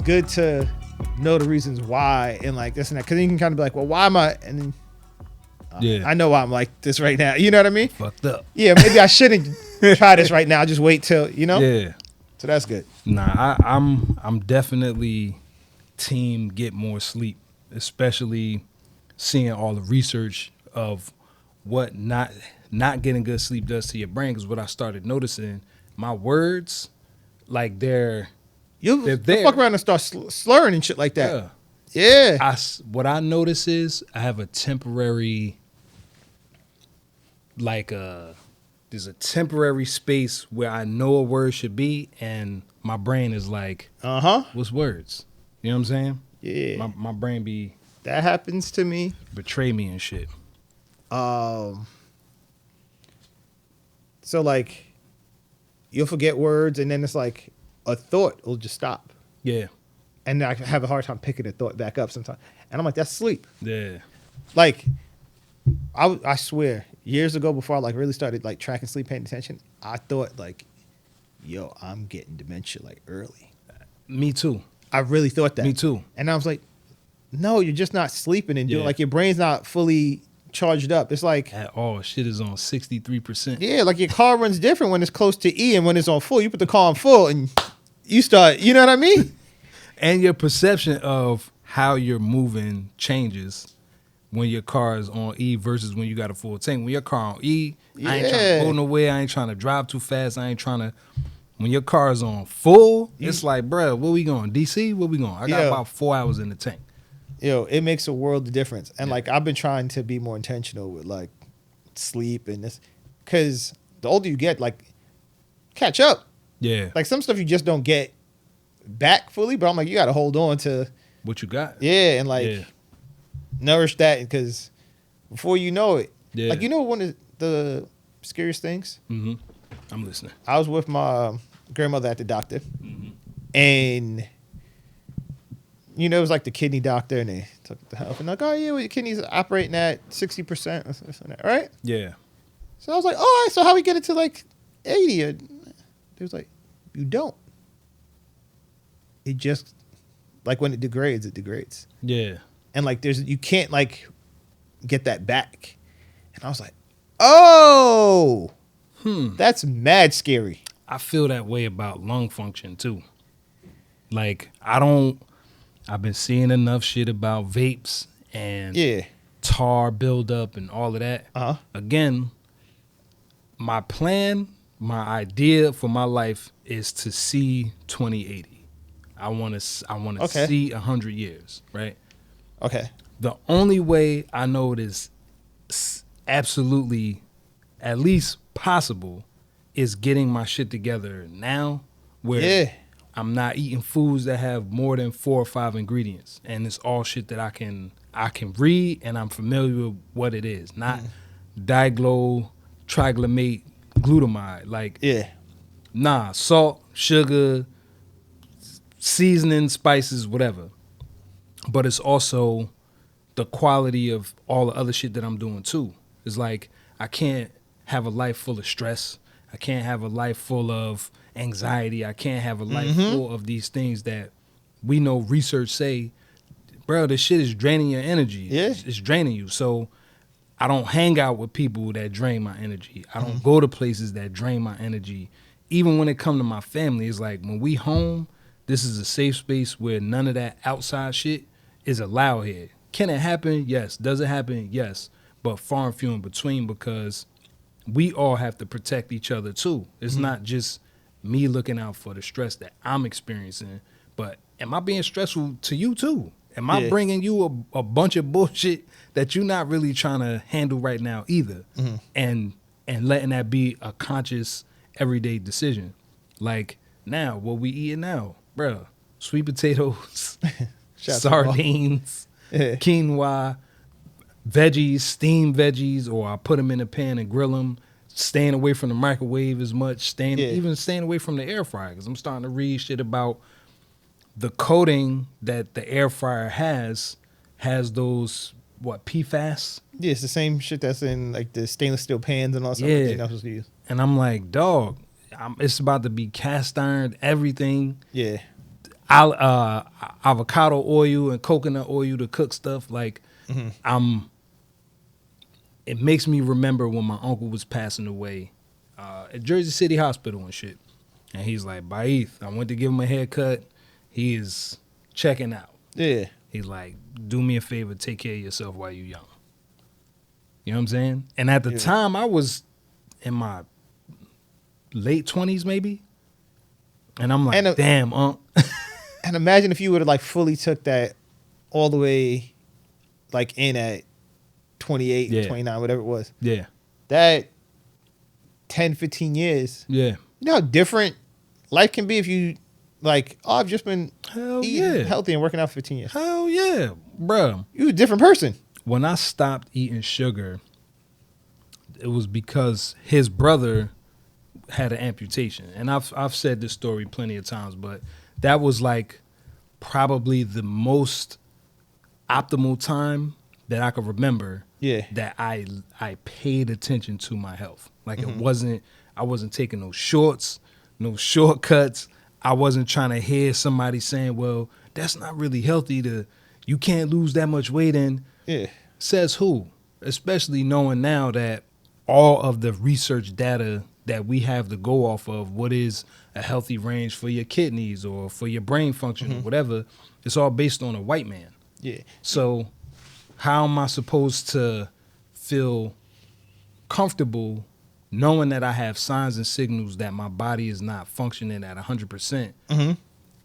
good to know the reasons why and like this and that, because then you can kind of be like, well, why am I? And then I know why I'm like this right now. You know what I mean? Fucked up. Yeah, maybe I shouldn't try this right now. I'll just wait till, you know? Yeah. So that's good. Nah, I'm definitely team get more sleep, especially seeing all the research of what not getting good sleep does to your brain. Because what I started noticing, my words, like they're You'll there. fuck around and start slurring and shit like that. Yeah. Yeah. What I notice is I have a temporary, there's a temporary space where I know a word should be, and my brain is like, what's words? You know what I'm saying? Yeah. My brain be That happens to me. betray me and shit. So like, you'll forget words, and then it's like a thought will just stop, Yeah. and I have a hard time picking the thought back up sometimes. And I'm like, that's sleep. Yeah. Like, I swear, years ago before I like really started like tracking sleep, paying attention, I thought like, yo, I'm getting dementia like early. Me too. I really thought that. Me too. And I was like, no, you're just not sleeping and doing Yeah. like your brain's not fully charged up. It's like, At all. Shit is on 63%. yeah, like your car runs different when it's close to E and when it's on full. You put the car on full and you start, you know what I mean? And your perception of how you're moving changes when your car is on E versus when you got a full tank. When your car on E, I ain't trying Yeah. to go nowhere. I ain't trying to drive too fast. I ain't trying to. When your car is on full, it's like, bruh, where we going? DC? Where we going? I got Yeah. about 4 hours in the tank. Yo, it makes a world of difference. And like, I've been trying to be more intentional with like sleep and this, because the older you get, like, catch up. Yeah. Like some stuff you just don't get back fully, but I'm like, you got to hold on to, What you got? yeah, and like Yeah. nourish that, because before you know it, Yeah. like, you know, one of the scariest things, Mm-hmm. I'm listening. I was with my grandmother at the doctor, and you know, it was like the kidney doctor, and they took the health, and like, oh yeah, well, your kidneys are operating at 60%, right? Yeah. So I was like, all right, so how we get it to like 80? And they was like, you don't. It just, like when it degrades. Yeah. And like you can't like get that back. And I was like, oh, that's mad scary. I feel that way about lung function too. Like, I've been seeing enough shit about vapes and Yeah. tar buildup and all of that. Uh-huh. Again, my plan, my idea for my life is to see 2080. I want to Okay. see 100 years, right? Okay. The only way I know it is absolutely at least possible is getting my shit together now, where Yeah. I'm not eating foods that have more than 4 or 5 ingredients, and it's all shit that I can read and I'm familiar with what it is. Not diglo, triglycinate, glutamide. Like, Yeah. nah, salt, sugar, seasoning, spices, whatever. But it's also the quality of all the other shit that I'm doing too. It's like, I can't have a life full of stress. I can't have a life full of anxiety. I can't have a life full of these things that we know research say, bro, this shit is draining your energy. Yeah. It's draining you. So I don't hang out with people that drain my energy. I don't go to places that drain my energy. Even when it comes to my family, it's like, when we home, this is a safe space where none of that outside shit is allowed here. Can it happen? Yes. Does it happen? Yes. But far and few in between, because we all have to protect each other too. It's not just me looking out for the stress that I'm experiencing, but am I being stressful to you too? Am I bringing you a bunch of bullshit that you're not really trying to handle right now either? And letting that be a conscious everyday decision. Like, now, what we eating now, bruh, sweet potatoes, sardines, quinoa, veggies, steamed veggies, or I put them in a pan and grill them, staying away from the microwave as much, even staying away from the air fryer, because I'm starting to read shit about the coating that the air fryer has those, PFAS? Yeah, it's the same shit that's in like the stainless steel pans and all that stuff that you're not supposed to use. And I'm like, dog, it's about to be cast iron, everything. Yeah. avocado oil and coconut oil to cook stuff. Like it makes me remember when my uncle was passing away at Jersey City Hospital and shit. And he's like, Baith, I went to give him a haircut. He is checking out. Yeah. He's like, do me a favor, take care of yourself while you're young. You know what I'm saying? And at the time, I was in my late 20s, maybe. And I'm like, damn, Unc. And imagine if you would have like fully took that all the way like in at 28, 29, whatever it was. Yeah. That 10, 15 years. Yeah. You know how different life can be if you like, oh, I've just been eating healthy and working out for 15 years. Hell yeah, bro. You're a different person. When I stopped eating sugar, it was because his brother had an amputation. And I've said this story plenty of times, but that was like probably the most optimal time that I could remember that I paid attention to my health. Like I wasn't taking no shorts, no shortcuts. I wasn't trying to hear somebody saying, well, that's not really healthy you can't lose that much weight in. Yeah. Says who? Especially knowing now that all of the research data that we have to go off of, what is a healthy range for your kidneys or for your brain function or whatever, it's all based on a white man. Yeah. So how am I supposed to feel comfortable knowing that I have signs and signals that my body is not functioning at 100%?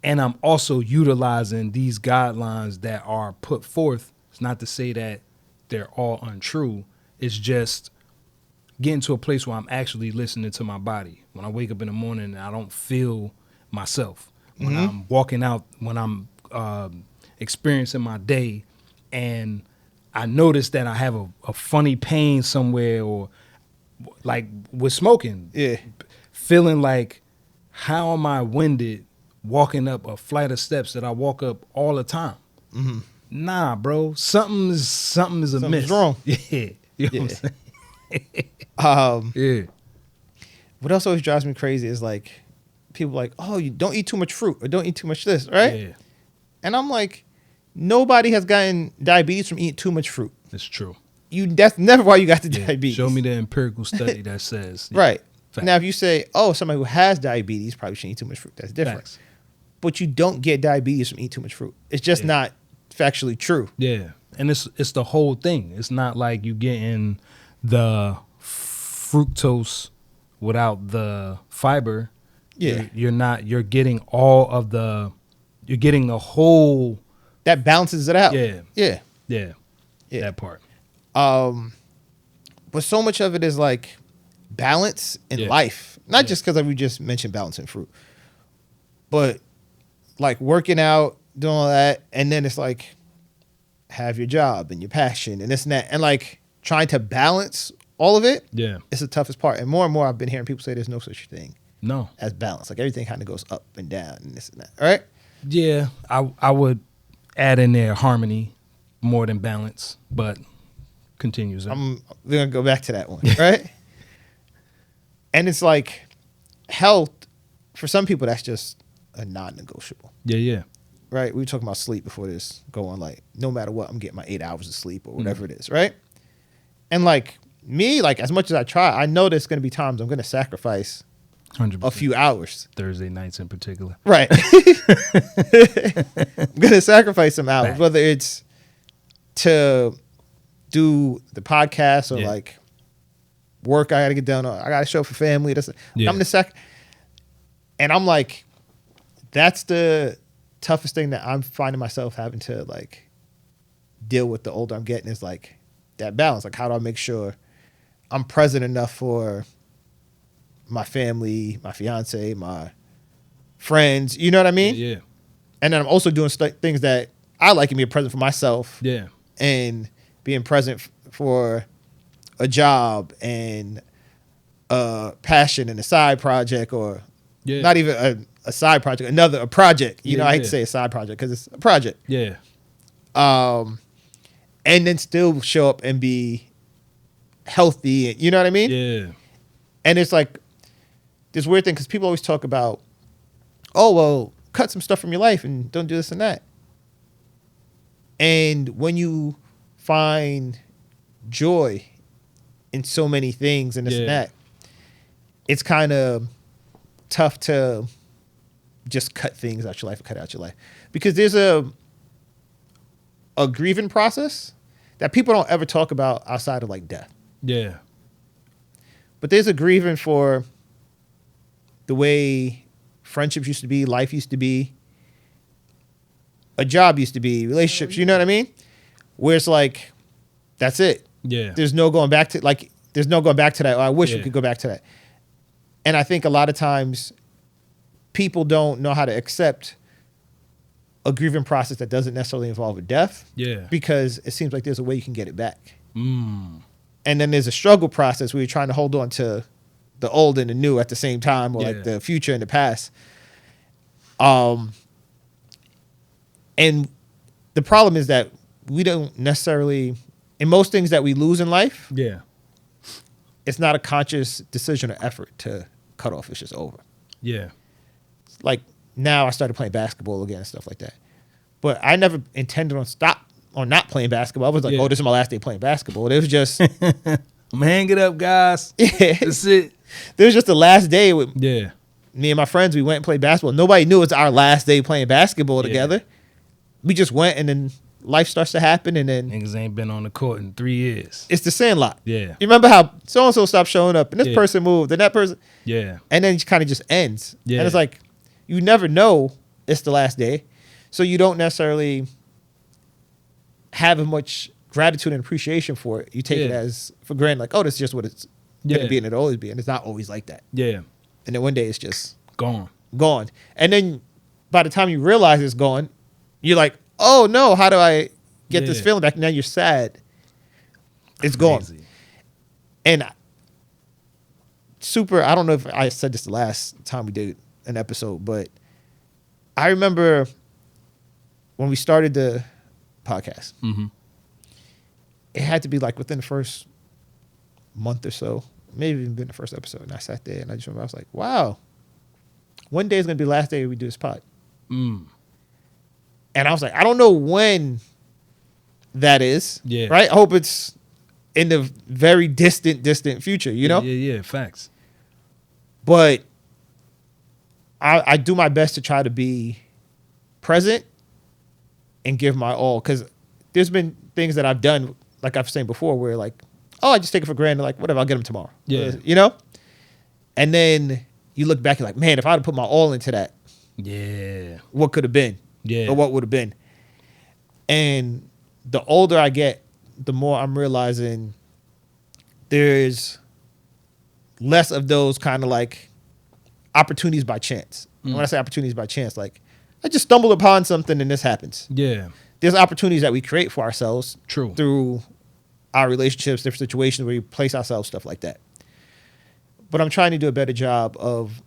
And I'm also utilizing these guidelines that are put forth. It's not to say that they're all untrue. It's just getting to a place where I'm actually listening to my body. When I wake up in the morning and I don't feel myself. When I'm walking out, when I'm experiencing my day and I notice that I have a funny pain somewhere, or like with smoking. Yeah. Feeling like, how am I winded walking up a flight of steps that I walk up all the time? Nah, bro. Something is amiss. Something's wrong. Yeah. You know what I'm saying? Yeah. What else always drives me crazy is like people like, oh, you don't eat too much fruit or don't eat too much this, right? Yeah. And I'm like, nobody has gotten diabetes from eating too much fruit. It's true. That's never why you got the diabetes. Show me the empirical study that says. Right. Fact. Now, if you say, oh, somebody who has diabetes probably shouldn't eat too much fruit, that's different. Facts. But you don't get diabetes from eating too much fruit. It's just not factually true. Yeah. And it's the whole thing. It's not like you getting the fructose without the fiber. Yeah. You're getting you're getting the whole. That balances it out. Yeah. Yeah. Yeah. That part. But so much of it is like balance in life. Not just because we just mentioned balance in fruit, but like working out, doing all that. And then it's like, have your job and your passion and this and that. And like trying to balance all of it. Yeah. It's the toughest part. And more I've been hearing people say there's no such thing. No. As balance. Like everything kind of goes up and down and this and that. All right. Yeah. I would add in there harmony more than balance, but continues. We're going to go back to that one, right? And it's like health, for some people, that's just a non-negotiable. Yeah. Right? We were talking about sleep before this going, like, no matter what, I'm getting my 8 hours of sleep or whatever it is, right? And like me, like as much as I try, I know there's going to be times I'm going to sacrifice 100%. A few hours. Thursday nights in particular. Right. I'm going to sacrifice some hours, whether it's to do the podcast or like work I got to get done. Or I got to show up for family. I'm the and I'm like, that's the toughest thing that I'm finding myself having to like deal with the older I'm getting is like that balance. Like, how do I make sure I'm present enough for my family, my fiance, my friends, you know what I mean? Yeah. And then I'm also doing things that I like and being present for myself. Yeah. And being present for a job and a passion and a side project or not even a side project, a project. You know, I hate to say a side project because it's a project. Yeah. And then still show up and be healthy. You know what I mean? Yeah. And it's like this weird thing because people always talk about, oh, well, cut some stuff from your life and don't do this and that. And when you find joy in so many things and this and that, it's kind of tough to just cut things out your life and cut out your life. Because there's a grieving process that people don't ever talk about outside of like death. Yeah. But there's a grieving for the way friendships used to be, life used to be, a job used to be, relationships, you know what I mean? Where it's like, that's it. Yeah. There's no going back to that. Oh, I wish we could go back to that. And I think a lot of times people don't know how to accept a grieving process that doesn't necessarily involve a death. Yeah. Because it seems like there's a way you can get it back. Mm. And then there's a struggle process where you're trying to hold on to the old and the new at the same time, or like the future and the past. And the problem is that we don't necessarily, in most things that we lose in life, it's not a conscious decision or effort to cut off. It's just over. Yeah. Like now I started playing basketball again and stuff like that. But I never intended on not playing basketball. I was like, oh, this is my last day playing basketball. It was just... I'm hang it up, guys. Yeah. That's it. This was just the last day with me and my friends. We went and played basketball. Nobody knew it was our last day playing basketball together. We just went, and then life starts to happen, and then... Niggas ain't been on the court in 3 years. It's the Sandlot. Yeah. You remember how so-and-so stopped showing up, and this person moved, and that person... Yeah. And then it kind of just ends. Yeah. And it's like, you never know it's the last day, so you don't necessarily have as much gratitude and appreciation for it. You take it as for granted, like, oh, this is just what it's going to be, and it'll always be, and it's not always like that. Yeah. And then one day it's just... Gone. And then by the time you realize it's gone, you're like, oh no, how do I get this feeling back? Now you're sad. It's gone. And I don't know if I said this the last time we did an episode, but I remember when we started the podcast, it had to be like within the first month or so, maybe even been the first episode. And I sat there and I just remember, I was like, wow, one day is going to be the last day we do this pod. And I was like, I don't know when that is. Yeah. Right? I hope it's in the very distant future, you know? Yeah, facts. But I do my best to try to be present and give my all. Because there's been things that I've done, like I've said before, where like, oh, I just take it for granted. Like, whatever, I'll get them tomorrow. Yeah. You know? And then you look back, you're like, man, if I'd have put my all into that, what could have been? Or what would have been? And the older I get, the more I'm realizing there's less of those kind of like opportunities by chance. And when I say opportunities by chance, like I just stumbled upon something and this happens. Yeah. There's opportunities that we create for ourselves. True. Through our relationships, different situations where we place ourselves, stuff like that. But I'm trying to do a better job of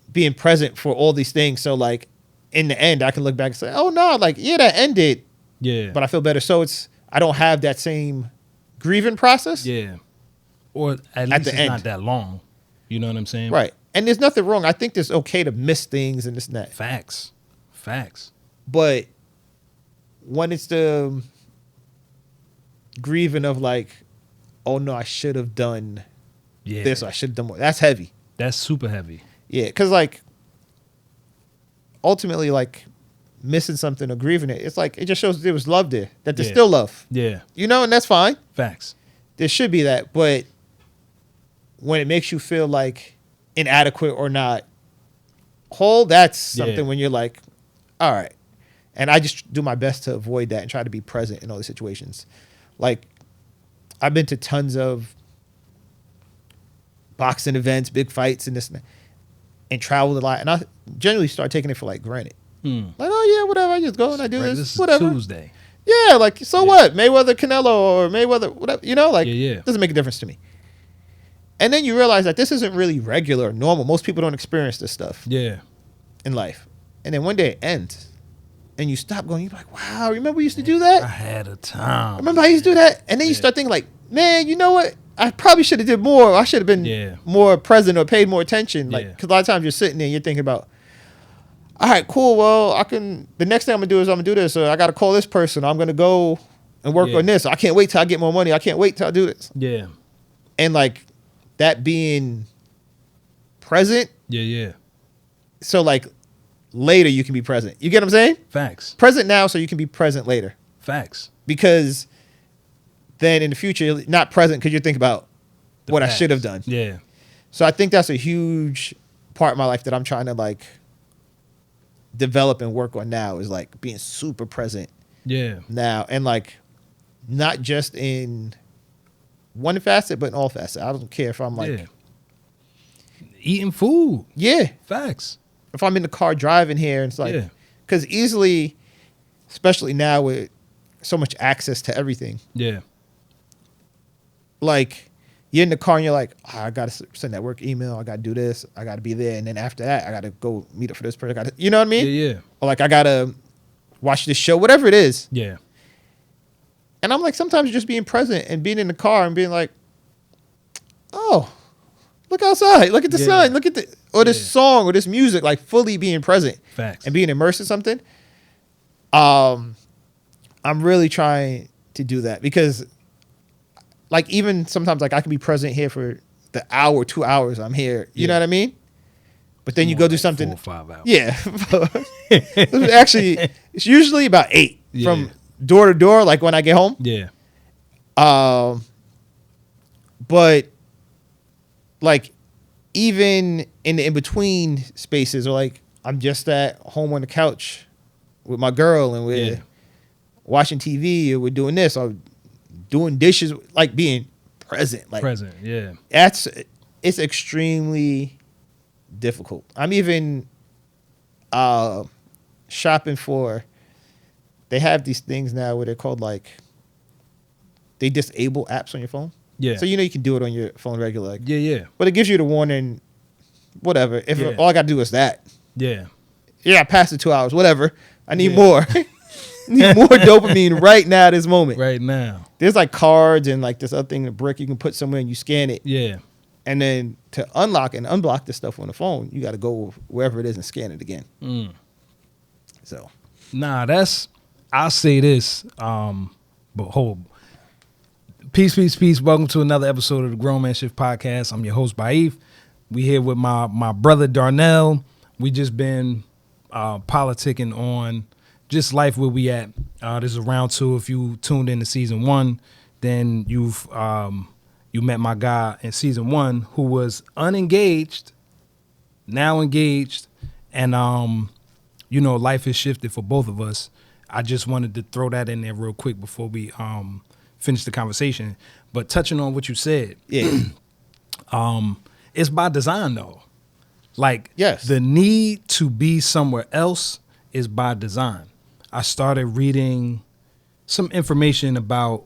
being present for all these things. So like in the end, I can look back and say, oh no, like, yeah, that ended. Yeah. But I feel better. So I don't have that same grieving process. Yeah. Or at least it's not that long. You know what I'm saying? Right. And there's nothing wrong. I think it's okay to miss things and this and that. Facts. But when it's the grieving of like, oh no, I should have done this, or I should have done more. That's heavy. That's super heavy. Yeah. Because like, ultimately, like missing something or grieving it, it's like it just shows there was love there, that there's still love. Yeah. You know, and that's fine. Facts. There should be that. But when it makes you feel like inadequate or not whole, that's something when you're like, all right. And I just do my best to avoid that and try to be present in all these situations. Like, I've been to tons of boxing events, big fights, and this and traveled a lot. And I generally start taking it for like granted. Like, oh yeah, whatever. I just go and I do this whatever. Tuesday. Yeah, like, so what? Mayweather, Canelo, or Mayweather, whatever. You know, like, it doesn't make a difference to me. And then you realize that this isn't really regular or normal. Most people don't experience this stuff. In life. And then one day it ends. And you stop going, you're like, wow, remember we used to do that? I had a time. Remember I used to do that? And then you start thinking like, man, you know what? I probably should have did more. I should have been more present or paid more attention. Like, because a lot of times you're sitting there and you're thinking about, all right, cool. Well, the next thing I'm gonna do is I'm gonna do this. So I gotta call this person. I'm gonna go and work on this. I can't wait till I get more money. I can't wait till I do this. Yeah. And like that being present. Yeah. So like later you can be present. You get what I'm saying? Facts. Present now so you can be present later. Facts. Because then in the future you're not present because you think about what I should have done. Yeah. So I think that's a huge part of my life that I'm trying to like develop and work on now is like being super present. Yeah. Now and like not just in one facet but in all facets. I don't care if I'm like eating food. Yeah. Facts. If I'm in the car driving here, it's like, because easily, especially now with so much access to everything. Yeah. Like, you're in the car and you're like, oh, I got to send that work email. I got to do this. I got to be there. And then after that, I got to go meet up for this person. You know what I mean? Yeah. Or like, I got to watch this show, whatever it is. Yeah. And I'm like, sometimes just being present and being in the car and being like, oh, look outside. Look at the sun. Look at this song or this music, like fully being present. Facts. And being immersed in something. I'm really trying to do that because like even sometimes like I can be present here for the hour, 2 hours I'm here. You know what I mean? But then you go do something. 4 or 5 hours. Yeah. Actually, it's usually about 8 from door to door, like when I get home. Yeah. But like even in the in-between spaces or like I'm just at home on the couch with my girl and we're watching TV or we're doing this or doing dishes, like being present. Like present, yeah. It's extremely difficult. I'm even shopping for, they have these things now where they're called like, they disable apps on your phone. Yeah. So you can do it on your phone regular. Like, yeah. But it gives you the warning, whatever. If all I got to do is that. Yeah. Yeah, I passed the 2 hours, whatever. I need more. I need more dopamine right now at this moment. Right now. There's like cards and like this other thing, a brick you can put somewhere and you scan it. Yeah. And then to unlock and unblock this stuff on the phone, you got to go wherever it is and scan it again. So. Nah, I'll say this, but hold. Peace. Welcome to another episode of the Grown Man Shift Podcast. I'm your host, Baif. We here with my brother Darnell. We just been politicking on just life where we at. This is round 2. If you tuned into season 1, then you met my guy in season 1 who was unengaged, now engaged, and life has shifted for both of us. I just wanted to throw that in there real quick before we finish the conversation. But touching on what you said, it's by design though. Like, the need to be somewhere else is by design. I started reading some information about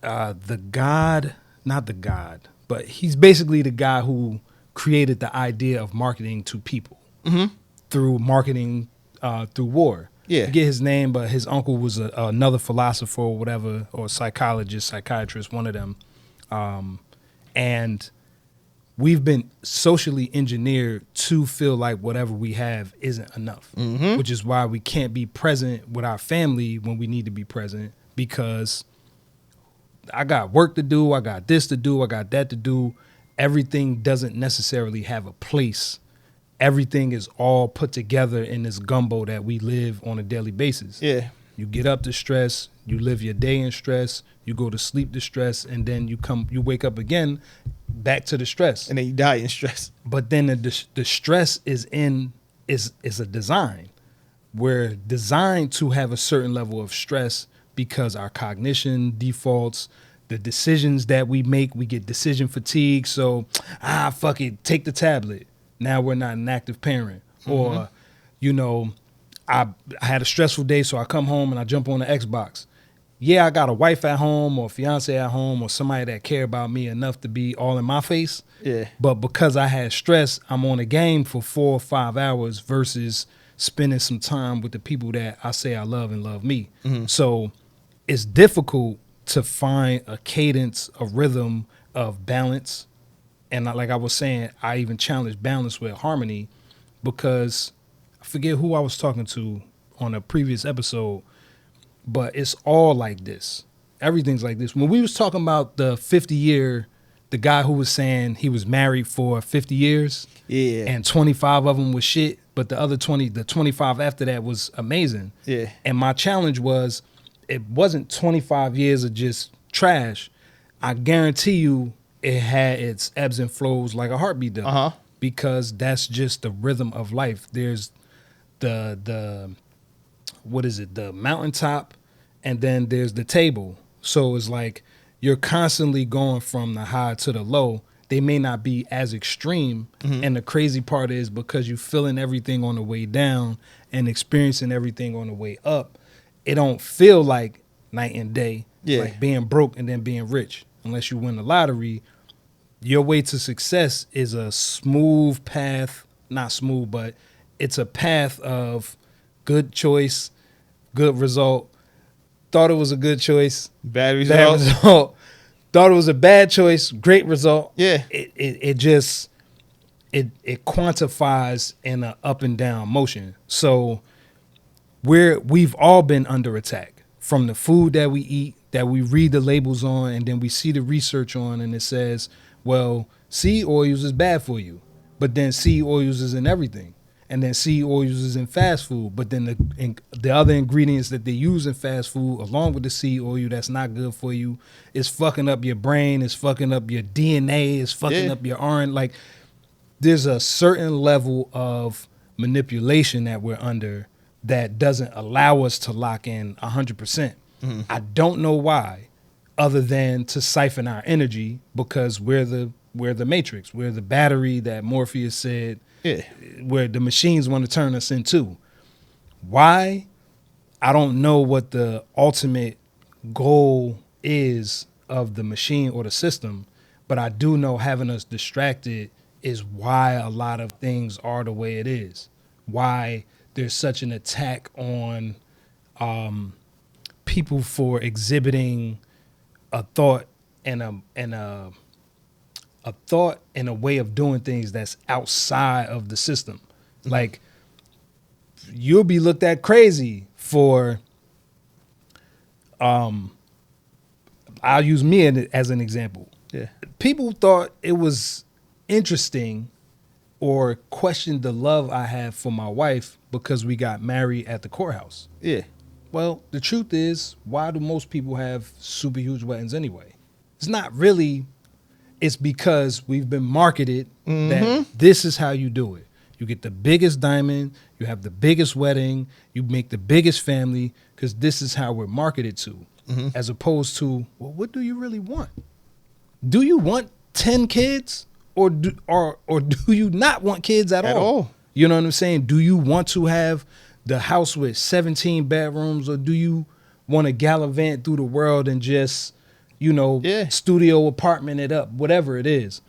the God, not the God, but he's basically the guy who created the idea of marketing to people through marketing through war. Yeah. I forget his name, but his uncle was another philosopher or whatever, or psychologist, psychiatrist, one of them. And we've been socially engineered to feel like whatever we have isn't enough, which is why we can't be present with our family when we need to be present, because I got work to do, I got this to do, I got that to do. Everything doesn't necessarily have a place. Everything is all put together in this gumbo that we live on a daily basis. Yeah. You get up to stress, you live your day in stress, you go to sleep to stress, and then you wake up again back to the stress. And then you die in stress. But then the stress is a design. We're designed to have a certain level of stress because our cognition defaults, the decisions that we make, we get decision fatigue. So, fuck it, take the tablet. Now we're not an active parent. Or, I had a stressful day, so I come home and I jump on the Xbox. Yeah, I got a wife at home or fiance at home or somebody that care about me enough to be all in my face. Yeah. But because I had stress, I'm on a game for 4 or 5 hours versus spending some time with the people that I say I love and love me. So it's difficult to find a cadence, a rhythm of balance. And like I was saying, I even challenge balance with harmony, because I forget who I was talking to on a previous episode, but it's all like this. Everything's like this. When we was talking about the 50-year, the guy who was saying he was married for 50 years, Yeah. and 25 of them was shit, but the other 25 after that was amazing. Yeah. And my challenge was, it wasn't 25 years of just trash. I guarantee you it had its ebbs and flows like a heartbeat does. Because that's just the rhythm of life. There's the what is it? The mountaintop, and then there's the table. So it's like you're constantly going from the high to the low. They may not be as extreme. And the crazy part is, because you're feeling everything on the way down and experiencing everything on the way up, it don't feel like night and day. Yeah. Like being broke and then being rich. Unless you win the lottery, your way to success is a smooth path. Not smooth, but it's a path of good choice, good result. Thought it was a good choice, Bad bad result. result. Thought it was a bad choice, great result. Yeah. It just quantifies in an up and down motion. So we've all been under attack from the food that we eat, that we read the labels on, and then we see the research on, and it says, well, seed oils is bad for you, but then seed oils is in everything. And then seed oils is in fast food, but then the other ingredients that they use in fast food, along with the seed oil, that's not good for you, is fucking up your brain, it's fucking up your DNA, it's fucking up your RNA. Like, there's a certain level of manipulation that we're under that doesn't allow us to lock in 100%. I don't know why, other than to siphon our energy, because we're the matrix, we're the battery that Morpheus said. Yeah. Where the machines want to turn us into. Why? I don't know what the ultimate goal is of the machine or the system, but I do know having us distracted is why a lot of things are the way it is. Why there's such an attack on people for exhibiting a thought and a thought and a way of doing things that's outside of the system. Like, you'll be looked at crazy for, I'll use me as an example. Yeah. People thought it was interesting or questioned the love I have for my wife because we got married at the courthouse. Yeah. Well, the truth is, why do most people have super huge weddings anyway? It's not really. It's because we've been marketed that this is how you do it. You get the biggest diamond, you have the biggest wedding, you make the biggest family, because this is how we're marketed to. As opposed to, well, what do you really want? Do you want 10 kids, or do you not want kids at all? You know what I'm saying? Do you want to have the house with 17 bedrooms, or do you want to gallivant through the world and just, studio apartment it up, whatever it is?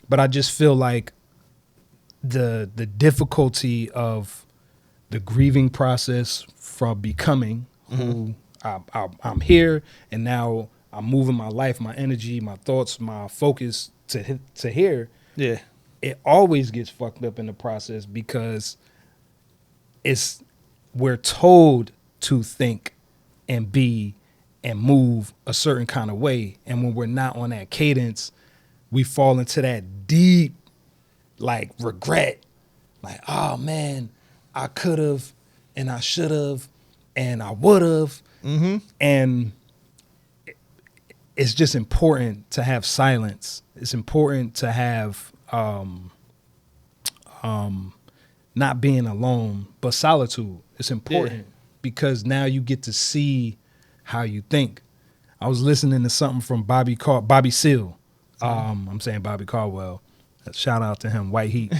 But I just feel like the difficulty of the grieving process from becoming who I'm here, and now I'm moving my life, my energy, my thoughts, my focus to here. Yeah. It always gets fucked up in the process because we're told to think and be and move a certain kind of way. And when we're not on that cadence, we fall into that deep, like, regret. Like, oh man, I could have, and I should have, and I would have. And it's just important to have silence. It's important to have not being alone, but solitude. It's important because now you get to see how you think. I was listening to something from Bobby Seale. I'm saying Bobby Caldwell. Shout out to him, White Heat.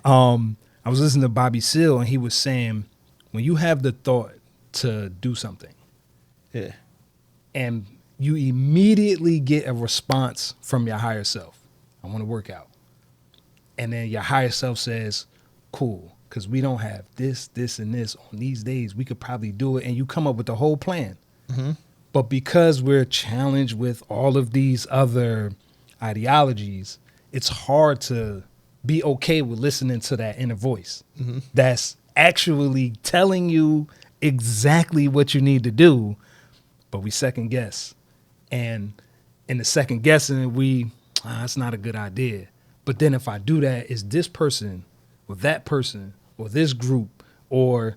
I was listening to Bobby Seale, and he was saying, when you have the thought to do something, and you immediately get a response from your higher self, I want to work out. And then your higher self says, cool, because we don't have this, and this on these days. We could probably do it. And you come up with the whole plan. But because we're challenged with all of these other ideologies, it's hard to be okay with listening to that inner voice that's actually telling you exactly what you need to do, but we second guess. And in the second guessing, it's not a good idea. But then if I do that, is this person or that person or this group, or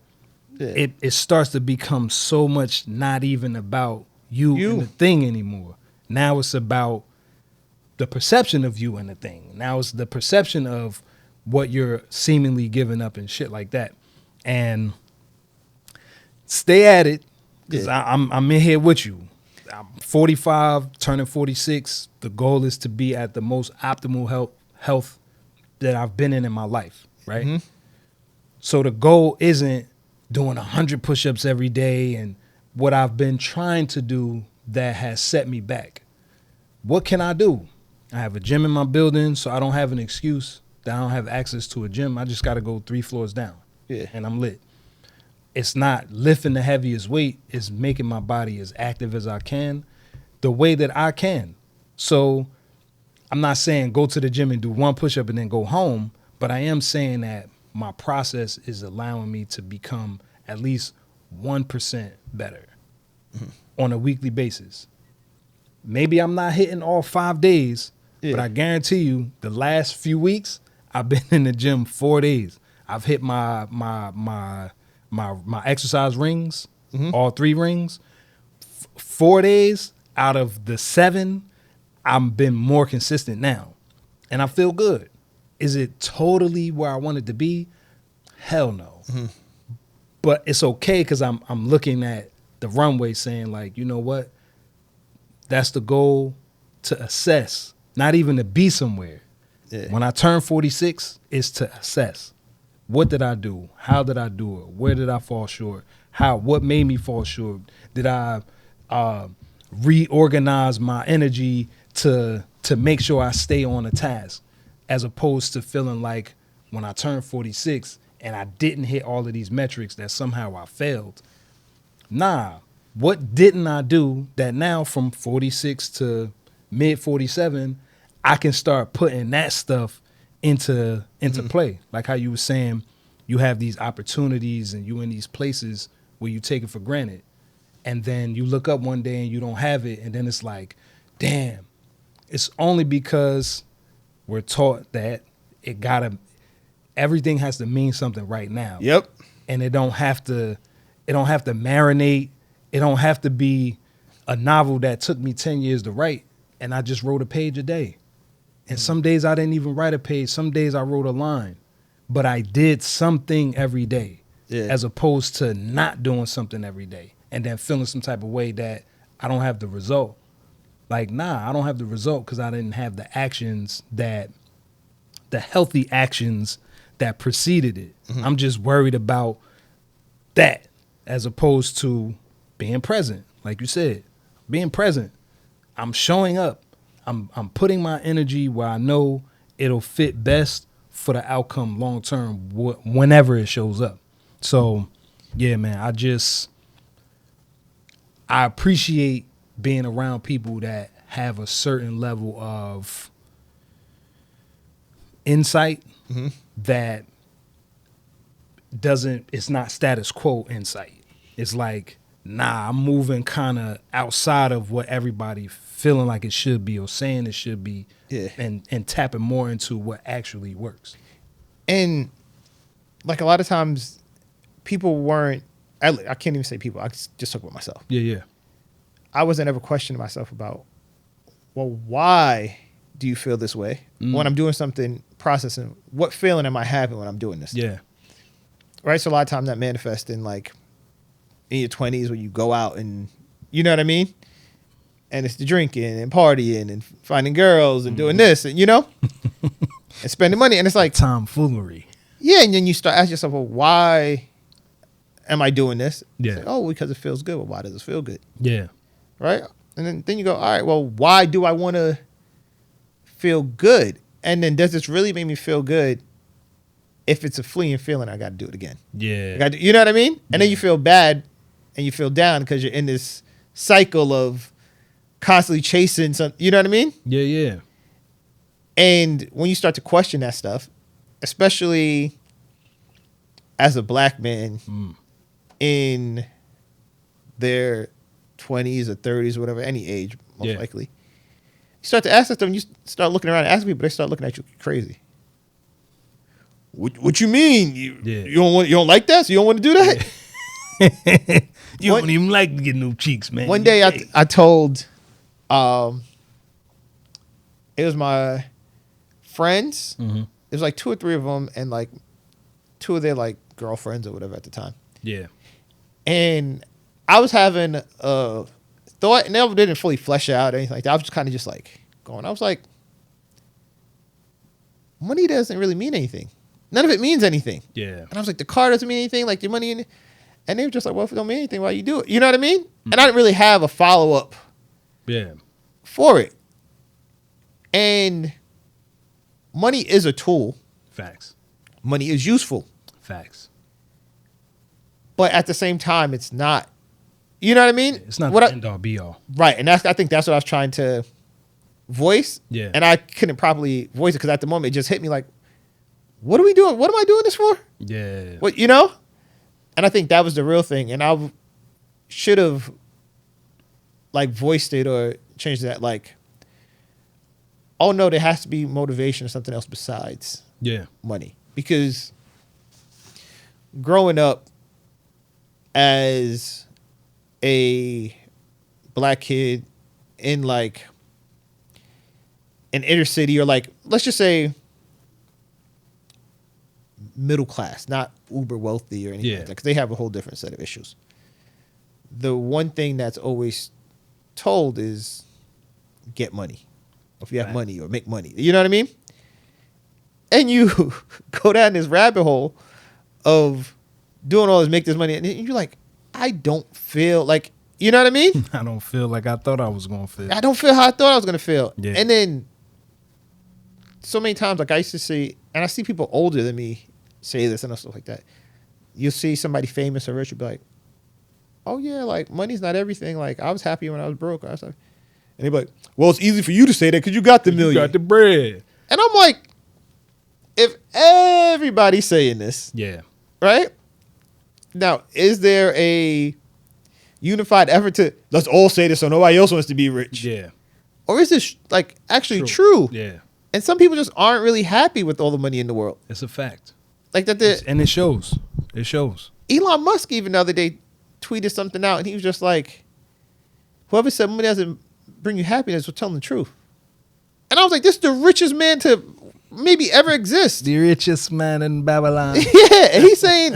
it starts to become so much not even about you and the thing anymore. Now it's about the perception of you and the thing. Now it's the perception of what you're seemingly giving up and shit like that. And stay at it, because I'm in here with you. I'm 45, turning 46. The goal is to be at the most optimal health that I've been in my life, right? Mm-hmm. So the goal isn't doing 100 push-ups every day and what I've been trying to do that has set me back. What can I do? I have a gym in my building, so I don't have an excuse that I don't have access to a gym. I just got to go 3 floors down, and I'm lit. It's not lifting the heaviest weight. It's making my body as active as I can, the way that I can. So I'm not saying go to the gym and do 1 push-up and then go home, but I am saying that my process is allowing me to become at least 1% better on a weekly basis. Maybe I'm not hitting all 5 days, but I guarantee you the last few weeks, I've been in the gym 4 days. I've hit my exercise rings, all 3 rings. 4 days out of the 7, I've been more consistent now. And I feel good. Is it totally where I want it to be? Hell no. But it's okay because I'm looking at the runway saying, like, you know what? That's the goal, to assess, not even to be somewhere. Yeah. When I turn 46, it's to assess. What did I do? How did I do it? Where did I fall short? What made me fall short? Did I reorganize my energy to make sure I stay on a task, as opposed to feeling like when I turned 46 and I didn't hit all of these metrics that somehow I failed. Nah, what didn't I do that now from 46 to mid 47, I can start putting that stuff into play? Like how you were saying, you have these opportunities and you in these places where you take it for granted. And then you look up one day and you don't have it. And then it's like, damn, it's only because we're taught that everything has to mean something right now. Yep. And it don't have to marinate. It don't have to be a novel that took me 10 years to write and I just wrote a page a day. And some days I didn't even write a page. Some days I wrote a line. But I did something every day, as opposed to not doing something every day and then feeling some type of way that I don't have the result. Like, nah, I don't have the result because I didn't have the healthy actions that preceded it. I'm just worried about that, as opposed to being present. Like you said, being present. I'm showing up. I'm putting my energy where I know it'll fit best for the outcome long term, whenever it shows up. So, yeah, man, I appreciate being around people that have a certain level of insight that it's not status quo insight. It's like, nah, I'm moving kind of outside of what everybody feeling like it should be or saying it should be, and tapping more into what actually works. And like a lot of times people weren't, I can't even say people, I just talk about myself. Yeah. I wasn't ever questioning myself about, well, why do you feel this way when I'm doing something, processing? What feeling am I having when I'm doing this? Yeah. Right. So a lot of times that manifests in like in your 20s when you go out and, you know what I mean? And it's the drinking and partying and finding girls and doing this and, you know, and spending money. And it's like tomfoolery. Yeah. And then you start asking yourself, well, why am I doing this? Yeah. Like, oh, because it feels good. Well, why does it feel good? Yeah. Right. And then you go, all right, well, why do I want to feel good? And then does this really make me feel good? If it's a fleeting feeling, I got to do it again. Yeah. You know what I mean? And then you feel bad and you feel down because you're in this cycle of constantly chasing something. You know what I mean? Yeah. And when you start to question that stuff, especially as a black man in their 20s or 30s or whatever, any age, most likely. You start to ask them, you start looking around and asking people, they start looking at you crazy. What you mean? You don't like that? So you don't want to do that? You don't even like to get new cheeks, man. One day I told, it was my friends. Mm-hmm. It was like 2 or 3 of them, and like 2 of their like girlfriends or whatever at the time. Yeah. And I was having a thought, and it didn't fully flesh out or anything like that. I was just kind of just like going. I was like, money doesn't really mean anything. None of it means anything. Yeah. And I was like, the car doesn't mean anything. Like your money in it. And they were just like, well, if it don't mean anything, why you do it? You know what I mean? Mm-hmm. And I didn't really have a follow-up for it. And money is a tool. Facts. Money is useful. Facts. But at the same time, it's not. You know what I mean? It's not the end-all, be-all. Right. And I think that's what I was trying to voice. Yeah. And I couldn't properly voice it because at the moment, it just hit me like, what are we doing? What am I doing this for? Yeah. What, you know? And I think that was the real thing. And I should have like voiced it or changed that. Like, oh no, there has to be motivation or something else besides money. Because growing up as a black kid in like an inner city, or like, let's just say middle class, not uber wealthy or anything like that, because they have a whole different set of issues. The one thing that's always told is get money. If you have money, or make money. You know what I mean? And you go down this rabbit hole of doing all this, make this money, and you're like, I don't feel like, you know what I mean? I don't feel like I thought I was going to feel. I don't feel how I thought I was going to feel. Yeah. And then so many times, like I used to see, and I see people older than me say this and stuff like that. You'll see somebody famous or rich, you'll be like, oh yeah, like money's not everything. Like I was happy when I was broke. And they'd be like, well, it's easy for you to say that because you got the million. You got the bread. And I'm like, if everybody's saying this, right? Now, is there a unified effort to, let's all say this so nobody else wants to be rich? Yeah. Or is this like actually true? Yeah. And some people just aren't really happy with all the money in the world. It's a fact. Like that, and it shows. It shows. Elon Musk even the other day tweeted something out, and he was just like, whoever said money doesn't bring you happiness was telling the truth. And I was like, this is the richest man to maybe ever exist. The richest man in Babylon. Yeah. And he's saying,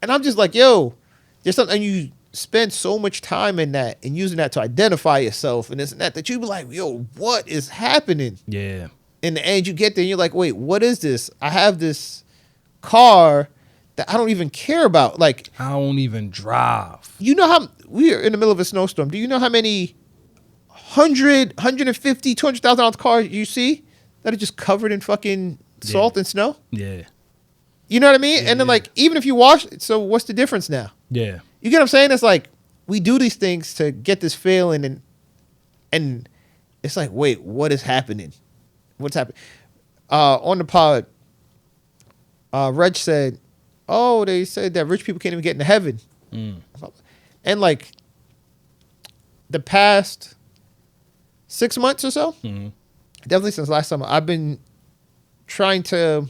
and I'm just like, yo, there's something, and you spend so much time in that and using that to identify yourself and this and that you be like, yo, what is happening? Yeah. In the end, you get there and you're like, wait, what is this? I have this car that I don't even care about. Like, I don't even drive. You know how we are in the middle of a snowstorm. Do you know how many 100, 150, $200,000 cars you see that are just covered in fucking salt and snow? Yeah. You know what I mean? And then like, even if you wash it, so what's the difference now? Yeah. You get what I'm saying? It's like, we do these things to get this feeling and it's like, wait, what is happening? What's happening? On the pod, Reg said, oh, they said that rich people can't even get into heaven. And like the past 6 months or so, definitely since last summer, I've been trying to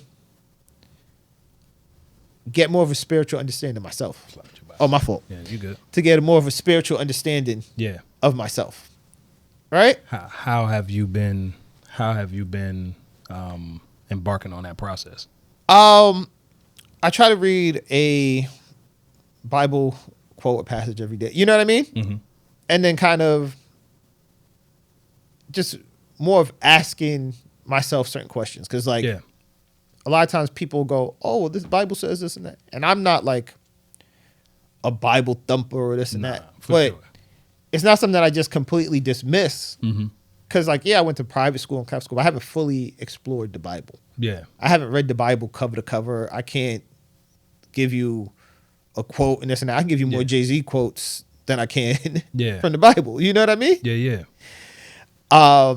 get more of a spiritual understanding of myself. Oh, my fault. Yeah, you good. To get more of a spiritual understanding of myself. Right? How have you been embarking on that process? I try to read a Bible quote or passage every day. You know what I mean? Mm-hmm. And then kind of just more of asking myself certain questions. Because like a lot of times people go, oh, well, this Bible says this and that. And I'm not like a Bible thumper or this and that. But it's not something that I just completely dismiss. Because like, I went to private school and Catholic school, but I haven't fully explored the Bible. Yeah. I haven't read the Bible cover to cover. I can't give you a quote and this and that. I can give you more Jay-Z quotes than I can from the Bible. You know what I mean? Yeah, yeah.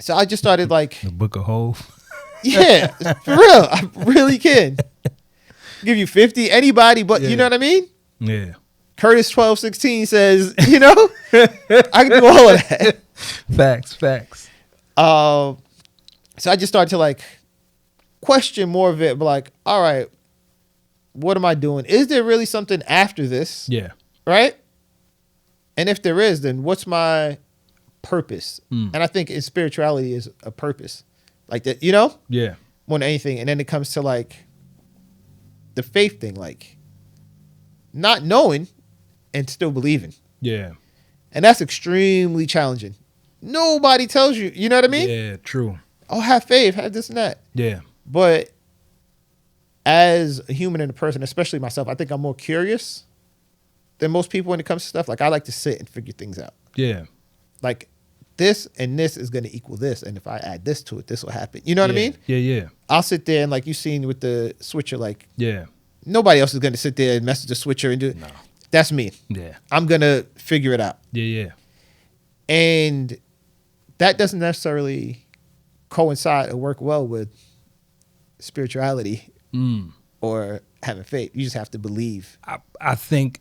So I just started like the Book of Hov. Yeah, for real. I really can. Give you 50, anybody, but you know what I mean? Yeah. Curtis 1216 says, you know, I can do all of that. Facts. So I just started to like question more of it, but like, all right, what am I doing? Is there really something after this? Yeah. Right? And if there is, then what's my purpose? Mm. And I think in spirituality is a purpose. Like that, you know? Yeah. More than anything. And then it comes to like the faith thing, like not knowing and still believing. Yeah. And that's extremely challenging. Nobody tells you, you know what I mean? Yeah, true. Oh, have faith, have this and that. Yeah. But as a human and a person, especially myself, I think I'm more curious than most people when it comes to stuff. Like I like to sit and figure things out. Yeah. Like this and this is going to equal this. And if I add this to it, this will happen. You know what I mean? Yeah. I'll sit there and like you seen with the switcher, like Yeah. nobody else is going to sit there and message the switcher and do it. No. That's me. Yeah. I'm going to figure it out. Yeah. And that doesn't necessarily coincide or work well with spirituality or having faith. You just have to believe. I think,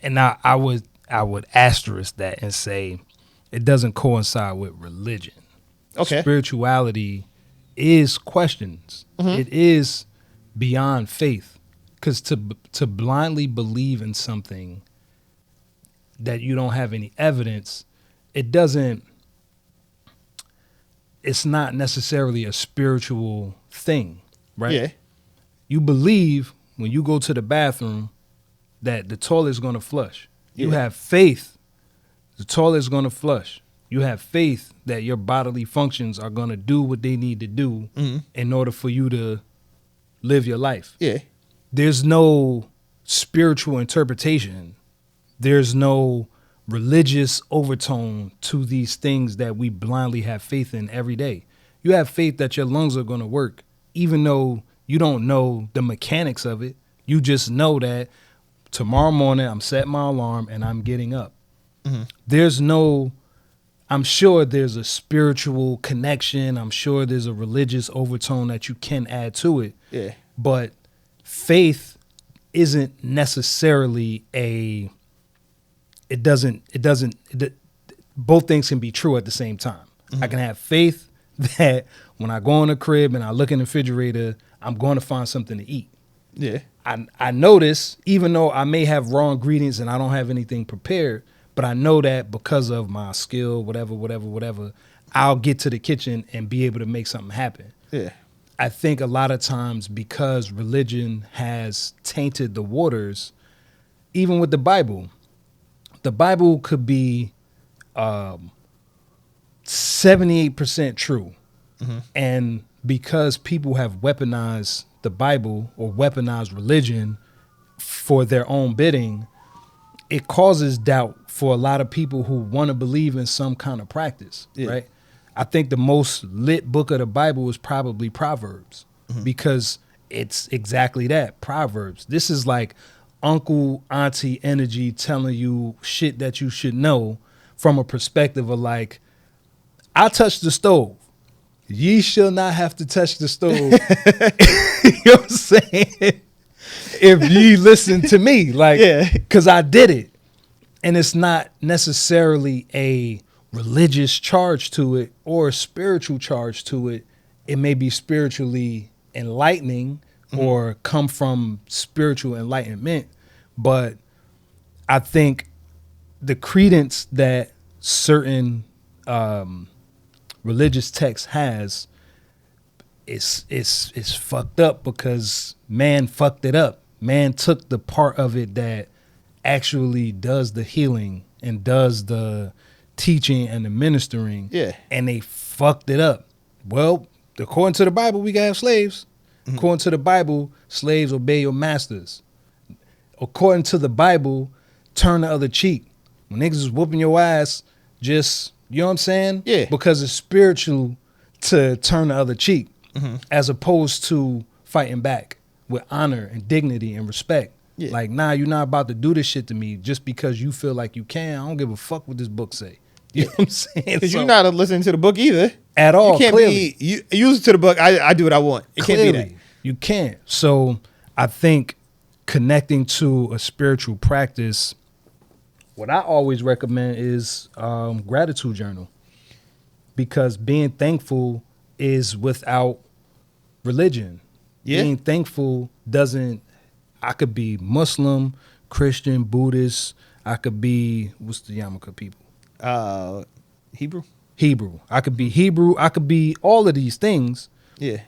and I would asterisk that and say it doesn't coincide with religion. Okay. Spirituality is questions. It is beyond faith. Because to blindly believe in something that you don't have any evidence, it's not necessarily a spiritual thing, right? Yeah. You believe when you go to the bathroom that the toilet's going to flush. You have faith the toilet's going to flush. You have faith that your bodily functions are going to do what they need to do in order for you to live your life. Yeah. There's no spiritual interpretation. There's no religious overtone to these things that we blindly have faith in every day. You have faith that your lungs are going to work, even though you don't know the mechanics of it. You just know that tomorrow morning I'm setting my alarm and I'm getting up. I'm sure there's a spiritual connection. I'm sure there's a religious overtone that you can add to it. Yeah. But faith isn't necessarily both things can be true at the same time. I can have faith that when I go in the crib and I look in the refrigerator, I'm going to find something to eat. Yeah. I notice, even though I may have raw ingredients and I don't have anything prepared, but I know that because of my skill, whatever, I'll get to the kitchen and be able to make something happen. Yeah. I think a lot of times because religion has tainted the waters, even with the Bible could be 78% true. And because people have weaponized the Bible or weaponized religion for their own bidding, it causes doubt for a lot of people who want to believe in some kind of practice, right? I think the most lit book of the Bible is probably Proverbs because it's exactly that, Proverbs. This is like uncle, auntie energy telling you shit that you should know from a perspective of like, I touched the stove. Ye shall not have to touch the stove. You know what I'm saying? If ye listen to me, like, because I did it. And it's not necessarily a religious charge to it or a spiritual charge to it. It may be spiritually enlightening or come from spiritual enlightenment. But I think the credence that certain religious text has is fucked up because man fucked it up. Man took the part of it that actually does the healing and does the teaching and the ministering. Yeah. And they fucked it up. Well, according to the Bible, we gotta have slaves. According to the Bible, slaves obey your masters. According to the Bible, turn the other cheek. When niggas is whooping your ass, just, you know what I'm saying? Yeah. Because it's spiritual to turn the other cheek as opposed to fighting back with honor and dignity and respect. Yeah. Like, nah, you're not about to do this shit to me just because you feel like you can. I don't give a fuck what this book say. You know what I'm saying? Because you're not listening to the book either. At all. You can't clearly. be, you listen to the book, I do what I want. It can't be that. You can't. So I think connecting to a spiritual practice, what I always recommend is gratitude journal. Because being thankful is without religion. Yeah. Being thankful doesn't, I could be Muslim, Christian, Buddhist. I could be, what's the Yarmulke people? Hebrew. I could be Hebrew. I could be all of these things. Yeah.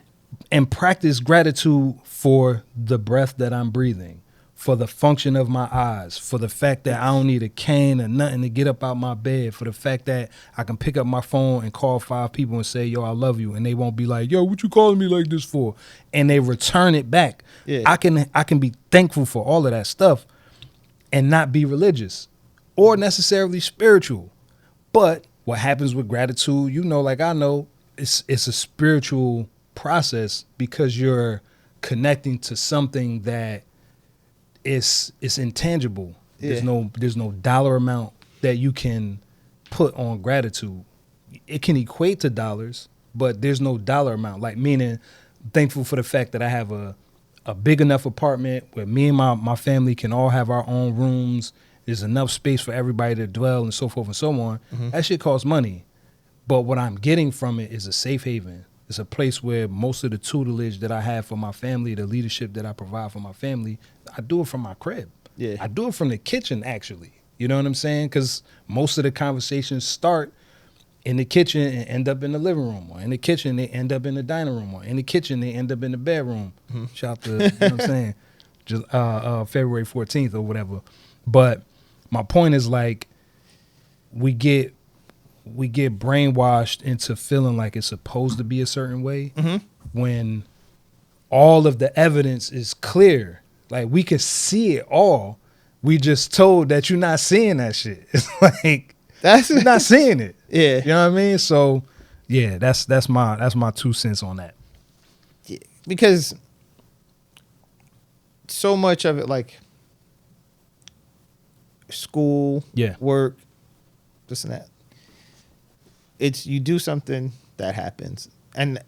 And practice gratitude for the breath that I'm breathing, for the function of my eyes, for the fact that I don't need a cane or nothing to get up out my bed, for the fact that I can pick up my phone and call 5 people and say, yo, I love you. And they won't be like, yo, what you calling me like this for? And they return it back. Yeah. I can be thankful for all of that stuff and not be religious or necessarily spiritual. But what happens with gratitude, you know, like I know, it's a spiritual process because you're connecting to something that is intangible. Yeah. There's no dollar amount that you can put on gratitude. It can equate to dollars, but there's no dollar amount. Like meaning thankful for the fact that I have a big enough apartment where me and my family can all have our own rooms. There's enough space for everybody to dwell and so forth and so on. Mm-hmm. That shit costs money. But what I'm getting from it is a safe haven. It's a place where most of the tutelage that I have for my family, the leadership that I provide for my family, I do it from my crib. Yeah. I do it from the kitchen, actually. You know what I'm saying? Because most of the conversations start in the kitchen and end up in the living room, or in the kitchen they end up in the dining room, or in the kitchen they end up in the bedroom. Mm-hmm. Shout out to, you know what I'm saying, just February 14th or whatever. But my point is, like, we get brainwashed into feeling like it's supposed to be a certain way, mm-hmm. when all of the evidence is clear. Like, we can see it all. We just told that you're not seeing that shit. It's like, you're not seeing it. Yeah. You know what I mean? So yeah, that's my 2 cents on that. Yeah, because so much of it, like school, work, this and that, it's you do something that happens, and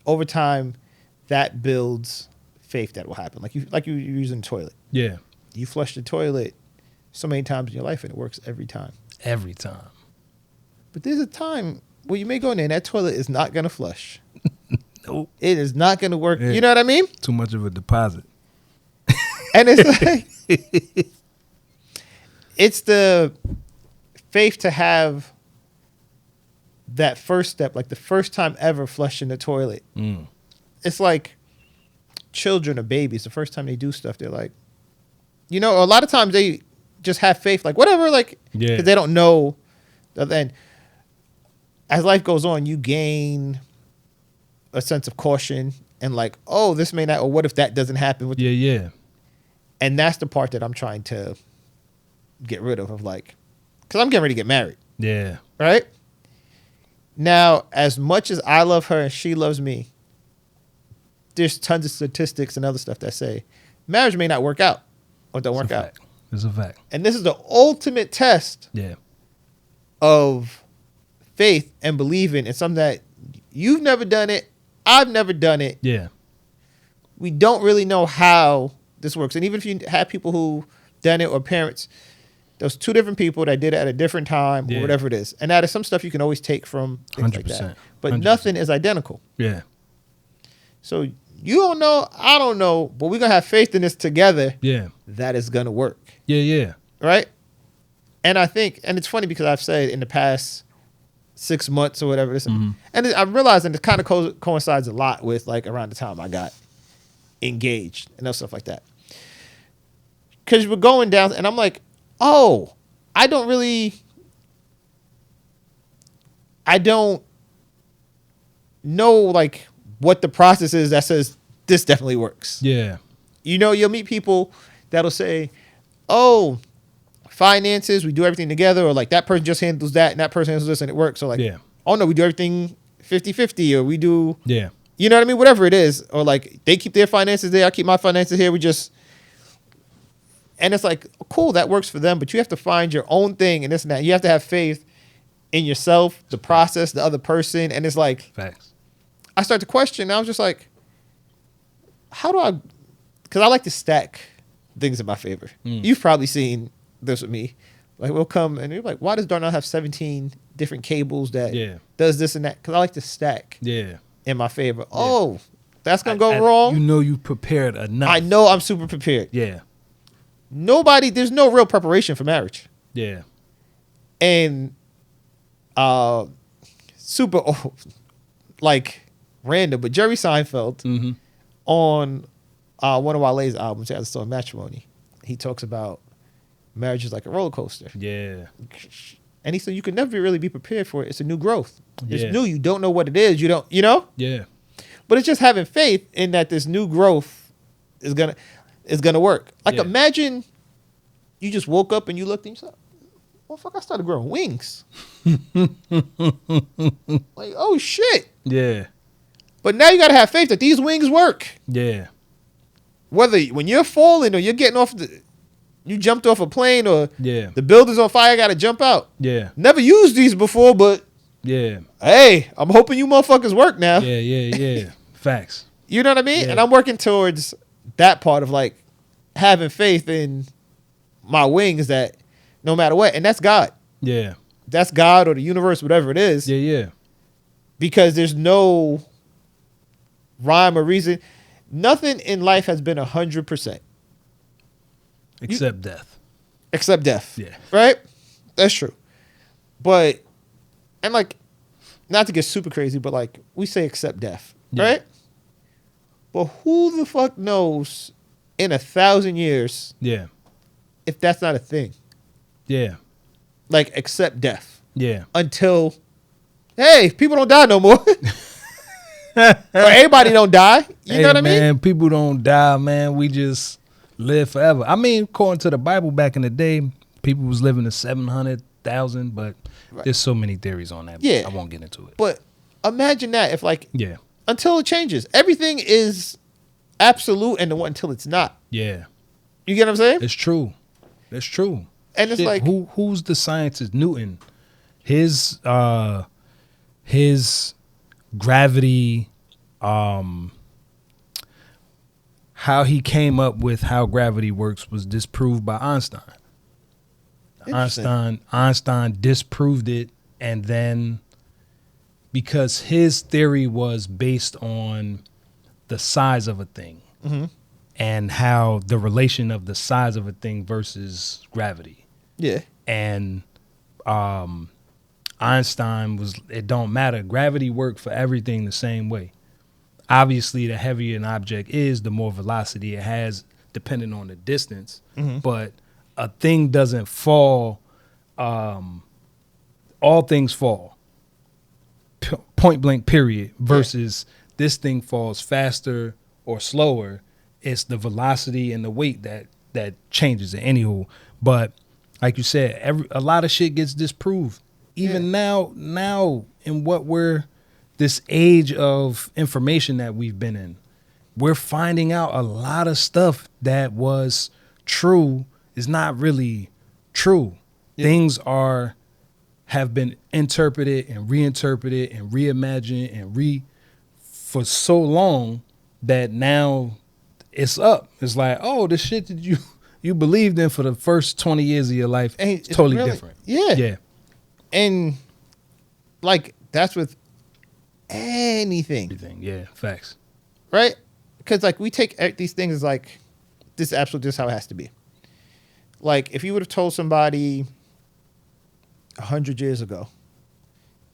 over time that builds faith that will happen. Like you're using the toilet. Yeah. You flush the toilet so many times in your life and it works every time. Every time. But there's a time where you may go in there and that toilet is not going to flush. Nope. It is not going to work. Yeah. You know what I mean? Too much of a deposit. And it's like, it's the faith to have that first step, like the first time ever flushing the toilet. Mm. It's like children or babies, the first time they do stuff, they're like, you know, a lot of times they just have faith, like whatever, like, because they don't know. Then as life goes on, you gain a sense of caution and like, oh, this may not, or what if that doesn't happen? Yeah. And that's the part that I'm trying to get rid of like, because I'm getting ready to get married. Yeah. Right? Now, as much as I love her and she loves me, there's tons of statistics and other stuff that say marriage may not work out or don't work out. It's a fact. And this is the ultimate test of faith and believing in something that you've never done it, I've never done it. Yeah. We don't really know how this works. And even if you have people who done it or parents, those two different people that did it at a different time or whatever it is. And that is some stuff you can always take from things 100%, like that. But 100%. Nothing is identical. Yeah. So you don't know, I don't know, but we're going to have faith in this together. Yeah. That is going to work. Yeah. Right? And I think, and it's funny because I've said in the past 6 months or whatever, and I'm realizing it kind of coincides a lot with like around the time I got engaged and stuff like that. Because we're going down, and I'm like, oh, I don't know like what the process is that says this definitely works. Yeah. You know, you'll meet people that'll say, oh, finances, we do everything together, or like that person just handles that and that person handles this and it works. So like, oh no, we do everything 50-50, or we do, you know what I mean? Whatever it is. Or like they keep their finances there, I keep my finances here. And it's like, cool, that works for them, but you have to find your own thing and this and that. You have to have faith in yourself, the process, the other person. And it's like, Facts. I start to question. And I was just like, how do I, because I like to stack things in my favor. You've probably seen this with me. Like, we'll come and you're like, why does Darnell have 17 different cables that does this and that? Because I like to stack in my favor. Yeah. Oh, that's going to go wrong. You know you prepared enough. I know I'm super prepared. Yeah. There's no real preparation for marriage. Yeah. And super, like, random, but Jerry Seinfeld on one of Wale's albums, he has a song Matrimony. He talks about marriage is like a roller coaster. Yeah. And he said you can never really be prepared for it. It's a new growth. It's new. You don't know what it is. You don't, Yeah. But it's just having faith in that this new growth is gonna work. Like imagine you just woke up and you looked and you said, well, fuck, I started growing wings. Like, oh shit. Yeah. But now you gotta have faith that these wings work. Yeah. Whether when you're falling or you're getting off you jumped off a plane or the building's on fire, gotta jump out. Yeah. Never used these before, but hey, I'm hoping you motherfuckers work now. Yeah. Facts. You know what I mean? Yeah. And I'm working towards that part of like having faith in my wings that no matter what, and that's God. Yeah. That's God or the universe, whatever it is. Yeah. Because there's no rhyme or reason. Nothing in life has been 100%. Except death. Except death. Yeah. Right? That's true. But, and like, not to get super crazy, but like, we say except death. Yeah. Right? But who the fuck knows in 1,000 years if that's not a thing? Yeah. Like, except death. Yeah. Until, hey, people don't die no more. Or everybody don't die. You know what I mean? Man, people don't die, man. We just live forever. I mean, according to the Bible back in the day, people was living to 700,000, but there's so many theories on that. Yeah. I won't get into it. But imagine that if like, until it changes. Everything is absolute and until it's not. Yeah. You get what I'm saying? It's true. It's true. And it's like, who's the scientist? Newton. His gravity, how he came up with how gravity works was disproved by Einstein. Einstein disproved it, and then because his theory was based on the size of a thing and how the relation of the size of a thing versus gravity. Yeah. And Einstein was, it don't matter. Gravity worked for everything the same way. Obviously, the heavier an object is, the more velocity it has, depending on the distance. But a thing doesn't fall. All things fall. Point blank, period. Versus this thing falls faster or slower. It's the velocity and the weight that changes it. Anywho, but like you said, a lot of shit gets disproved. Even now in what this age of information that we've been in, we're finding out a lot of stuff that was true is not really true. Yeah. Things have been interpreted and reinterpreted and reimagined and for so long that now it's up. It's like, oh, the shit that you believed in for the first 20 years of your life is totally different. Yeah. Yeah. And like that's with anything. Yeah, facts. Right? Because like we take these things as like this is absolutely just how it has to be. Like if you would have told somebody 100 years ago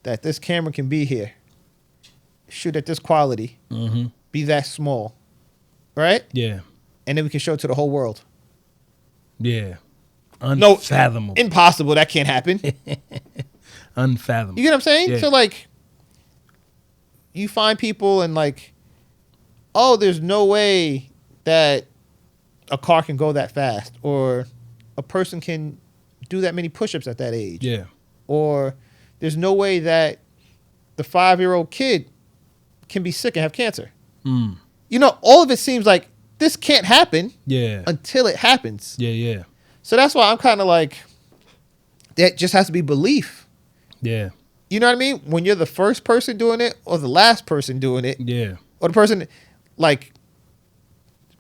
that this camera can be here, shoot at this quality, be that small, right? Yeah. And then we can show it to the whole world. Yeah. Unfathomable. No, impossible. That can't happen. Unfathomable. You get what I'm saying? Yeah. So like, you find people and like, oh, there's no way that a car can go that fast, or a person can do that many push-ups at that age. Yeah. Or there's no way that the 5-year-old kid can be sick and have cancer. You know, all of it seems like this can't happen. Yeah. Until it happens. Yeah. So that's why I'm kind of like, that just has to be belief. Yeah. You know what I mean? When you're the first person doing it or the last person doing it, Yeah. or the person, like,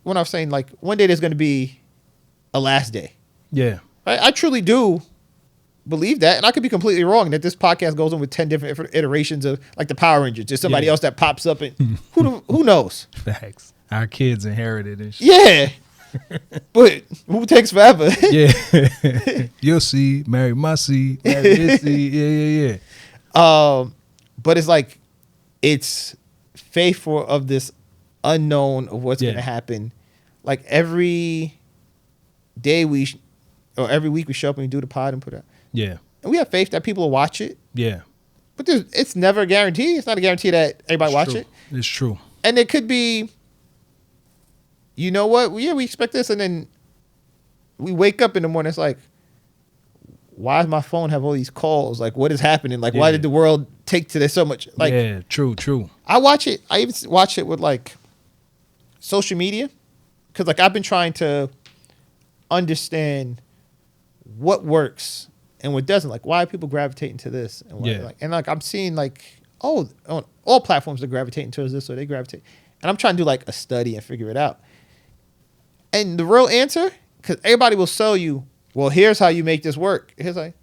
when I was saying, like, one day there's going to be a last day. Yeah. Right? I truly do believe that, and I could be completely wrong, that this podcast goes on with 10 different iterations of, like, the Power Rangers. There's somebody else that pops up, and who knows? Facts. Our kids inherited and shit. Yeah. But who takes forever? Yeah. Your seed, marry my seed, marry his seed. Yeah. But it's like, it's faithful of this unknown of what's going to happen. Like, every day or every week we show up and we do the pod and put it out. Yeah. And we have faith that people will watch it. Yeah. But it's never a guarantee. It's not a guarantee that everybody watch it. It's true. And it could be, you know what? Yeah, we expect this. And then we wake up in the morning. It's like, why does my phone have all these calls? Like, what is happening? Like, why did the world take to this so much? Like, yeah, true. I watch it. I even watch it with, like, social media. Because, like, I've been trying to understand what works and what doesn't. Like, why are people gravitating to this? And why, like, I'm seeing, like, oh, on all platforms are gravitating towards this, or they gravitate. And I'm trying to do, like, a study and figure it out. And the real answer, because everybody will sell you, well, here's how you make this work. Here's like,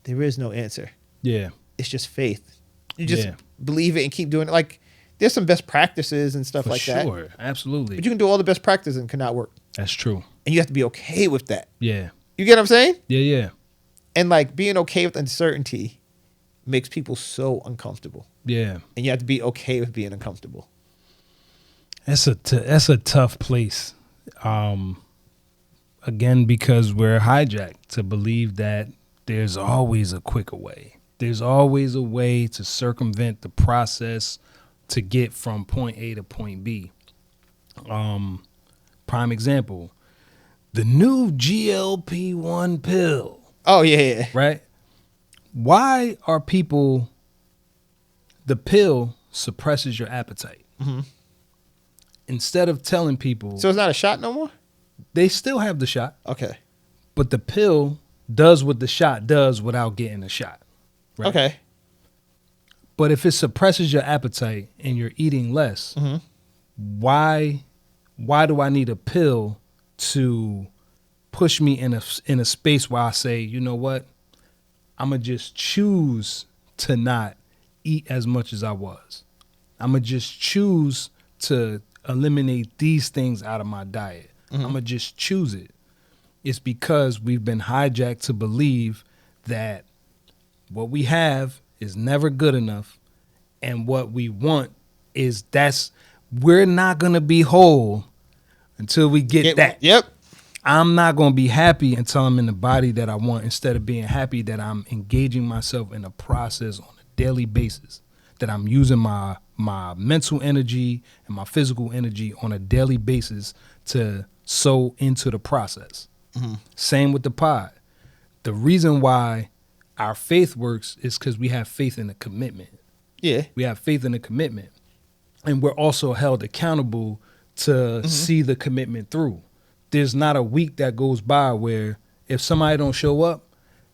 there is no answer. Yeah. It's just faith. You just believe it and keep doing it. Like, there's some best practices and stuff like that. Sure, absolutely. But you can do all the best practices and cannot work. That's true. And you have to be okay with that. Yeah. You get what I'm saying? Yeah. And, like, being okay with uncertainty makes people so uncomfortable. Yeah. And you have to be okay with being uncomfortable. That's a tough place. Again, because we're hijacked to believe that there's always a quicker way. There's always a way to circumvent the process to get from point A to point B. Prime example, the new GLP-1 pill. Oh, yeah. Right? Why are people, the pill suppresses your appetite. Mm-hmm. Instead of telling people. So it's not a shot no more? They still have the shot. Okay. But the pill does what the shot does without getting the shot. Right? Okay. But if it suppresses your appetite and you're eating less, why do I need a pill to push me in a space where I say, you know what? I'm going to just choose to not eat as much as I was. I'm going to just choose to eliminate these things out of my diet. I'm going to just choose it. It's because we've been hijacked to believe that what we have is never good enough, and what we want is we're not going to be whole until we get that. Yep. I'm not going to be happy until I'm in the body that I want, instead of being happy that I'm engaging myself in a process on a daily basis, that I'm using my mental energy and my physical energy on a daily basis to sow into the process. Same with the pod. The reason why our faith works is because we have faith in the commitment. Yeah. We have faith in the commitment. And we're also held accountable to see the commitment through. There's not a week that goes by where if somebody don't show up,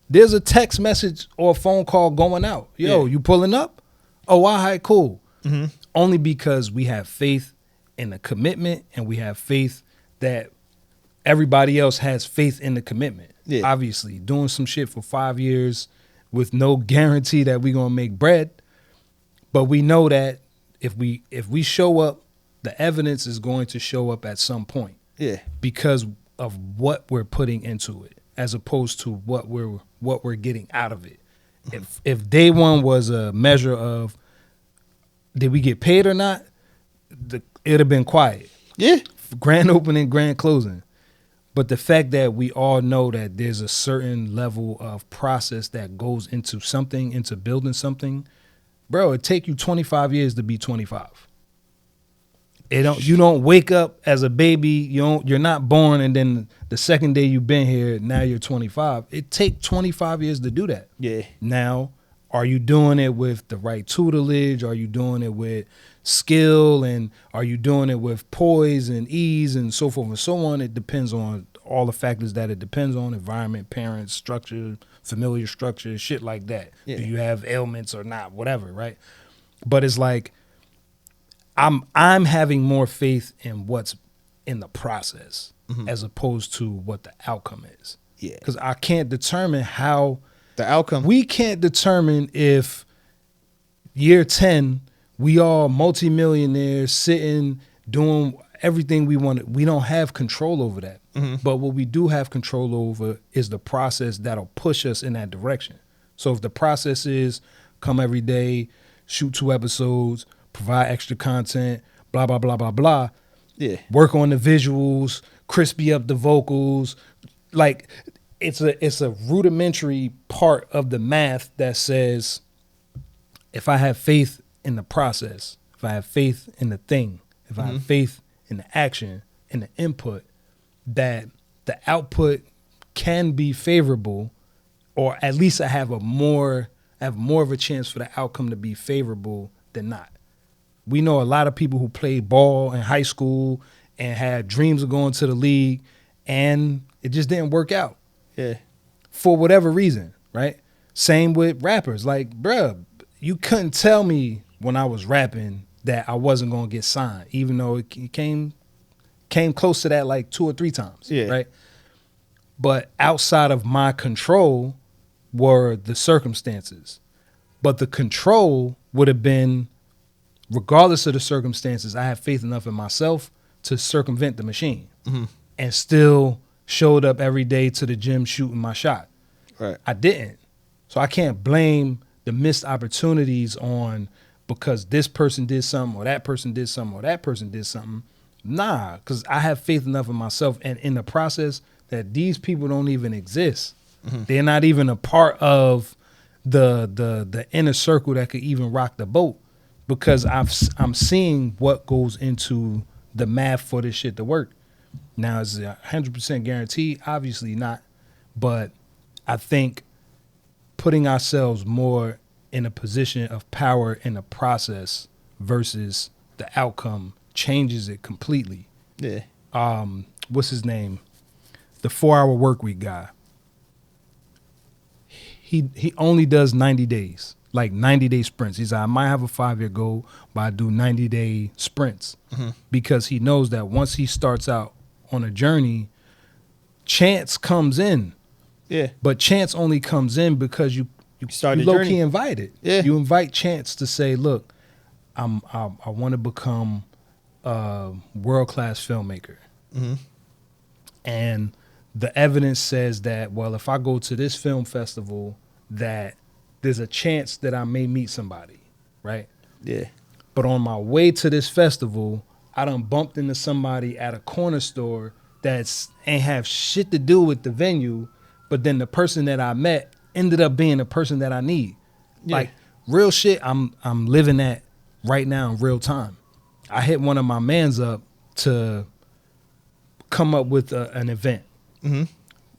there's a text message or a phone call going out. Yo, you pulling up? Oh, all right, cool. Only because we have faith in the commitment, and we have faith that everybody else has faith in the commitment. Yeah. Obviously, doing some shit for 5 years with no guarantee that we're going to make bread. But we know that if we show up, the evidence is going to show up at some point. Yeah. Because of what we're putting into it, as opposed to what we're getting out of it. If day one was a measure of did we get paid or not, it'd have been quiet. Yeah. Grand opening, grand closing. But the fact that we all know that there's a certain level of process that goes into something, into building something, bro, it take you 25 years to be 25. You don't wake up as a baby, you're not born, and then the second day you've been here, now you're 25. It take 25 years to do that. Yeah. Now, are you doing it with the right tutelage? Are you doing it with skill? And are you doing it with poise and ease and so forth and so on? It depends on all the factors that it depends on: environment, parents, structure, familiar structure, shit like that. Yeah. Do you have ailments or not? Whatever, right? But it's like I'm having more faith in what's in the process as opposed to what the outcome is. Yeah. Because I can't determine how The outcome. we can't determine if year 10 we all multimillionaires sitting doing everything we want. We don't have control over that. But what we do have control over is the process that'll push us in that direction. So if the process is come every day, shoot 2 episodes, provide extra content, blah, blah, blah, blah, blah. Yeah. Work on the visuals, crispy up the vocals. Like it's a rudimentary part of the math that says if I have faith in the process, if I have faith in the thing, if I have faith in the action, in the input, that the output can be favorable, or at least I have more of a chance for the outcome to be favorable than not. We know a lot of people who played ball in high school and had dreams of going to the league, and it just didn't work out. Yeah. For whatever reason, right? Same with rappers. Like, bruh, you couldn't tell me when I was rapping that I wasn't going to get signed, even though it came close to that like 2 or 3 times, Yeah. right? But outside of my control were the circumstances. But the control would have been, regardless of the circumstances, I have faith enough in myself to circumvent the machine and still showed up every day to the gym shooting my shot. Right. I didn't. So I can't blame the missed opportunities on because this person did something or that person did something or that person did something. Nah, because I have faith enough in myself and in the process that these people don't even exist. They're not even a part of the inner circle that could even rock the boat, because I'm seeing what goes into the math for this shit to work. Now, is it 100% guaranteed? Obviously not. But I think putting ourselves more in a position of power in the process versus the outcome changes it completely. Yeah. What's his name? The 4-hour work week guy. He only does 90 days, like 90-day sprints. He's like, I might have a 5-year goal, but I do 90-day sprints because he knows that once he starts out on a journey, chance comes in. Yeah. But chance only comes in because you start the low-key journey. invite it. Yeah. You invite chance to say, look, I want to become a world-class filmmaker. And the evidence says that, well, if I go to this film festival, that there's a chance that I may meet somebody, right? Yeah. But on my way to this festival, I done bumped into somebody at a corner store that's ain't have shit to do with the venue, but then the person that I met ended up being the person that I need. Yeah. Like real shit, I'm living that right now in real time. I hit one of my mans up to come up with an event.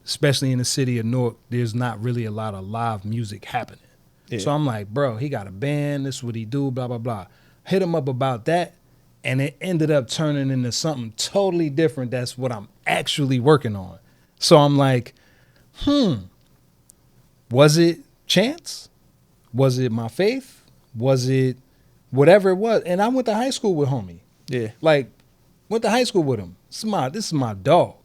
Especially in the city of Newark, there's not really a lot of live music happening. Yeah. So I'm like, bro, he got a band, this is what he do, blah, blah, blah. Hit him up about that, and it ended up turning into something totally different. That's what I'm actually working on. So I'm like, was it chance? Was it my faith? Was it whatever it was? And I went to high school with homie. Yeah. Like, went to high school with him. This is my dog.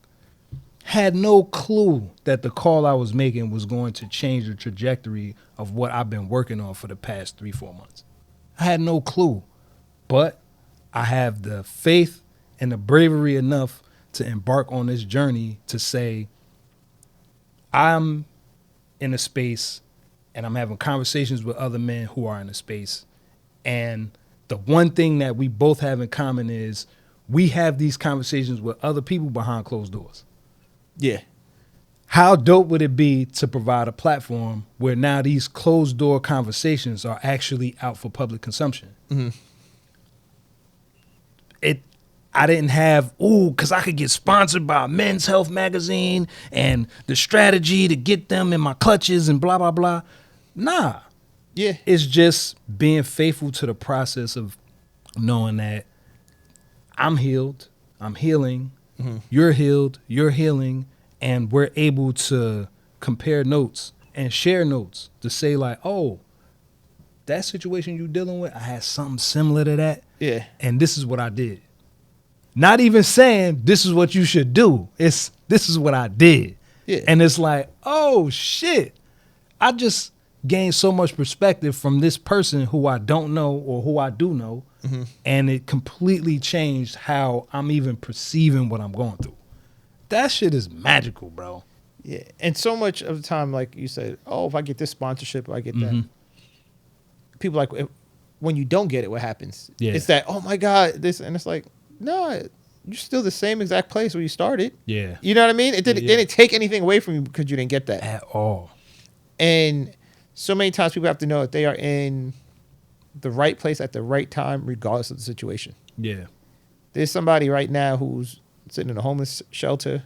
Had no clue that the call I was making was going to change the trajectory of what I've been working on for the past 3-4 months. I had no clue, but I have the faith and the bravery enough to embark on this journey to say, I'm in a space and I'm having conversations with other men who are in a space. And the one thing that we both have in common is we have these conversations with other people behind closed doors. Yeah. How dope would it be to provide a platform where now these closed door conversations are actually out for public consumption? I didn't have, because I could get sponsored by Men's Health magazine and the strategy to get them in my clutches and blah, blah, blah. Nah. Yeah. It's just being faithful to the process of knowing that I'm healed, I'm healing, you're healed, you're healing, and we're able to compare notes and share notes to say like, oh, that situation you dealing with, I had something similar to that. Yeah. And this is what I did. Not even saying this is what you should do. It's this is what I did. Yeah. And it's like, oh shit. I just gained so much perspective from this person who I don't know or who I do know. Mm-hmm. And it completely changed how I'm even perceiving what I'm going through. That shit is magical, bro. Yeah. And so much of the time, like you said, oh, if I get this sponsorship, or I get that. People like, when you don't get it, what happens? Yeah. It's that, oh my God, this. And it's like, no, you're still the same exact place where you started. Yeah. You know what I mean? It didn't take anything away from you because you didn't get that. At all. And so many times people have to know that they are in the right place at the right time, regardless of the situation. Yeah. There's somebody right now who's sitting in a homeless shelter.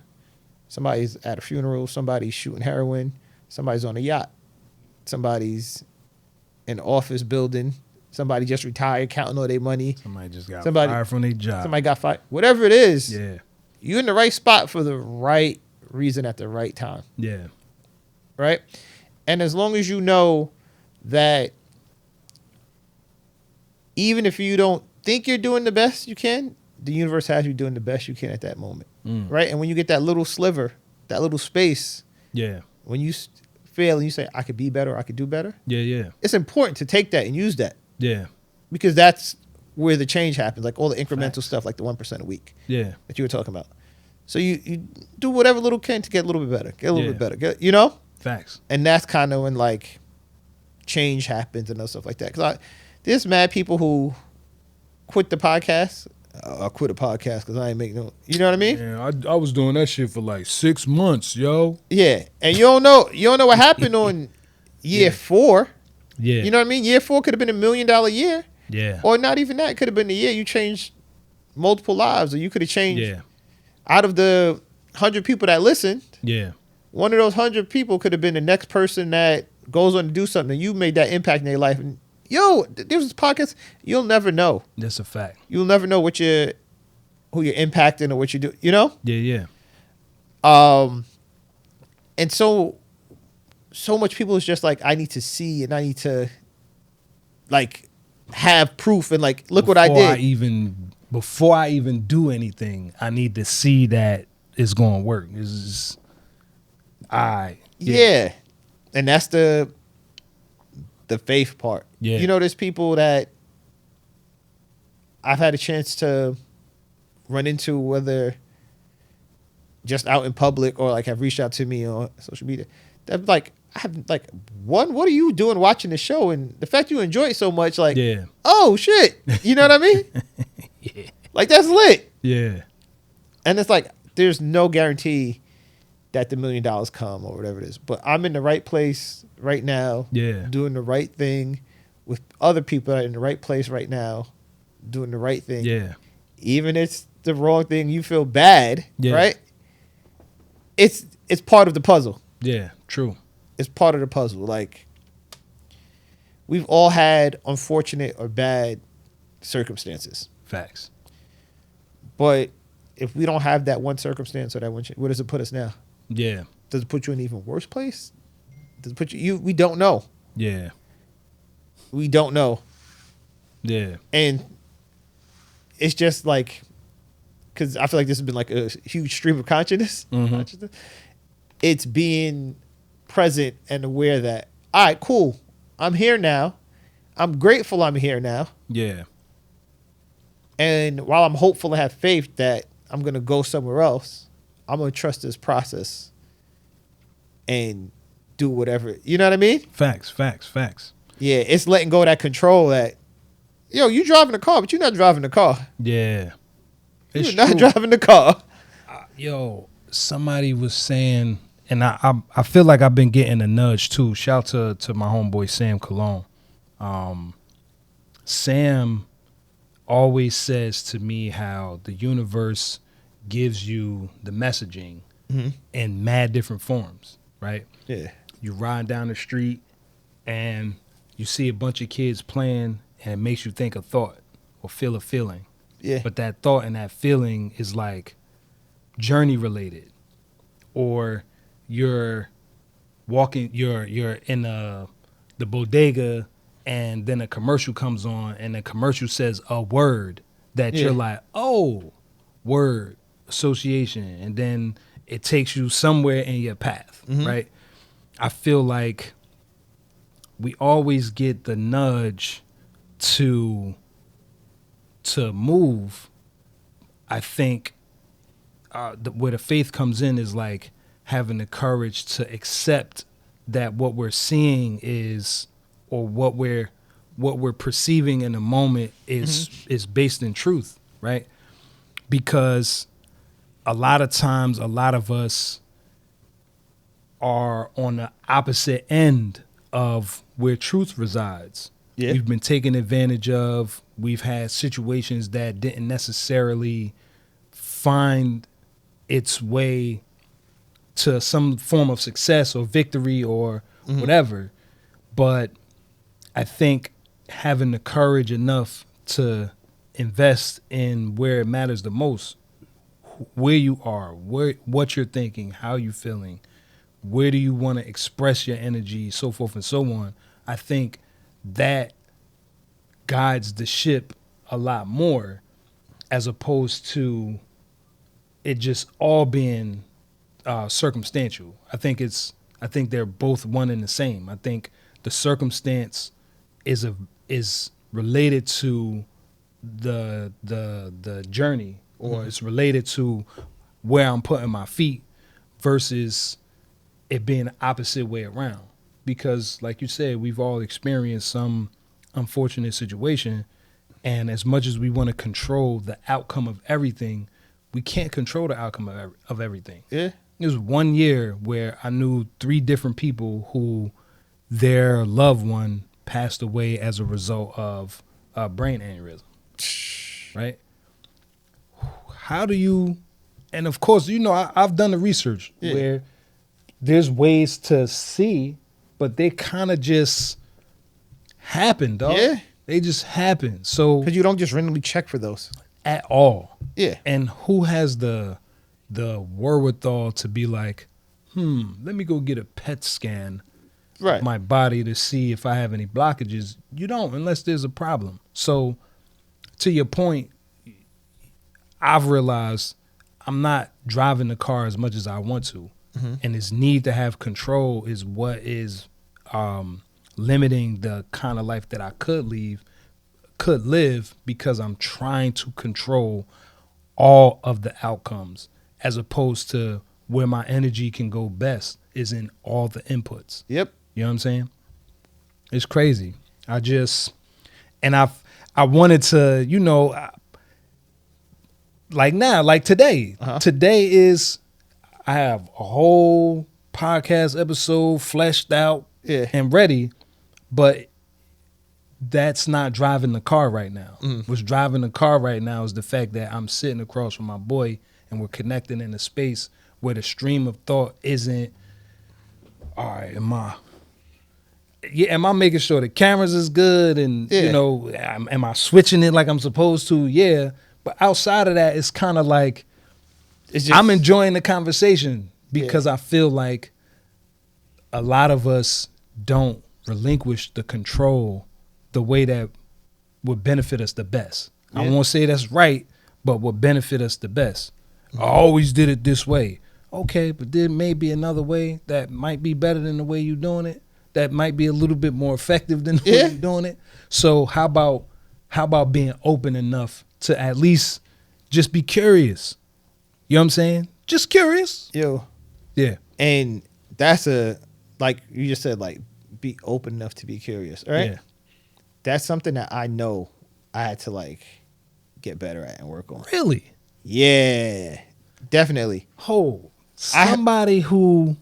Somebody's at a funeral. Somebody's shooting heroin. Somebody's on a yacht. Somebody's in an office building. Somebody just retired, counting all their money. Somebody just got fired from their job. Somebody got fired. Whatever it is, Yeah. you're in the right spot for the right reason at the right time. Yeah. Right? And as long as you know that even if you don't think you're doing the best you can, the universe has you doing the best you can at that moment. Right? And when you get that little sliver, that little space, Yeah. when you fail and you say, I could be better, or I could do better, Yeah. Yeah. it's important to take that and use that. Yeah. Because that's where the change happens, like all the incremental Facts. stuff, like the 1% a week Yeah. that you were talking about. So you do whatever little can to get a little bit better, get a little Yeah. bit better, you know? Facts. And that's kind of when like change happens and stuff like that. Because there's mad people who quit the podcast. I'll quit a podcast because I ain't making no, you know what I mean? Yeah, I was doing that shit for like 6 months, yo. Yeah. And you don't know what happened on year 4. Yeah. You know what I mean? Year 4 could have been $1 million year. Yeah. Or not even that. It could have been the year you changed multiple lives, or you could have changed Yeah. out of the 100 people that listened. Yeah. One of those 100 people could have been the next person that goes on to do something, and you made that impact in their life. And there's this podcast. You'll never know. That's a fact. You'll never know who you're impacting or what you do. You know. Yeah. Yeah. And so much people is just like, I need to see and I need to like have proof and like look what I did. Before I even do anything, I need to see that it's going to work. Yeah. And that's the faith part. Yeah. You know, there's people that I've had a chance to run into, whether just out in public or like have reached out to me on social media. That like, I have like, what are you doing watching the show? And the fact you enjoy it so much, like, Yeah. oh shit. You know what I mean? Yeah. Like that's lit. Yeah. And it's like, there's no guarantee that the $1 million come or whatever it is. But I'm in the right place right now. Yeah. Doing the right thing with other people that are in the right place right now, doing the right thing. Yeah. Even if it's the wrong thing, you feel bad, Yeah. right? It's part of the puzzle. Yeah. True. It's part of the puzzle. Like, we've all had unfortunate or bad circumstances. Facts. But if we don't have that one circumstance or that one, where does it put us now? Yeah. Does it put you in an even worse place? Does it put you? We don't know. Yeah. We don't know. Yeah. And it's just like, because I feel like this has been like a huge stream of consciousness. It's being present and aware that, all right, cool. I'm here now. I'm grateful I'm here now. Yeah. And while I'm hopeful and have faith that I'm going to go somewhere else, I'm going to trust this process and do whatever. You know what I mean? Facts. Yeah, it's letting go of that control that, you driving the car, but you're not driving the car. Yeah. It's You're not true. driving the car. Somebody was saying, and I feel like I've been getting a nudge too. Shout to my homeboy Sam Cologne. Sam always says to me how the universe gives you the messaging in mad different forms, right? Yeah. You ride down the street and you see a bunch of kids playing and it makes you think a thought or feel a feeling. Yeah. But that thought and that feeling is like journey related. or you're walking, you're in the bodega, and then a commercial comes on, and the commercial says a word that you're like, oh, word association, and then it takes you somewhere in your path, right? I feel like we always get the nudge to move. I think where the faith comes in is like having the courage to accept that what we're seeing is, or what we're perceiving in the moment is based in truth, right? Because a lot of times, a lot of us are on the opposite end of where truth resides. Yeah. We've been taken advantage of. We've had situations that didn't necessarily find its way to some form of success or victory or whatever. But I think having the courage enough to invest in where it matters the most, where you are, what you're thinking, how you're feeling, where do you want to express your energy, so forth and so on. I think that guides the ship a lot more, as opposed to it just all being circumstantial. I think they're both one and the same. I think the circumstance is related to the journey, or it's related to where I'm putting my feet, versus it being the opposite way around. Because like you said, we've all experienced some unfortunate situation, and as much as we want to control the outcome of everything, we can't control the outcome of everything. Yeah. There was 1 year where I knew 3 different people who their loved one passed away as a result of a brain aneurysm. Right? How do you, and of course, I've done the research where there's ways to see, but they kind of just happen, dog. Yeah. They just happen. So, because you don't just randomly check for those at all. Yeah. And who has the wherewithal to be like, let me go get a PET scan of my body to see if I have any blockages? You don't, unless there's a problem. So to your point, I've realized I'm not driving the car as much as I want to. And this need to have control is what is limiting the kind of life that I could live, because I'm trying to control all of the outcomes, as opposed to where my energy can go best is in all the inputs. Yep. You know what I'm saying? It's crazy. I wanted to, like now, like today. Today is, I have a whole podcast episode fleshed out and ready, but that's not driving the car right now. What's driving the car right now is the fact that I'm sitting across from my boy and we're connecting in a space where the stream of thought isn't, all right, am I making sure the cameras is good, and am I switching it like I'm supposed to? Yeah. But outside of that, it's kind of like, I'm enjoying the conversation, because I feel like a lot of us don't relinquish the control the way that would benefit us the best. I won't say that's right, but would benefit us the best. I always did it this way. Okay, but there may be another way that might be better than the way you're doing it, that might be a little bit more effective than the way you're doing it. So how about being open enough to at least just be curious? You know what I'm saying? Just curious. Yo. Yeah. And that's like you just said, like, be open enough to be curious, right? Yeah. That's something that I know I had to, like, get better at and work on. Really? Yeah. Definitely. Oh, somebody who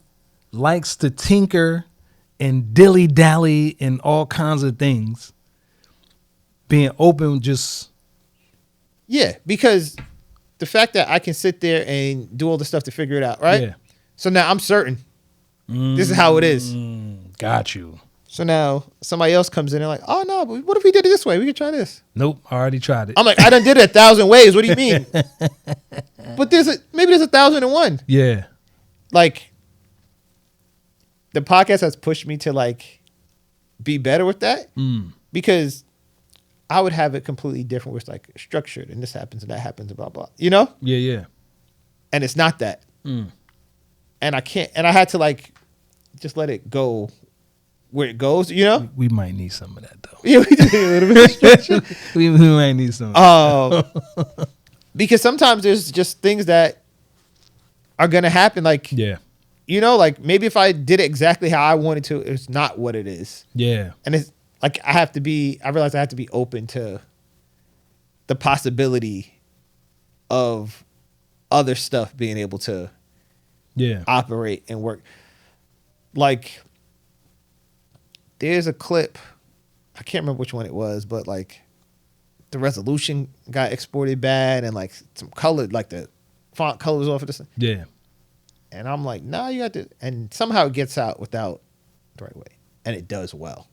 likes to tinker and dilly-dally in all kinds of things, being open just... Yeah, because the fact that I can sit there and do all the stuff to figure it out, right? Yeah. So now I'm certain. This is how it is. Got you. So now somebody else comes in and like, oh no, but what if we did it this way? We could try this. Nope, I already tried it. I'm like, I done did it 1,000 ways. What do you mean? But maybe there's 1,001. Yeah. like the podcast has pushed me to like be better with that because I would have it completely different where it's like structured and this happens and that happens and blah blah. You know? Yeah. And it's not that. And I can't, and I had to like just let it go where it goes, you know? We might need some of that though. Yeah, we do need a little bit of structure. we might need some. Because sometimes there's just things that are gonna happen, like you know, like maybe if I did it exactly how I wanted to, it's not what it is. Yeah. And it's like I realize I have to be open to the possibility of other stuff being able to operate and work. Like there's a clip, I can't remember which one it was, but like the resolution got exported bad and like some color, like the font color was off of this. Yeah. And I'm like, nah, you got to, and somehow it gets out without the right way. And it does well.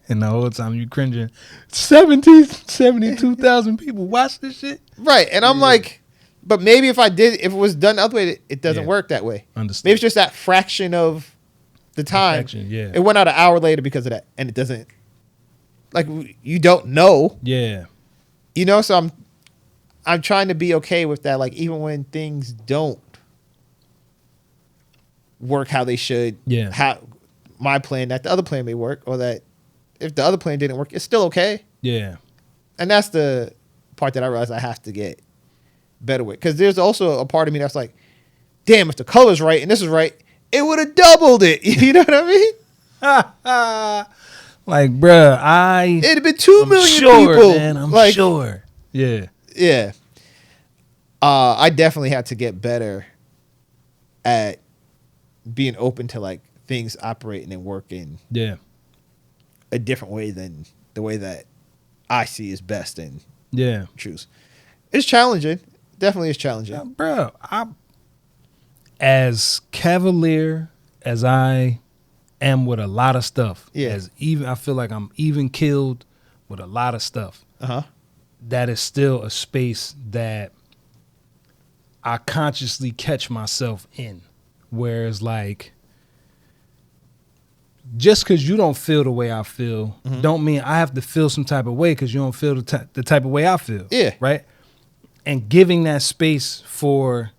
And the whole time you cringing, 72,000 people watch this shit. Right. And I'm like, but maybe if it was done the other way, it doesn't work that way. Understand. Maybe it's just that fraction of the time. It went out an hour later because of that. And it doesn't, like, you don't know. Yeah. You know, so I'm trying to be okay with that. Like, even when things don't work how they should. Yeah. How my plan, that the other plan may work, or that if the other plan didn't work, it's still okay. Yeah. And that's the part that I realize I have to get better with. Because there's also a part of me that's like, damn, if the color's right and this is right, it would have doubled it. You know what I mean? Like, bruh, it'd have been 2 million sure, people. Man, I'm like, sure. Yeah. Yeah. I definitely had to get better at being open to like things operating and working a different way than the way that I see is best and choose. It's challenging. Definitely is challenging. Bro, as cavalier as I am with a lot of stuff, I feel like I'm even killed with a lot of stuff. That is still a space that I consciously catch myself in. Whereas like, just because you don't feel the way I feel, don't mean I have to feel some type of way because you don't feel the type of way I feel. Yeah. Right? And giving that space for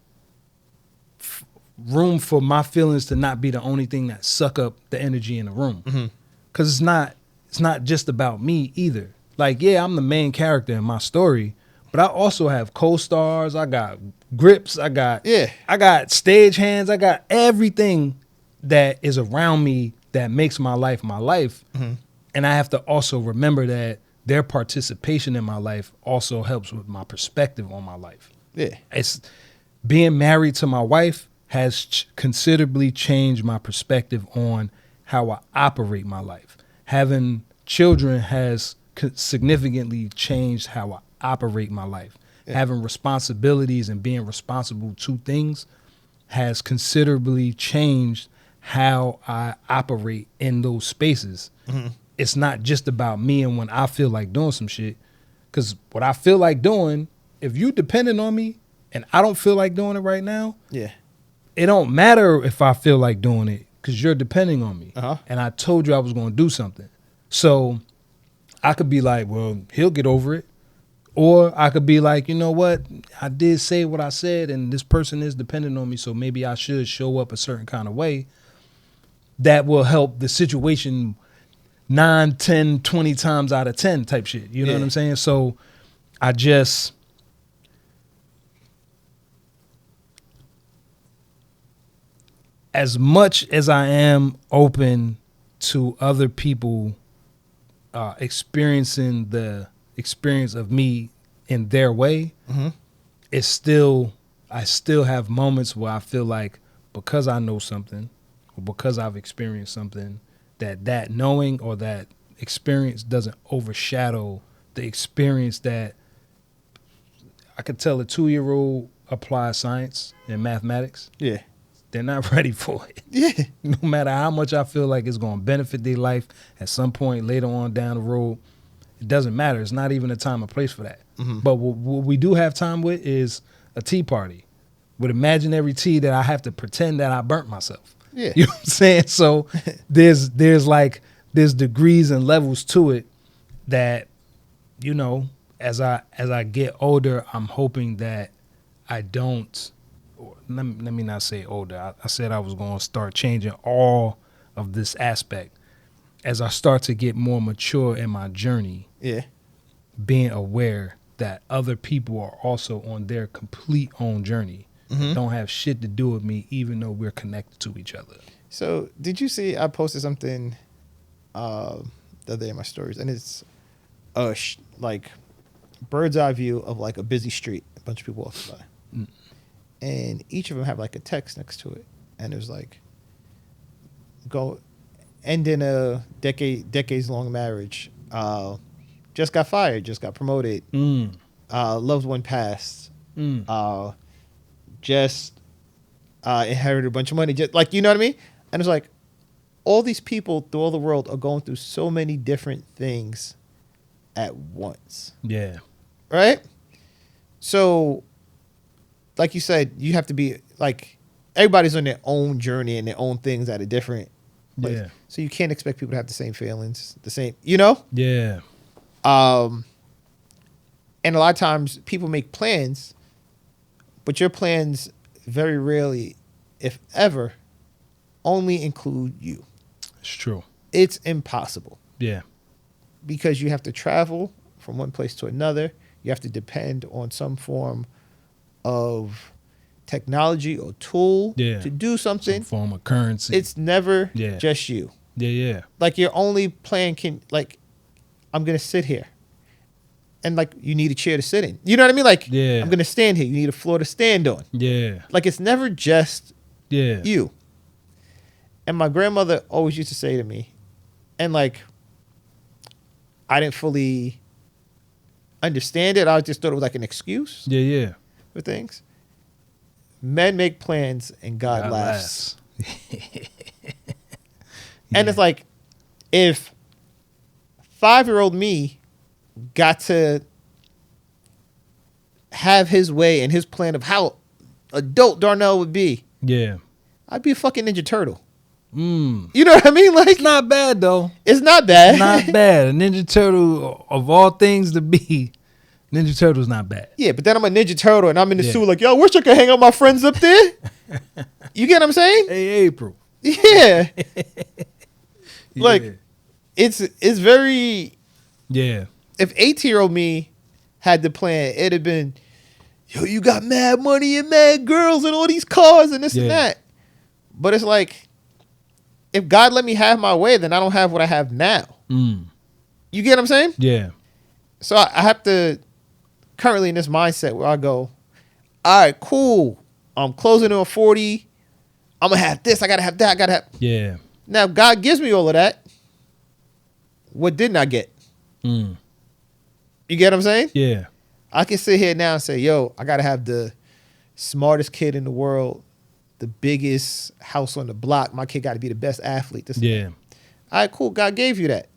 room for my feelings to not be the only thing that suck up the energy in the room. Because it's not just about me either. Like, yeah, I'm the main character in my story, but I also have co-stars. I got grips. I got stage hands. I got everything that is around me that makes my life my life. And I have to also remember that their participation in my life also helps with my perspective on my life. It's being married to my wife has considerably changed my perspective on how I operate my life. Having children has significantly changed how I operate my life. Having responsibilities and being responsible to things has considerably changed how I operate in those spaces. It's not just about me and when I feel like doing some shit. Because what I feel like doing, if you dependent on me and I don't feel like doing it right now, it don't matter if I feel like doing it because you're depending on me. And I told you I was going to do something. So I could be like, well, he'll get over it. Or I could be like, you know what? I did say what I said and this person is dependent on me, so maybe I should show up a certain kind of way that will help the situation 9, 10, 20 times out of 10 type shit. You know what I'm saying? So I just... as much as I am open to other people experiencing the experience of me in their way, I still have moments where I feel like because I know something or because I've experienced something, that knowing or that experience doesn't overshadow the experience that I could tell a 2-year-old apply science and mathematics. They're not ready for it. No matter how much I feel like it's going to benefit their life at some point later on down the road, it doesn't matter. It's not even a time or place for that. But what we do have time with is a tea party with imaginary tea that I have to pretend that I burnt myself. Yeah. You know what I'm saying? So there's degrees and levels to it that, you know, as I get older, I'm hoping that I don't, let me not say older. I said I was going to start changing all of this aspect. As I start to get more mature in my journey, Yeah. being aware that other people are also on their complete own journey. Mm-hmm. Don't have shit to do with me, even though we're connected to each other. So did you see? I posted something the other day in my stories, and it's like bird's eye view of like a busy street, a bunch of people walking by, and each of them have like a text next to it, and it was like, "Go, ending a decades long marriage. Just got fired, just got promoted. Loved one passed. Just inherited a bunch of money. Just like, you know what I mean?" And it's like, all these people through all the world are going through so many different things at once. Yeah. Right? So, like you said, you have to be like, everybody's on their own journey and their own things at a different place. Yeah. So you can't expect people to have the same feelings, the same, you know? Yeah. And a lot of times people make plans, but your plans very rarely, if ever, only include you. It's true. It's impossible Yeah. because you have to travel from one place to another. You have to depend on some form of technology or tool to do something. Some form of currency. It's never just you. Yeah, yeah. Like your only plan can, like, I'm going to sit here. And like, you need a chair to sit in. You know what I mean? Like, I'm going to stand here. You need a floor to stand on. Yeah. Like, it's never just Yeah. you. And my grandmother always used to say to me, and like, I didn't fully understand it. I just thought it was like an excuse Yeah, yeah. for things. Men make plans and God laughs. And it's like, if 5-year-old me got to have his way and his plan of how adult Darnell would be, Yeah. I'd be a fucking Ninja Turtle. You know what I mean? Like, It's not bad though. it's not bad. It's not bad. A Ninja Turtle, of all things to be, Ninja Turtle's not bad. Yeah, but then I'm a Ninja Turtle and I'm in the suit like, yo, I wish I could hang out with my friends up there. You get what I'm saying? Hey, April. Yeah. Like, it's very, Yeah. if 18-year-old me had the plan, it'd have been, yo, you got mad money and mad girls and all these cars and this and that. But it's like, if God let me have my way, then I don't have what I have now. You get what I'm saying? Yeah. So I have to, currently in this mindset where I go, all right, cool. I'm closing in on 40. I'm going to have this. I got to have that. I got to have. Yeah. Now, if God gives me all of that, what didn't I get? You get what I'm saying? Yeah. I can sit here now and say, yo, I got to have the smartest kid in the world, the biggest house on the block. My kid got to be the best athlete. This Yeah. All right, cool. God gave you that.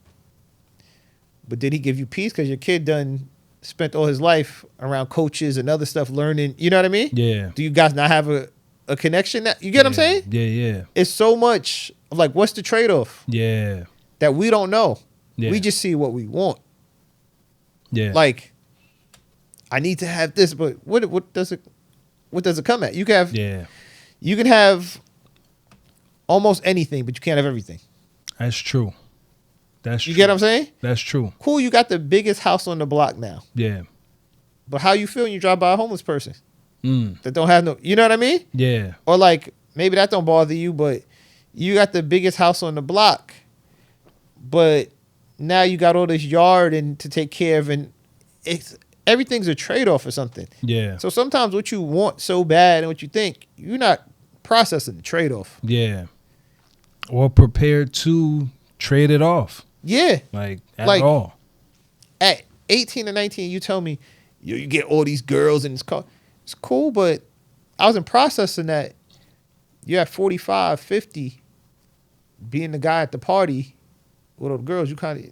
But did he give you peace? Because your kid done spent all his life around coaches and other stuff learning. You know what I mean? Yeah. Do you guys not have a connection? You get what I'm saying? Yeah, yeah. It's so much of like, what's the trade-off? Yeah. That we don't know. Yeah. We just see what we want. Yeah. Like, I need to have this, but what does it come at? You can have you can have almost anything, but you can't have everything. That's true. That's true. You get what I'm saying? That's true. Cool, you got the biggest house on the block now. Yeah. But how you feel when you drive by a homeless person that don't have no, you know what I mean? Yeah. Or like, maybe that don't bother you, but you got the biggest house on the block, but now you got all this yard and to take care of, and everything's a trade-off or something. Yeah. So sometimes what you want so bad and what you think, you're not processing the trade-off. Yeah. Or prepared to trade it off. Yeah. Like, at all. At 18 or 19, you tell me, yo, you get all these girls in this car. It's cool, but I wasn't processing that. You're at 45, 50, being the guy at the party with all the girls, you kind of,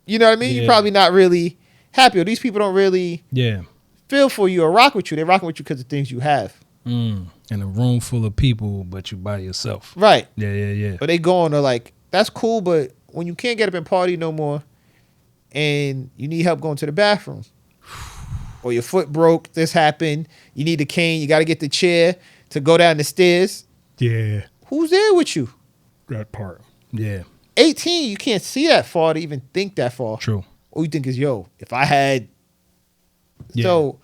you know what I mean? You're probably not really happy, or these people don't really feel for you or rock with you. They're rocking with you because of things you have. In a room full of people, but you by yourself. Right. Yeah. But they going to like, that's cool, but when you can't get up and party no more and you need help going to the bathroom or your foot broke, this happened, you need a cane, you got to get the chair to go down the stairs. Yeah. Who's there with you? That part. Yeah. 18, you can't see that far to even think that far. True. All you think is, yo, if I had. Yeah. So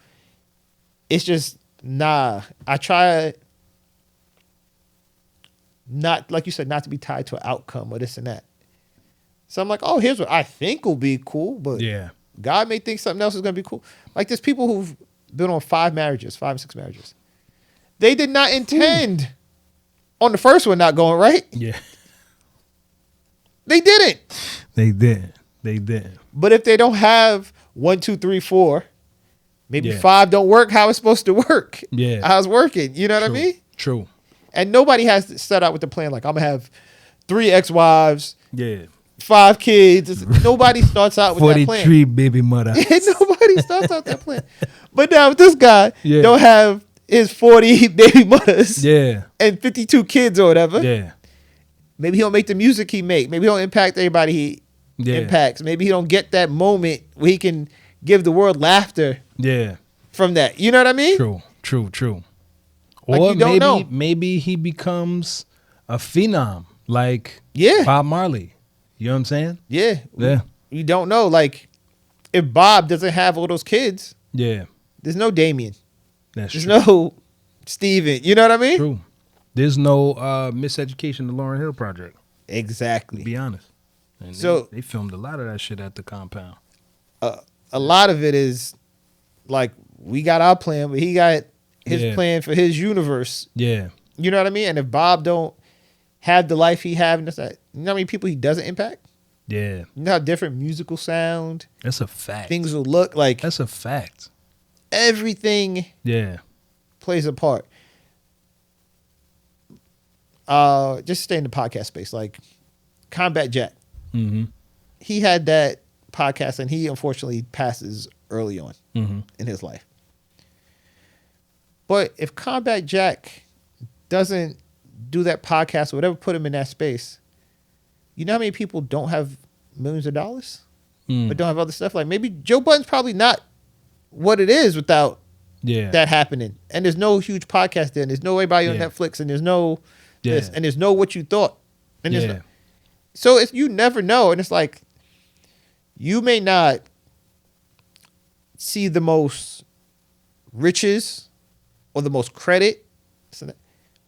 it's just, nah. I try not, like you said, not to be tied to an outcome or this and that. So I'm like, oh, here's what I think will be cool, but Yeah. God may think something else is going to be cool. Like there's people who've been on 5 and 6 marriages. They did not intend on the first one not going right. Yeah. They didn't. They didn't. But if they don't have 1, 2, 3, 4, maybe Yeah. 5 don't work how it's supposed to work. Yeah. How it's working. You know what I mean? True. And nobody has to set out with the plan like, I'm going to have 3 ex-wives, Yeah. 5 kids. Nobody starts out with that plan. 43 baby mother. Nobody starts out that plan. But now if this guy Yeah. don't have his 40 baby mothers Yeah. and 52 kids or whatever, Yeah. maybe he don't make the music he make. Maybe he don't impact everybody he impacts. Maybe he don't get that moment where he can give the world laughter Yeah. from that. You know what I mean? True. Like, Or you don't know. maybe he becomes a phenom like Yeah. Bob Marley. You know what I'm saying? Yeah. Yeah. You don't know. Like, if Bob doesn't have all those kids, Yeah. there's no Damien. That's There's true. no Steven. You know what I mean? True. There's no Miseducation, the Lauryn Hill Project, to Exactly. be honest. And So- they filmed a lot of that shit at the compound. A lot of it is like, we got our plan, but he got his Yeah. plan for his universe. Yeah. You know what I mean? And if Bob don't have the life he have, and this, that, you know how many people he doesn't impact? Yeah. You know how different musical sound, That's a fact. things will look like. That's a fact. Everything Yeah. plays a part. Just stay in the podcast space, like Combat Jack. Mm-hmm. He had that podcast, and he unfortunately passes early on Mm-hmm. in his life. But if Combat Jack doesn't do that podcast or whatever put him in that space, you know how many people don't have millions of dollars but don't have other stuff? Like maybe Joe Budden's probably not what it is without Yeah. that happening. And there's no huge podcast there, and there's no anybody on Yeah. Netflix, and there's no this, Yeah. and there's no what you thought. And there's Yeah. no, so it's, you never know. And it's like, you may not see the most riches or the most credit,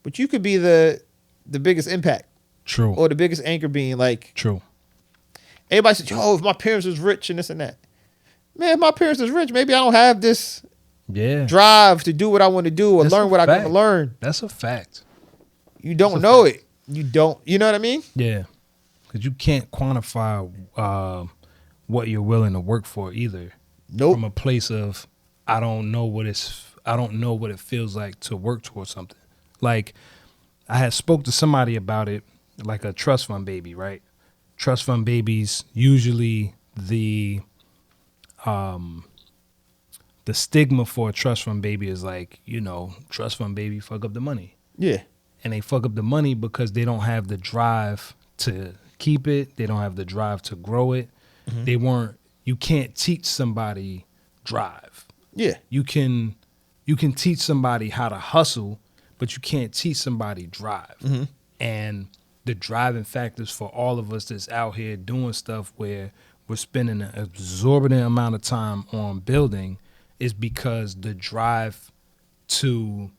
but you could be the biggest impact True. or the biggest anchor being. Like, True. everybody says, yo, if my parents was rich and this and that. Man, if my parents was rich, maybe I don't have this Yeah. drive to do what I want to do or That's learn a what I got to fact. learn. That's a fact. You don't know it. You don't. You know what I mean? Yeah. Because you can't quantify what you're willing to work for either. Nope. From a place of I don't know what it feels like to work towards something. Like I had spoke to somebody about it, like a trust fund baby, right? Trust fund babies, usually the stigma for a trust fund baby is like, trust fund baby fuck up the money. Yeah. And they fuck up the money because they don't have the drive to keep it. They don't have the drive to grow it. Mm-hmm. You can't teach somebody drive. Yeah. You can teach somebody how to hustle, but you can't teach somebody drive. Mm-hmm. And the driving factors for all of us that's out here doing stuff where we're spending an exorbitant amount of time on building is because the drive to,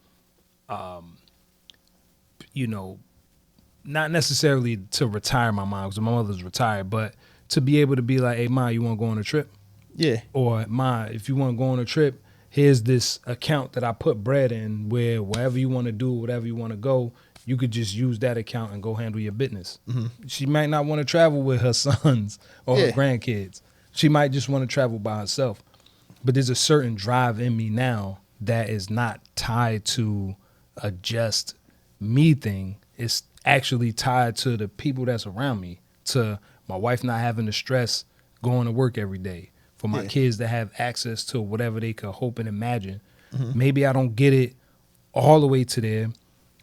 not necessarily to retire my mom, because my mother's retired, but to be able to be like, hey, Ma, you want to go on a trip? Yeah. Or, Ma, if you want to go on a trip, here's this account that I put bread in where wherever you want to do, whatever you want to go, you could just use that account and go handle your business. Mm-hmm. She might not want to travel with her sons or her Yeah. grandkids. She might just want to travel by herself. But there's a certain drive in me now that is not tied to a just me thing. It's actually tied to the people that's around me, to my wife not having to stress going to work every day, for my Yeah. kids to have access to whatever they could hope and imagine. Mm-hmm. Maybe I don't get it all the way to there,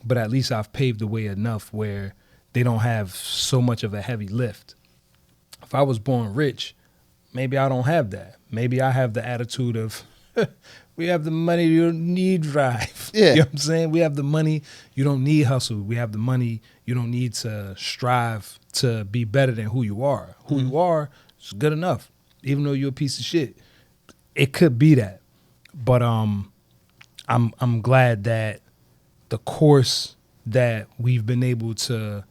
but at least I've paved the way enough where they don't have so much of a heavy lift. If I was born rich, maybe I don't have that. Maybe I have the attitude of, we have the money, you don't need drive. Yeah. You know what I'm saying? We have the money, you don't need hustle. We have the money, you don't need to strive to be better than who you are. Who you are is good enough, even though you're a piece of shit. It could be that. But I'm glad that the course that we've been able to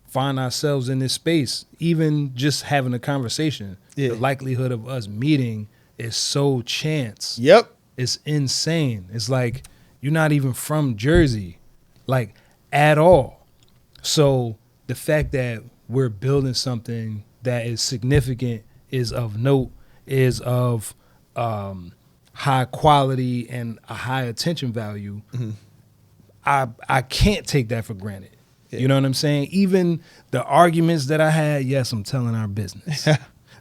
find ourselves in this space, even just having a conversation, Yeah. the likelihood of us meeting is so chance. Yep. It's insane. It's like you're not even from Jersey, like at all. So the fact that we're building something that is significant, is of note, is of high quality and a high attention value, I can't take that for granted. Yeah. You know what I'm saying? Even the arguments that I had, yes, I'm telling our business.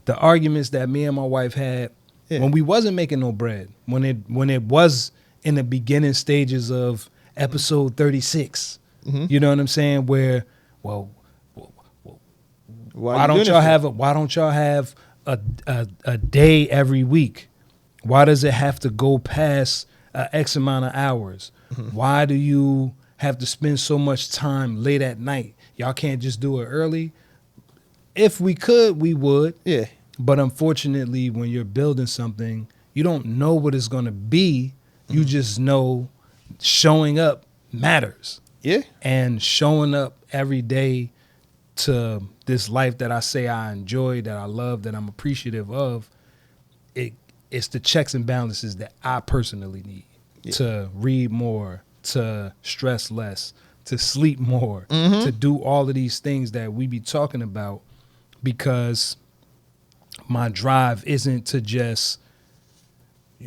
The arguments that me and my wife had when we wasn't making no bread, when it was in the beginning stages of episode 36. You know what I'm saying? Where, well, why don't y'all have a day every week? Why does it have to go past X amount of hours? Why do you have to spend so much time late at night? Y'all can't just do it early? If we could, we would. Yeah. But unfortunately, when you're building something, you don't know what it's going to be. You just know showing up matters. Yeah. And showing up every day to this life that I say I enjoy, that I love, that I'm appreciative of, it's the checks and balances that I personally need. To read more, to stress less, to sleep more, to do all of these things that we be talking about, because my drive isn't to just,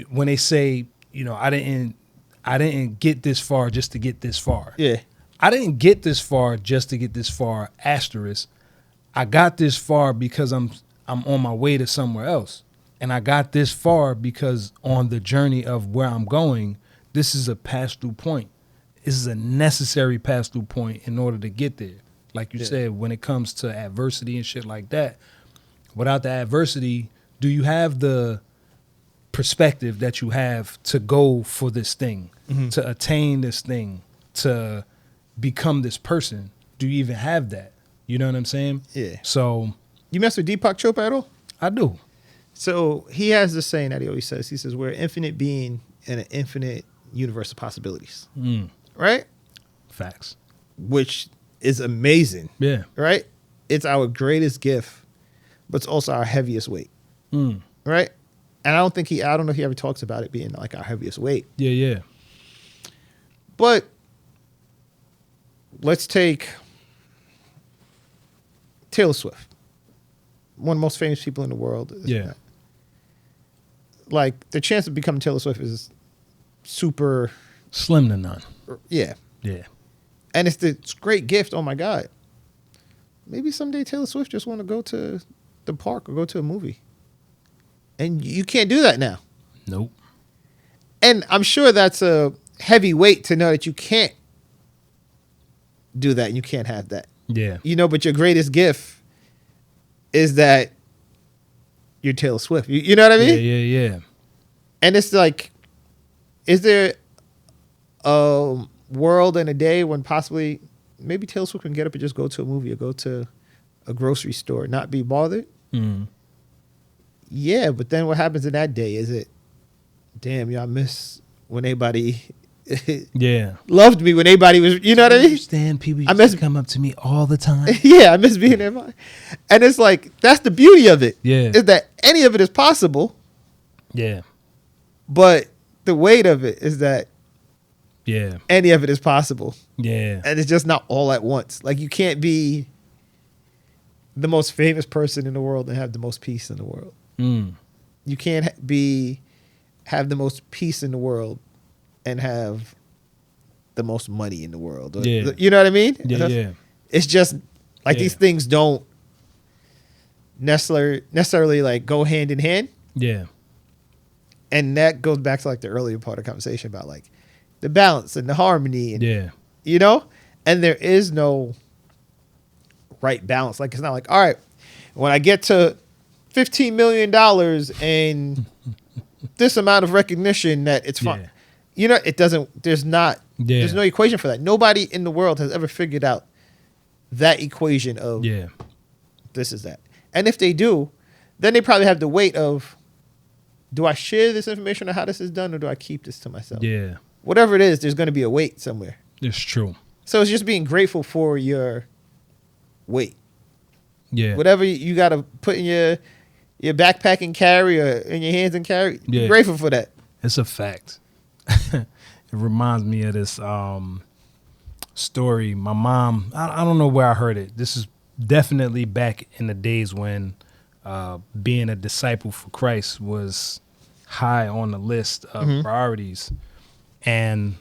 when they say, you know, I didn't get this far just to get this far. Yeah. I didn't get this far just to get this far, asterisk. I got this far because I'm on my way to somewhere else. And I got this far because on the journey of where I'm going, this is a pass-through point. This is a necessary pass-through point in order to get there. Like you said, when it comes to adversity and shit like that, without the adversity, do you have the perspective that you have to go for this thing, to attain this thing, to become this person? Do you even have that? You know what I'm saying? Yeah. So You mess with Deepak Chopra at all? I do. So he has this saying that he always says. He says, we're an infinite being in an infinite universe of possibilities. Right? Facts. Which is amazing. Yeah. Right? It's our greatest gift, but it's also our heaviest weight. Right? And I don't know if he ever talks about it being like our heaviest weight. Yeah, yeah. But let's take Taylor Swift, one of the most famous people in the world. Yeah. Like, the chance of becoming Taylor Swift is super. Slim to none. Yeah. Yeah. And it's this great gift. Oh, my God. Maybe someday Taylor Swift just want to go to the park or go to a movie. And you can't do that now. Nope. And I'm sure that's a heavy weight to know that you can't do that and you can't have that. Yeah. You know, but your greatest gift is that you're Taylor Swift. You know what I mean? Yeah. And it's like, is there a world and a day when possibly maybe Taylor Swift can get up and just go to a movie or go to a grocery store and not be bothered? Yeah, but then what happens in that day? Is it, damn, y'all miss when anybody loved me, when anybody was, you know what I mean? Understand, people used to come up to me all the time. Yeah, I miss being there. And it's like, that's the beauty of it. Yeah. Is that any of it is possible. Yeah. But the weight of it is that Yeah. any of it is possible. Yeah. And it's just not all at once. Like, you can't be the most famous person in the world and have the most peace in the world. You can't have the most peace in the world and have the most money in the world. Yeah. You know what I mean? Yeah. It's just like these things don't necessarily like go hand in hand. Yeah. And that goes back to like the earlier part of the conversation about like the balance and the harmony, and Yeah. you know, and there is no right balance. Like, it's not like, all right, when I get to $15 million and this amount of recognition, that it's fine. Yeah. You know, it doesn't, there's no equation for that. Nobody in the world has ever figured out that equation of this is that. And if they do, then they probably have the weight of, do I share this information on how this is done, or do I keep this to myself? Yeah. Whatever it is, there's going to be a weight somewhere. It's true. So it's just being grateful for your weight. Yeah. Whatever you got to put in your backpack and carry, or in your hands and carry, be grateful for that. It's a fact. It reminds me of this story. My mom, I don't know where I heard it. This is definitely back in the days when being a disciple for Christ was high on the list of priorities. And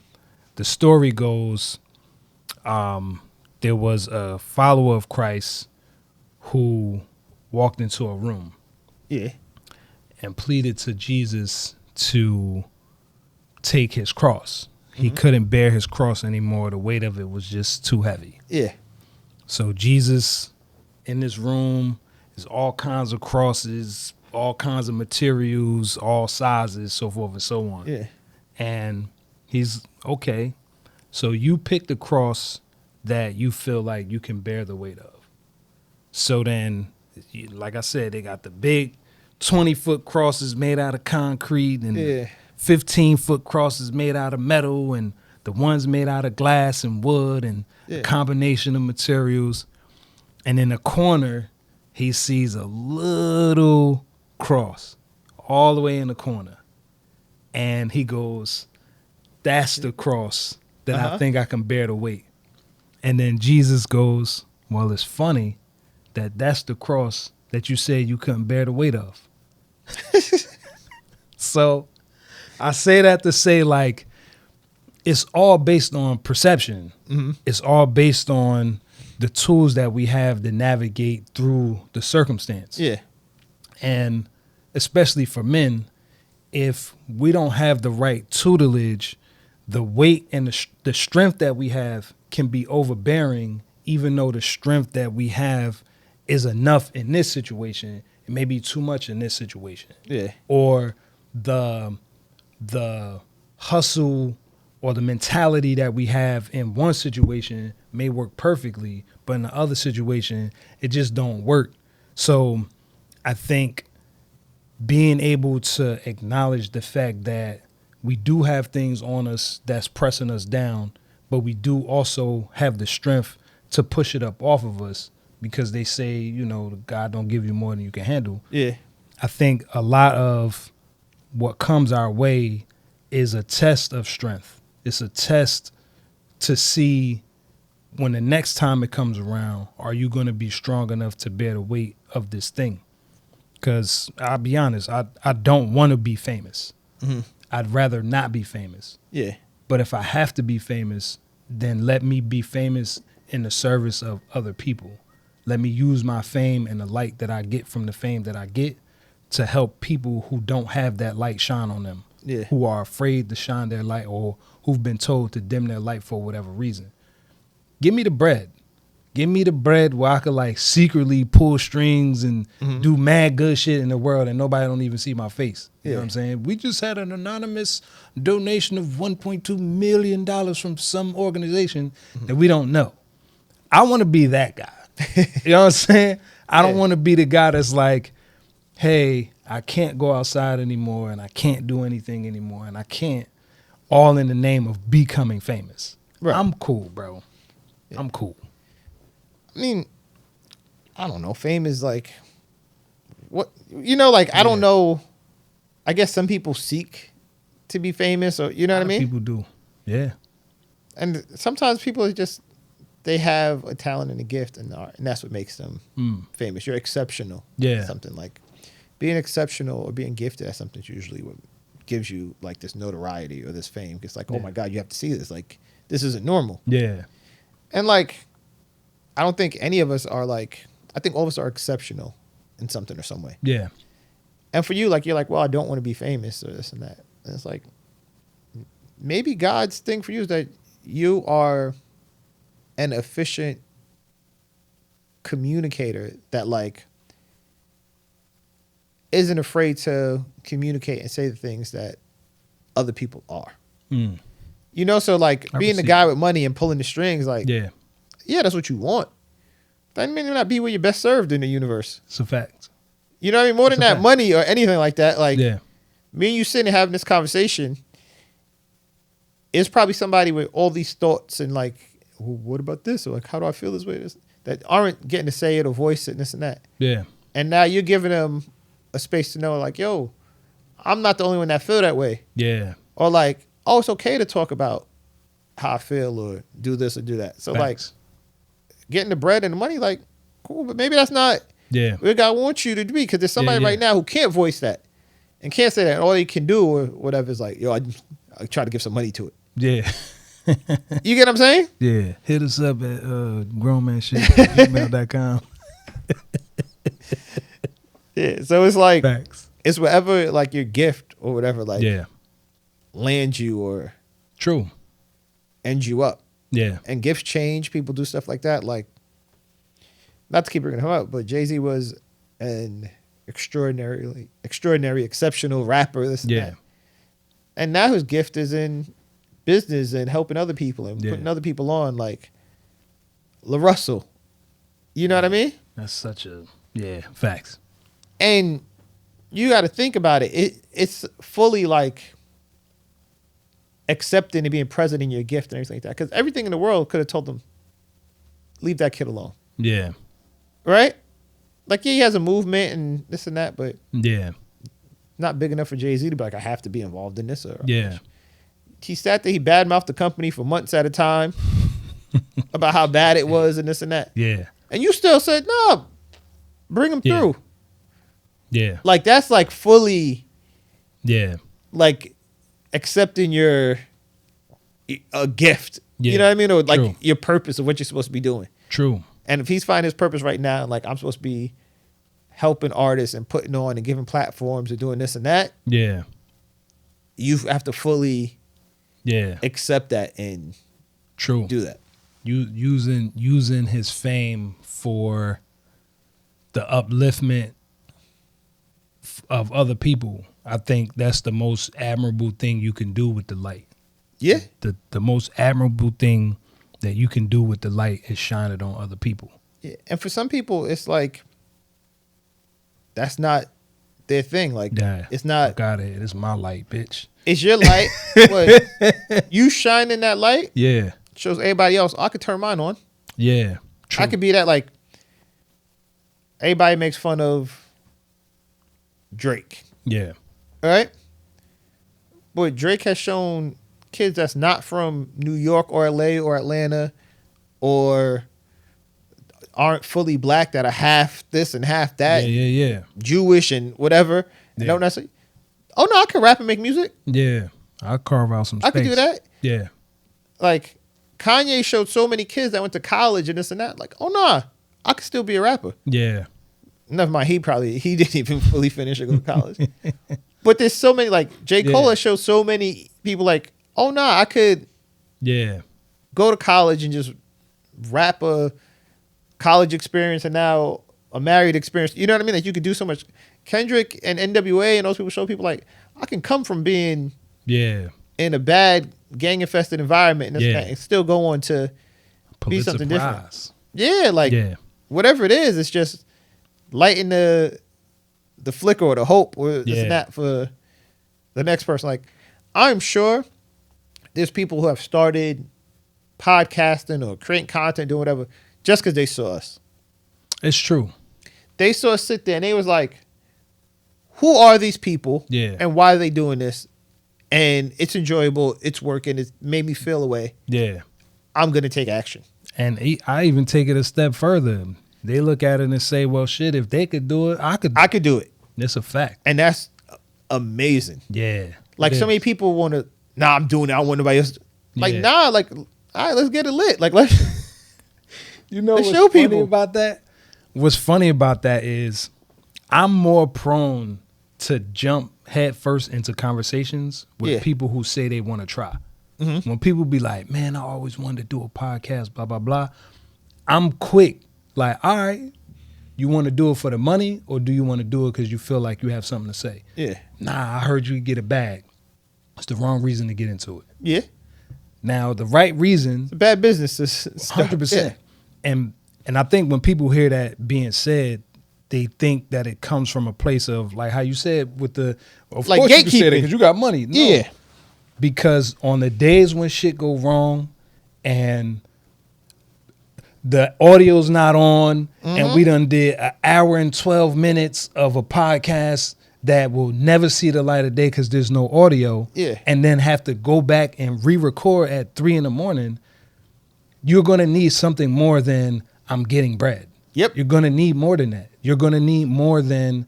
the story goes, there was a follower of Christ who walked into a room and pleaded to Jesus to take his cross. He couldn't bear his cross anymore. The weight of it was just too heavy. Yeah. So Jesus in this room is all kinds of crosses, all kinds of materials, all sizes, so forth and so on. Yeah. And he's, okay, so you pick the cross that you feel like you can bear the weight of. So then, like I said, they got the big 20-foot crosses made out of concrete, and 15-foot crosses made out of metal, and the ones made out of glass and wood, and a combination of materials. And in the corner, he sees a little cross all the way in the corner. And he goes, that's the cross that I think I can bear the weight. And then Jesus goes, well, it's funny that that's the cross that you said you couldn't bear the weight of. So I say that to say, like, it's all based on perception. It's all based on the tools that we have to navigate through the circumstance. Yeah. And especially for men, if we don't have the right tutelage, the weight and the strength that we have can be overbearing, even though the strength that we have is enough in this situation. It may be too much in this situation. Yeah. Or the hustle or the mentality that we have in one situation may work perfectly, but in the other situation, it just don't work. So I think being able to acknowledge the fact that we do have things on us that's pressing us down, but we do also have the strength to push it up off of us, because they say, you know, God don't give you more than you can handle. Yeah. I think a lot of what comes our way is a test of strength. It's a test to see, when the next time it comes around, are you going to be strong enough to bear the weight of this thing? Because I'll be honest, I don't want to be famous. I'd rather not be famous. Yeah. But if I have to be famous, then let me be famous in the service of other people. Let me use my fame and the light that I get from the fame that I get to help people who don't have that light shine on them, who are afraid to shine their light, or who've been told to dim their light for whatever reason. Give me the bread. Give me the bread where I could, like, secretly pull strings and do mad good shit in the world and nobody don't even see my face. You know what I'm saying? We just had an anonymous donation of $1.2 million from some organization that we don't know. I want to be that guy. You know what I'm saying? I don't want to be the guy that's like, hey, I can't go outside anymore and I can't do anything anymore and I can't, all in the name of becoming famous. Right. I'm cool, bro. Yeah. I'm cool. I mean, I don't know. Fame is like, what, you know, like, I don't know. I guess some people seek to be famous, or, you know what I mean? People do. Yeah. And sometimes people are just, they have a talent and a gift and art, and that's what makes them famous. You're exceptional. Yeah. Something like being exceptional or being gifted at something is usually what gives you, like, this notoriety or this fame. It's like, oh my God, you have to see this. Like, this isn't normal. Yeah. And, like, I don't think any of us are, like, I think all of us are exceptional in something or some way. Yeah. And for you, like, you're like, well, I don't want to be famous or this and that. And it's like, maybe God's thing for you is that you are an efficient communicator that like isn't afraid to communicate and say the things that other people are. Mm. You know, so like I being the can see guy that. with money and pulling the strings, like, Yeah, yeah, that's what you want. That may not be where you're best served in the universe. it's a fact. You know what I mean? More than It's a that, fact. money or anything like that. Like, Yeah, me and you sitting and having this conversation, it's probably somebody with all these thoughts and like, well, what about this? Or like, how do I feel this way? That aren't getting to say it or voice it and this and that. yeah, And now you're giving them a space to know, like, yo, I'm not the only one that feel that way. yeah. Or like, oh, it's okay to talk about how I feel or do this or do that. So Facts. like, getting the bread and the money, like, cool, but maybe that's not Yeah, where God wants you to be, because there's somebody Yeah, yeah. right now who can't voice that and can't say that. And all they can do or whatever is like, yo, I try to give some money to it. yeah, You get what I'm saying? yeah. Hit us up at grownmanshit@gmail.com. Yeah. So it's like, Facts. it's whatever like your gift or whatever like Yeah, lands you or true. ends you up. Yeah, And gifts change. People do stuff like that. Like, not to keep bringing him up, but Jay-Z was an extraordinary, exceptional rapper. This and yeah, that. And now his gift is in business and helping other people and Yeah. putting other people on, like La Russell. You know what I mean? that's such a facts. And you got to think about it. It's fully like accepting and being present in your gift and everything like that. Because everything in the world could have told them, leave that kid alone. Yeah, Right? Like, yeah, he has a movement and this and that, but yeah, not big enough for Jay-Z to be like, I have to be involved in this. Or yeah, he sat there, he badmouthed the company for months at a time about how bad it was and this and that. yeah, And you still said, no, bring him Yeah. through. yeah, Like, that's like fully yeah, like accepting a gift. Yeah. You know what I mean? Or like True. your purpose of what you're supposed to be doing. true. And if he's finding his purpose right now, like I'm supposed to be helping artists and putting on and giving platforms and doing this and that, Yeah, you have to fully yeah, accept that and true. do that. Using his fame for the upliftment of other people. I think that's the most admirable thing you can do with the light. Yeah. The most admirable thing that you can do with the light is shine it on other people. Yeah. And for some people, it's like, that's not their thing. Like, Yeah, it's not, Got it. It's my light, bitch. it's your light. But you shining that light Yeah, shows everybody else, I could turn mine on. yeah, true. I could be that, like, everybody makes fun of Drake, Yeah, all right? But Drake has shown kids that's not from New York or LA or Atlanta or aren't fully black that are half this and half that, yeah, Jewish and whatever. And Yeah. don't necessarily, oh no, I can rap and make music. yeah. I'll carve out some space. I could do that. Yeah, Like, Kanye showed so many kids that went to college and this and that. Like, oh nah, I could still be a rapper. yeah, Never mind, he didn't even fully finish or go to college. But there's so many, like, J. Cole Yeah. has showed so many people like, oh, nah, I could yeah, go to college and just rap a college experience and now a married experience. You know what I mean? Like, you could do so much. Kendrick and NWA and those people show people like, I can come from being yeah. in a bad gang-infested environment and, this Yeah. and that and still go on to be Pulitzer something different. Prize. Yeah, like, Yeah, whatever it is, it's just lighting the flicker or the hope or this Yeah. and that for the next person. Like, I'm sure there's people who have started podcasting or creating content, doing whatever, just because they saw us. it's true. They saw us sit there and they was like, who are these people? Yeah. And why are they doing this? And it's enjoyable. It's working. It's made me feel a way. Yeah. I'm going to take action. And I even take it a step further. They look at it and say, well, shit, if they could do it, I could. I could do it. That's a fact. And that's amazing. Yeah. Like, It so many is. people want to, nah, I'm doing it. I want nobody else. Like, Yeah. nah, like, all right, let's get it lit. Like, let's. You know Let's what's show funny people. about that? What's funny about that is I'm more prone to jump head first into conversations with people who say they want to try. Mm-hmm. When people be like, man, I always wanted to do a podcast, blah, blah, blah. I'm quick. Like, all right, you want to do it for the money, or do you want to do it because you feel like you have something to say? Yeah. Nah, I heard you get a bag. It's the wrong reason to get into it. Yeah. Now, the right reason, It's a bad business. 100%. And I think when people hear that being said, they think that it comes from a place of, like how you said with the, of like course you can say that gatekeeping. because you got money. No. Yeah. Because on the days when shit go wrong and the audio's not on, and we done did an hour and 12 minutes of a podcast that will never see the light of day because there's no audio, and then have to go back and re-record at 3 a.m, you're going to need something more than I'm getting bread. Yep. You're going to need more than that. You're going to need more than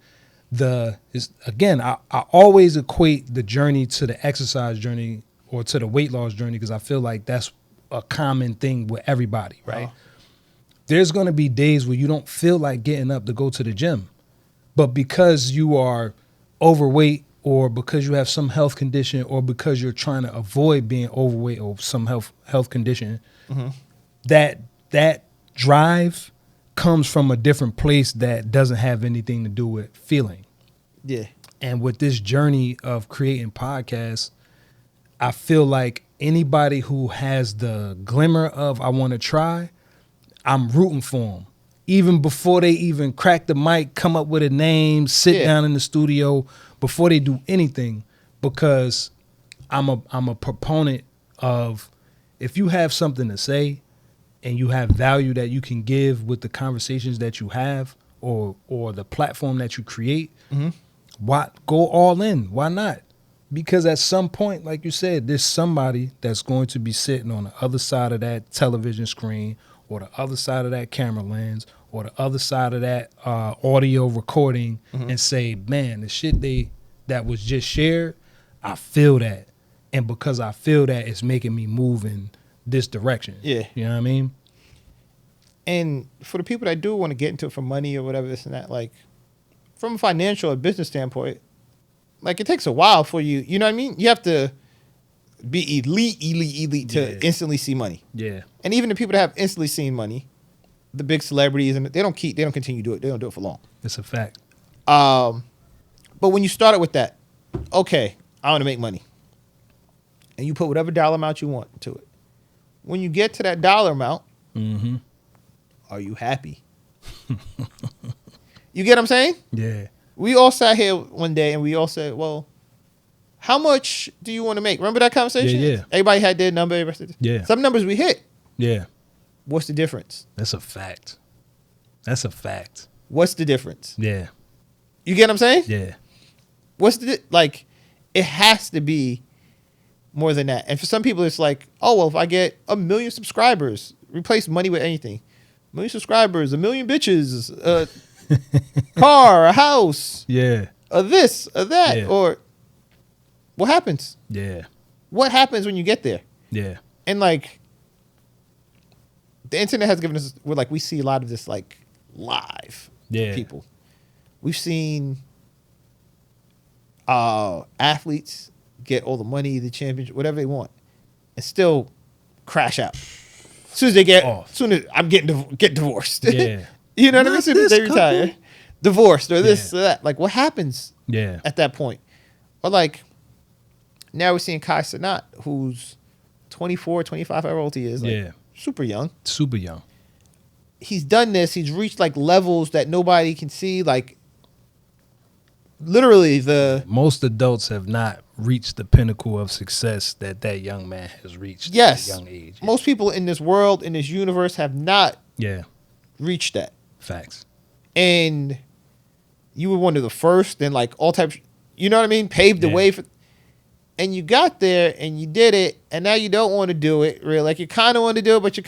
again, I always equate the journey to the exercise journey or to the weight loss journey because I feel like that's a common thing with everybody, right? There's going to be days where you don't feel like getting up to go to the gym, but because you are overweight or because you have some health condition or because you're trying to avoid being overweight or some health condition, that drive comes from a different place that doesn't have anything to do with feeling. Yeah. And with this journey of creating podcasts, I feel like anybody who has the glimmer of I want to try, I'm rooting for them. Even before they even crack the mic, come up with a name, sit down in the studio, before they do anything, because I'm a proponent of if you have something to say and you have value that you can give with the conversations that you have or the platform that you create, why go all in? Why not? Because at some point, like you said, there's somebody that's going to be sitting on the other side of that television screen or the other side of that camera lens or the other side of that audio recording and say, man, the shit that was just shared, I feel that. And because I feel that, it's making me move in this direction. Yeah. You know what I mean? And for the people that do want to get into it for money or whatever, this and that, like from a financial or business standpoint, like it takes a while for you. You know what I mean? You have to be elite to instantly see money. Yeah. And even the people that have instantly seen money, the big celebrities, and they don't continue to do it. They don't do it for long. It's a fact. But when you started with that, okay, I want to make money. And you put whatever dollar amount you want to it. When you get to that dollar amount, are you happy? You get what I'm saying? Yeah. We all sat here one day and we all said, well, how much do you want to make? Remember that conversation? Yeah. Everybody had their number. Everybody said, yeah. Some numbers we hit. Yeah. What's the difference? That's a fact. That's a fact. What's the difference? Yeah. You get what I'm saying? Yeah. What's like, it has to be more than that. And for some people, it's like, oh, well, if I get 1 million subscribers, replace money with anything. 1 million subscribers, 1 million bitches, car, a house. Yeah. Or this, or that. Yeah. Or what happens? Yeah. What happens when you get there? Yeah. And like, the internet has given us, we see a lot of this like live people. We've seen athletes get all the money, the championship, whatever they want, and still crash out. As soon as they get divorced. Yeah. You know what I mean? As soon as they retire, divorced or this or that. Like, what happens at that point? Or like, now we're seeing Kai Cenat, who's 24, 25, however old he is. Like, super young. Super young. He's done this. He's reached like levels that nobody can see. Like, literally most adults have not reached the pinnacle of success that young man has reached at a young age. Most people in this world, in this universe, have not reached that. Facts. And you were one of the first, and like all types, you know what I mean? Paved the way for, and you got there and you did it, and now you don't want to do it. Really, like you kind of want to do it, but you're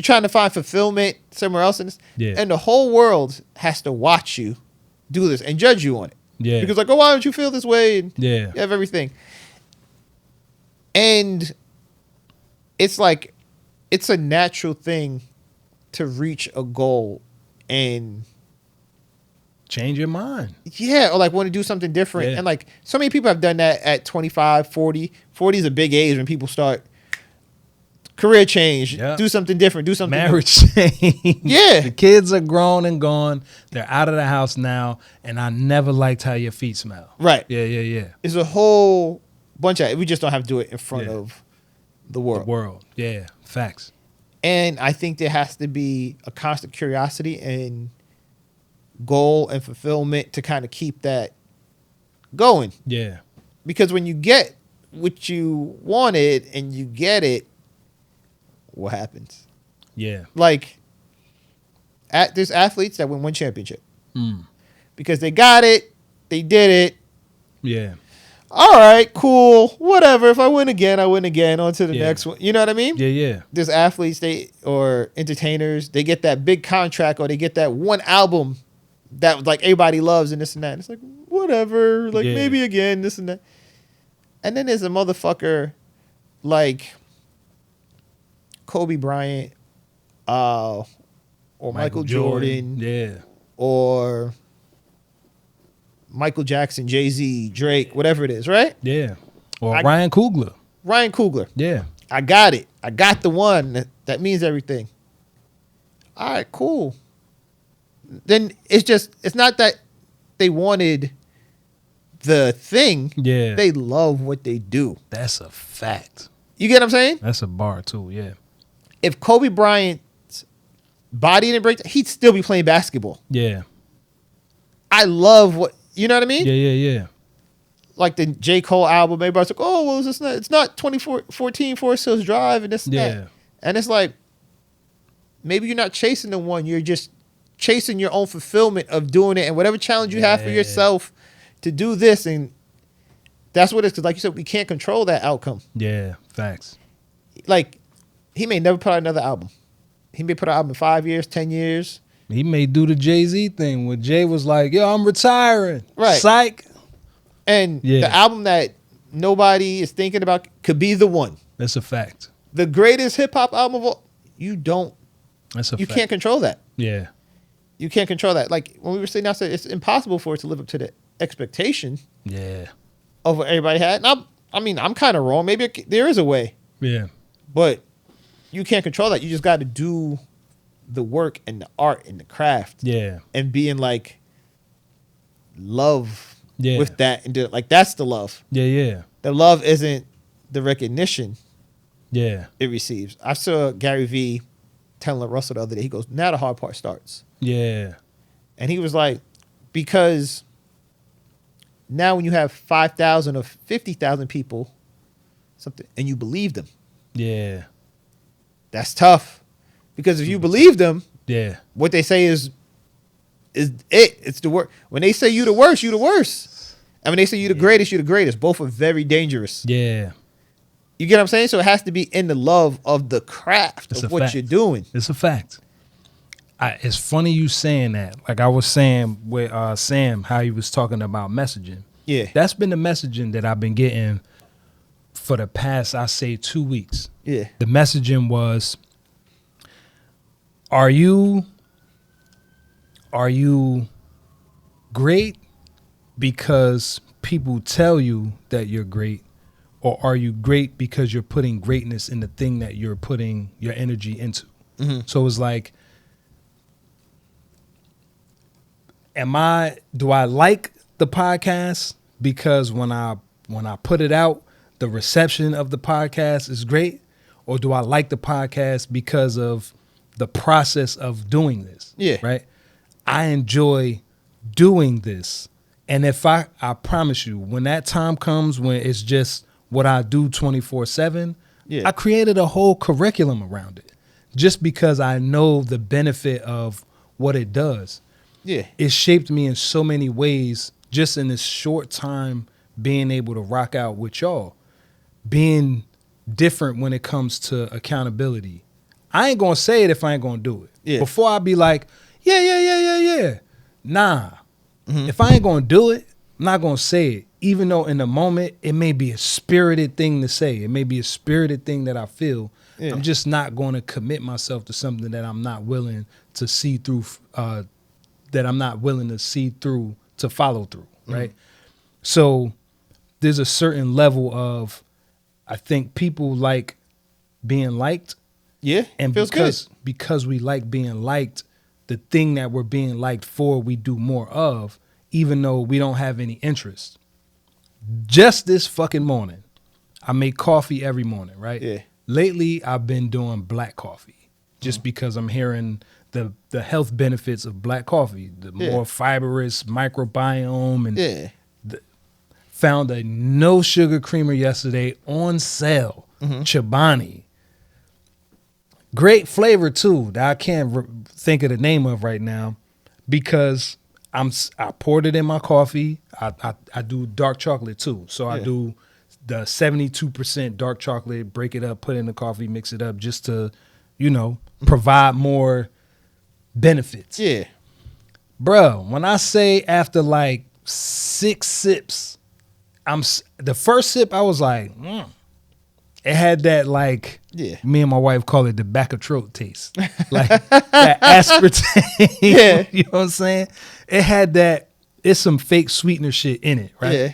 trying to find fulfillment somewhere else in this. Yeah. And the whole world has to watch you do this and judge you on it. Yeah. Because like, oh, why don't you feel this way? And you have everything. And it's like, it's a natural thing to reach a goal and change your mind. Yeah, or like want to do something different. Yeah. And like so many people have done that at 25, 40. 40 is a big age when people start career change, Yep. do something different, do something Marriage change. Yeah. The kids are grown and gone. They're out of the house now, and I never liked how your feet smell. Right. Yeah. It's a whole bunch of we just don't have to do it in front Yeah. of the world. The world. Yeah. Facts. And I think there has to be a constant curiosity and goal and fulfillment to kind of keep that going. Yeah. Because when you get what you wanted and you get it, what happens? Yeah. Like, there's athletes that win one championship Mm. because they got it, they did it. Yeah. All right, cool, whatever. If I win again, I win again. On to the Yeah. next one. You know what I mean? Yeah. There's athletes or entertainers, they get that big contract or they get that one album that like everybody loves and this and that. It's like, whatever, like Yeah. maybe again, this and that. And then there's a motherfucker like Kobe Bryant, or Michael Jordan, Yeah. or Michael Jackson, Jay-Z, Drake, whatever it is, right? Yeah. Or I- Ryan Coogler. Ryan Coogler. Yeah. I got it. I got the one that means everything. All right, cool. Then it's not that they wanted the thing. Yeah. They love what they do. That's a fact. You get what I'm saying? That's a bar too. Yeah. If Kobe Bryant's body didn't break, he'd still be playing basketball. Yeah. I love what, you know what I mean? Yeah. Like the J. Cole album, everybody's like, oh, well, it's not 2014 Forest Hills Drive and this and Yeah. that. And it's like, maybe you're not chasing the one, you're just chasing your own fulfillment of doing it and whatever challenge you have for Yeah. yourself to do this. And that's what it is. Because like you said, we can't control that outcome. Yeah. Facts. Like, he may never put out another album. He may put out an album in 5 years, 10 years. He may do the Jay-Z thing where Jay was like, yo, I'm retiring. Right. Psych. And Yeah. the album that nobody is thinking about could be the one. That's a fact. The greatest hip hop album of all, you That's a fact. can't control that. Yeah. You can't control that. Like when we were saying outside, it's impossible for it to live up to the expectation Yeah. of what everybody had. And I'm kind of wrong. Maybe there is a way, Yeah. but you can't control that. You just got to do the work and the art and the craft Yeah. and being like love Yeah. with that and do it. Like that's the love. Yeah. The love isn't the recognition Yeah. it receives. I saw Gary Vee telling Russell the other day. He goes, "Now the hard part starts." Yeah. And he was like, because now when you have 5,000 or 50,000 people, something, and you believe them, Yeah. that's tough. Because if you believe them, Yeah. what they say is it's the worst. When they say you the worst, you the worst. And when they say you the greatest, you the greatest. Both are very dangerous. Yeah. You get what I'm saying? So it has to be in the love of the craft It's of a what fact. you're doing. It's a fact. It's funny you saying that. Like I was saying with Sam, how he was talking about messaging. Yeah. That's been the messaging that I've been getting for the past, I say, 2 weeks. Yeah. The messaging was, are you great because people tell you that you're great? Or are you great because you're putting greatness in the thing that you're putting your energy into? Mm-hmm. So it's like, do I like the podcast because when I put it out, the reception of the podcast is great? Or do I like the podcast because of the process of doing this? Yeah. Right? I enjoy doing this. And if I promise you, when that time comes when it's just what I do 24/7, Yeah. I created a whole curriculum around it just because I know the benefit of what it does. Yeah. It shaped me in so many ways just in this short time being able to rock out with y'all, being different when it comes to accountability. I ain't going to say it if I ain't going to do it. Yeah. Before I be like, yeah. Nah. Mm-hmm. If I ain't going to do it, I'm not going to say it. Even though in the moment, it may be a spirited thing to say. It may be a spirited thing that I feel. Yeah. I'm just not going to commit myself to something that I'm not willing to see through that I'm not willing to see through to follow through, right? So there's a certain level of, I think people like being liked. Yeah, And feels because we like being liked, the thing that we're being liked for, we do more of, even though we don't have any interest. Just this fucking morning, I make coffee every morning, right? Yeah. Lately, I've been doing black coffee just because I'm hearing the health benefits of black coffee, the more fibrous microbiome, and found a no sugar creamer yesterday on sale, Chobani. Great flavor too that I can't think of the name of right now because I poured it in my coffee. I do dark chocolate too, so I do the 72% dark chocolate, break it up, put it in the coffee, mix it up, just to, provide more benefits. Yeah, bro. When I say after like 6 sips, the first sip I was like, It had that like, me and my wife call it the back of throat taste, like that aspartame. Yeah, you know what I'm saying? It had that. It's some fake sweetener shit in it, right? Yeah.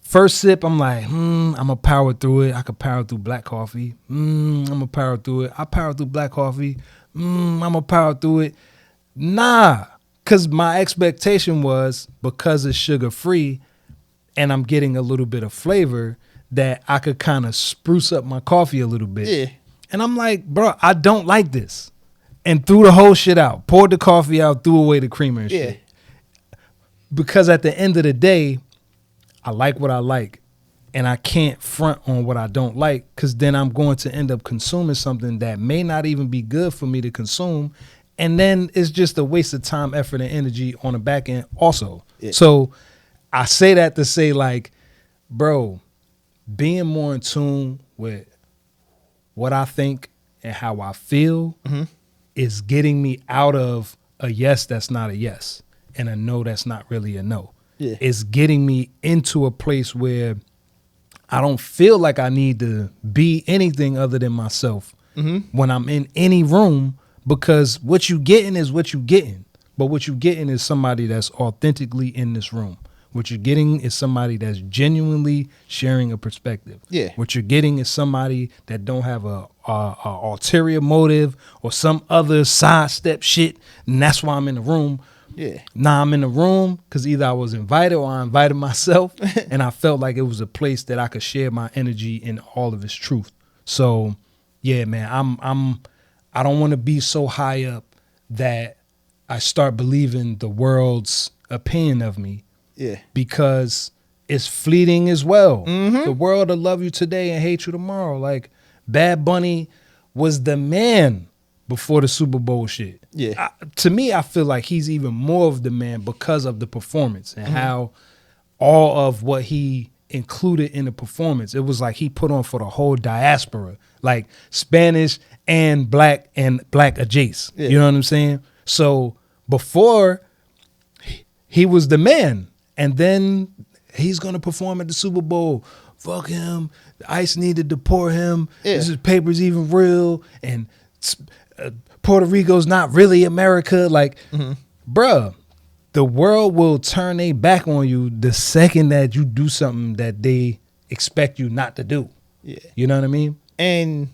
First sip, I'm like, I'm gonna power through it. I could power through black coffee. I'm gonna power through it. I power through black coffee. I'm gonna power through it. Nah, because my expectation was because it's sugar free, and I'm getting a little bit of flavor, that I could kind of spruce up my coffee a little bit. Yeah. And I'm like, bro, I don't like this. And threw the whole shit out. Poured the coffee out, threw away the creamer and shit. Because at the end of the day, I like what I like. And I can't front on what I don't like, because then I'm going to end up consuming something that may not even be good for me to consume. And then it's just a waste of time, effort, and energy on the back end also. Yeah. So I say that to say, like, bro, being more in tune with what I think and how I feel is getting me out of a yes that's not a yes and a no that's not really a no. Yeah. It's getting me into a place where I don't feel like I need to be anything other than myself when I'm in any room, because what you getting is what you getting. But what you getting is somebody that's authentically in this room. What you're getting is somebody that's genuinely sharing a perspective. Yeah. What you're getting is somebody that don't have a ulterior motive or some other sidestep shit, and that's why I'm in the room. Yeah. Nah, I'm in the room because either I was invited or I invited myself, and I felt like it was a place that I could share my energy in all of its truth. So, yeah, man, I don't want to be so high up that I start believing the world's opinion of me. Yeah, because it's fleeting as well. The world will love you today and hate you tomorrow. Like, Bad Bunny was the man before the Super Bowl shit. Yeah, to me, I feel like he's even more of the man because of the performance and how all of what he included in the performance. It was like he put on for the whole diaspora, like Spanish and black adjacent. Yeah. You know what I'm saying? So before, he was the man. And then he's going to perform at the Super Bowl. Fuck him. ICE needed to deport him. Yeah. This paper's even real. And Puerto Rico's not really America. Like, bruh, the world will turn their back on you the second that you do something that they expect you not to do. Yeah. You know what I mean? And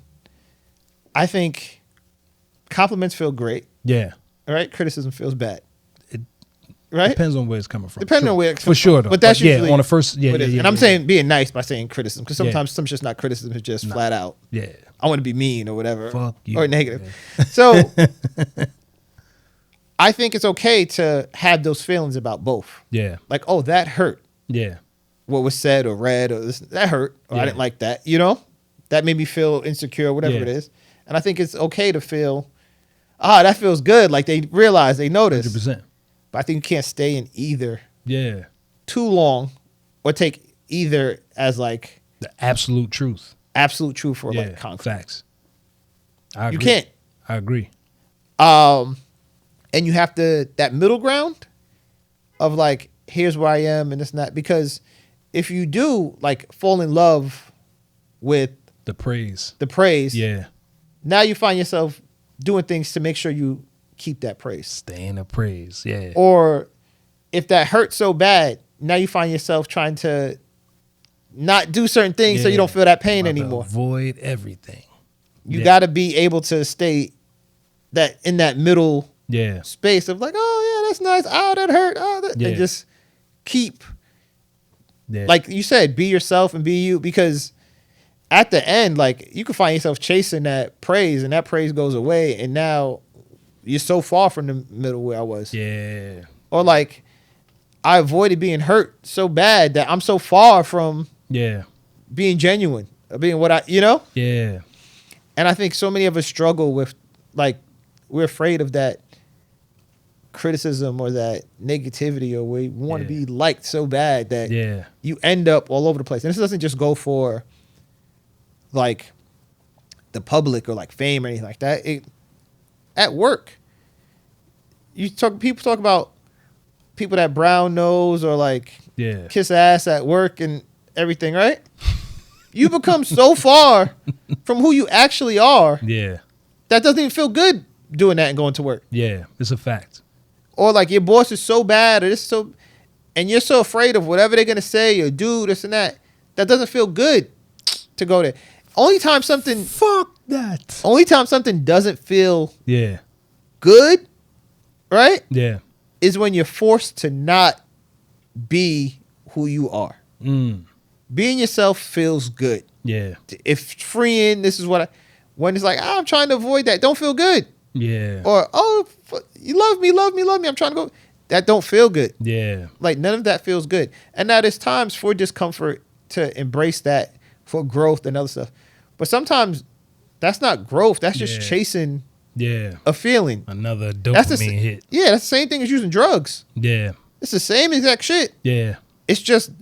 I think compliments feel great. Yeah. All right? Criticism feels bad. Right? Depends on where it's coming from. Depending on where it's coming from. For sure, though. But that's usually on the first, and I'm saying being nice by saying criticism, because sometimes some shit's not criticism, it's just flat out. Yeah. I want to be mean or whatever. Fuck you. Or negative. Yeah. So I think it's okay to have those feelings about both. Yeah. Like, oh, that hurt. Yeah. What was said or read, or this, that hurt, or I didn't like that. You know? That made me feel insecure, whatever it is. And I think it's okay to feel, that feels good. Like, they realize, they notice. 100%. But I think you can't stay in either too long, or take either as like the absolute truth. Absolute truth or like concrete. Facts. I agree. You can't. I agree. And you have to, that middle ground of like, here's where I am and this and that. Because if you do like fall in love with the praise, now you find yourself doing things to make sure you keep that praise. Stay in the praise. Yeah. Or if that hurts so bad, now you find yourself trying to not do certain things so you don't feel that pain anymore. Avoid everything. You got to be able to stay that in that middle space of like, oh yeah, that's nice. Oh, that hurt. Oh, that, and just keep, like you said, be yourself and be you. Because at the end, like you can find yourself chasing that praise, and that praise goes away, and now you're so far from the middle where I was. Yeah. Or like I avoided being hurt so bad that I'm so far from being genuine, or being what I, Yeah. And I think so many of us struggle with, like, we're afraid of that criticism or that negativity, or we want to be liked so bad that you end up all over the place. And this doesn't just go for, like, the public or, like, fame or anything like that. At work, people talk about people that brown nose or, like, kiss ass at work and everything, right? You become so far from who you actually are. Yeah. That doesn't even feel good doing that and going to work. Yeah, it's a fact. Or like your boss is so bad or and you're so afraid of whatever they're going to say or do, this and that. That doesn't feel good to go there. Only time something doesn't feel good, right? Yeah. Is when you're forced to not be who you are. Being yourself feels good. Yeah. If freeing, this is when it's like, I'm trying to avoid that. Don't feel good. Yeah. Or, you love me. I'm trying to go. That don't feel good. Yeah. Like none of that feels good. And now there's times for discomfort to embrace that for growth and other stuff. But sometimes that's not growth. That's just chasing a feeling. Another dopamine hit. Yeah. That's the same thing as using drugs. Yeah. It's the same exact shit. Yeah. It's just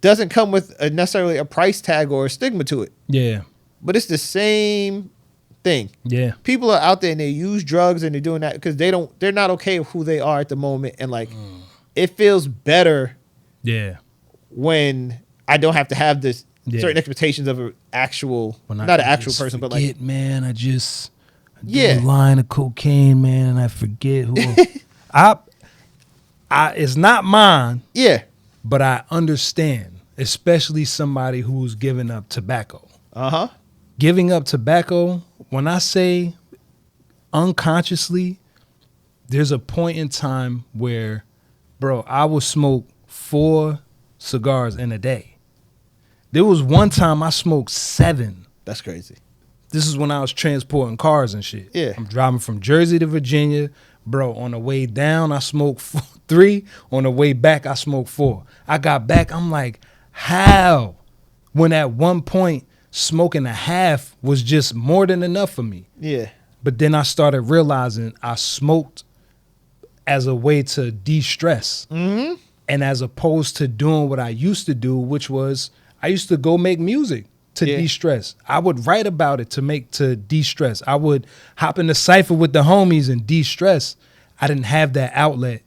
doesn't come with necessarily a price tag or a stigma to it. Yeah. But it's the same thing. Yeah. People are out there and they use drugs and they're doing that because they're not okay with who they are at the moment. And like, it feels better. Yeah. When I don't have to have this certain expectations of an actual, not an actual person, but like, man, I do a line of cocaine, man, and I forget who. It's not mine. Yeah. But I understand, especially somebody who's giving up tobacco. Uh-huh. Giving up tobacco, when I say unconsciously, there's a point in time where, bro, I will smoke 4 cigars in a day. There was one time I smoked 7. That's crazy. This is when I was transporting cars and shit. Yeah. I'm driving from Jersey to Virginia. Bro, on the way down, I smoked 3. On the way back, I smoked 4. I got back, I'm like, how? When at one point, smoking a half was just more than enough for me. Yeah. But then I started realizing I smoked as a way to de-stress. Mm-hmm. And as opposed to doing what I used to do, which was I used to go make music to de-stress. I would write about it to de-stress. I would hop in the cypher with the homies and de-stress. I didn't have that outlet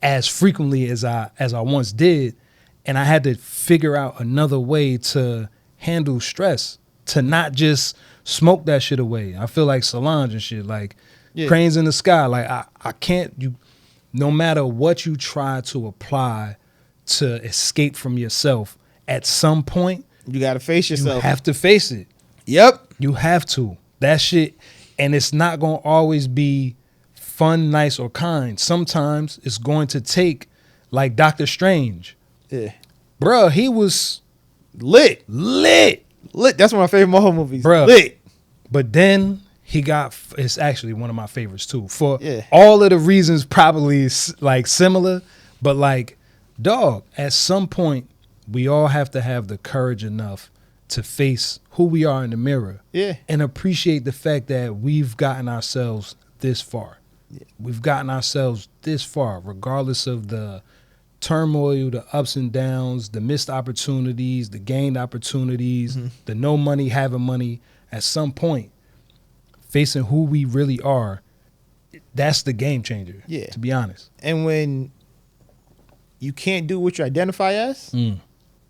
as frequently as I once did. And I had to figure out another way to handle stress, to not just smoke that shit away. I feel like Solange and shit, like cranes in the sky. Like I can't, no matter what you try to apply to escape from yourself, at some point, you got to face yourself. You have to face it. Yep. You have to. That shit, and it's not going to always be fun, nice, or kind. Sometimes it's going to take, like Doctor Strange. Yeah. Bruh, he was lit. That's one of my favorite Marvel movies. Bruh. Lit. But then it's actually one of my favorites too. For all of the reasons probably like similar, but like, dog, at some point, we all have to have the courage enough to face who we are in the mirror and appreciate the fact that we've gotten ourselves this far. Yeah. We've gotten ourselves this far, regardless of the turmoil, the ups and downs, the missed opportunities, the gained opportunities, the no money, having money. At some point, facing who we really are, that's the game changer, to be honest. And when you can't do what you identify as,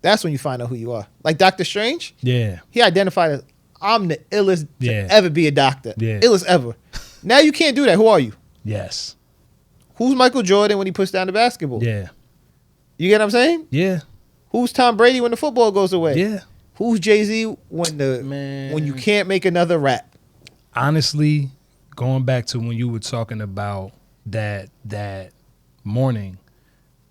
that's when you find out who you are. Like Doctor Strange. Yeah. He identified as, I'm the illest to ever be a doctor. Yeah. Illest ever. Now you can't do that. Who are you? Yes. Who's Michael Jordan when he puts down the basketball? Yeah. You get what I'm saying? Yeah. Who's Tom Brady when the football goes away? Yeah. Who's Jay-Z when you can't make another rap? Honestly, going back to when you were talking about that morning,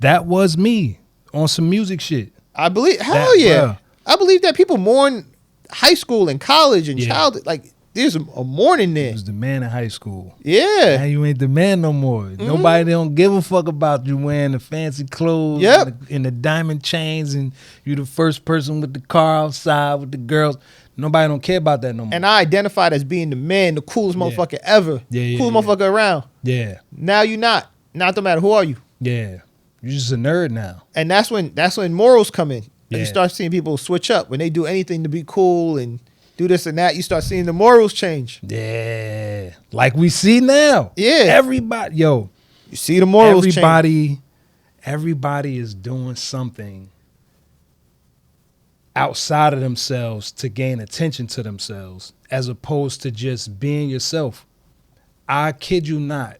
that was me on some music shit. I believe, hell yeah. Bruh. I believe that people mourn high school and college and Yeah. childhood. Like, there's a mourning there. You was the man in high school. Yeah. Now you ain't the man no more. Nobody don't give a fuck about you wearing the fancy clothes Yep. and the diamond chains, and you the first person with the car outside with the girls. Nobody don't care about that no more. And I identified as being the man, the coolest Yeah. motherfucker ever. Yeah, coolest yeah. motherfucker around. Yeah. Now you're not. Not no matter who are you. Yeah. You're just a nerd now. And that's when morals come in. And Yeah. you start seeing people switch up. When they do anything to be cool and do this and that, you start seeing the morals change. Yeah. Like we see now. Yeah. Everybody, yo, You see the morals change. everybody is doing something outside of themselves to gain attention to themselves, as opposed to just being yourself. I kid you not.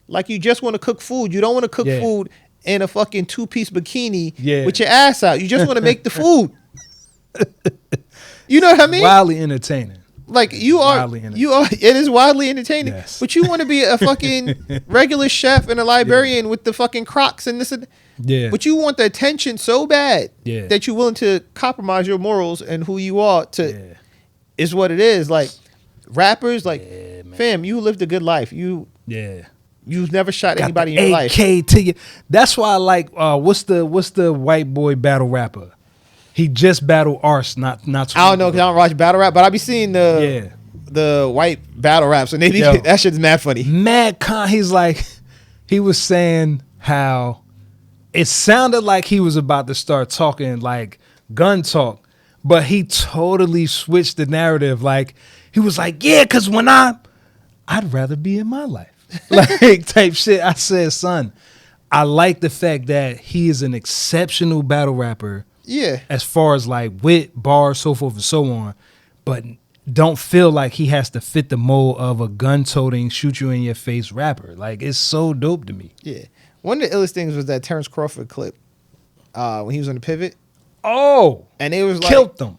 Like you just want to cook food. You don't want to cook Yeah. food in a fucking 2-piece bikini Yeah. with your ass out. You just want to make the food. You know what I mean? Wildly entertaining. Like you are, it is wildly entertaining. Yes. But you want to be a fucking regular chef and a librarian with the fucking Crocs and this and Yeah. But you want the attention so bad Yeah. that you're willing to compromise your morals and who you are to Yeah. is what it is. Like rappers, like Yeah, man. fam, you lived a good life. Yeah. You've never shot Got anybody the in your life. AK to you. That's why I like what's the white boy battle rapper? He just battled Arse not too I don't know long because I don't watch battle rap, but I be seeing Yeah. the white battle raps and they be, Yo. that shit's mad funny. Mad con. He's like, he was saying how it sounded like he was about to start talking like gun talk, but he totally switched the narrative. Like he was like, yeah, because when I'd rather be in my life, like type shit. I said, son, I like the fact that he is an exceptional battle rapper. Yeah. As far as like wit, bars, so forth and so on, but don't feel like he has to fit the mold of a gun-toting, shoot you in your face rapper. Like it's so dope to me. Yeah. One of the illest things was that Terrence Crawford clip when he was on the pivot. Oh, And it was like killed them.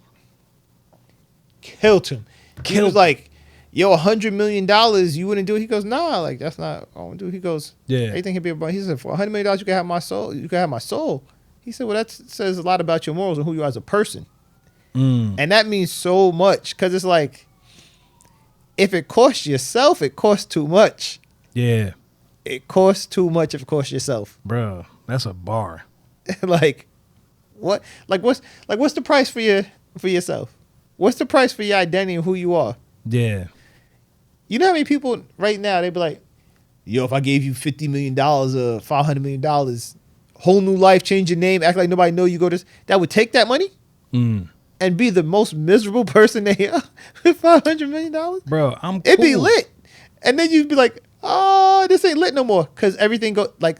Killed him. He Killed was like, yo, $100 million, you wouldn't do it? He goes, nah, like that's not what I want to do. He goes, Yeah. everything can be about. He said, for $100 million, you can have my soul. You can have my soul. He said, well, that says a lot about your morals and who you are as a person. And that means so much because it's like, if it costs yourself, it costs too much. Yeah, It costs too much if it costs yourself. bro, that's a bar. Like, what? Like, what's the price for yourself? What's the price for your identity and who you are? Yeah, You know how many people right now, they be like, yo, if I gave you $50 million or $500 million, whole new life, change your name, act like nobody know you go to this, that would take that money and be the most miserable person they are with $500 million? bro, I'm. It'd be cool. lit. And then you'd be like, oh, this ain't lit no more. Because everything go like,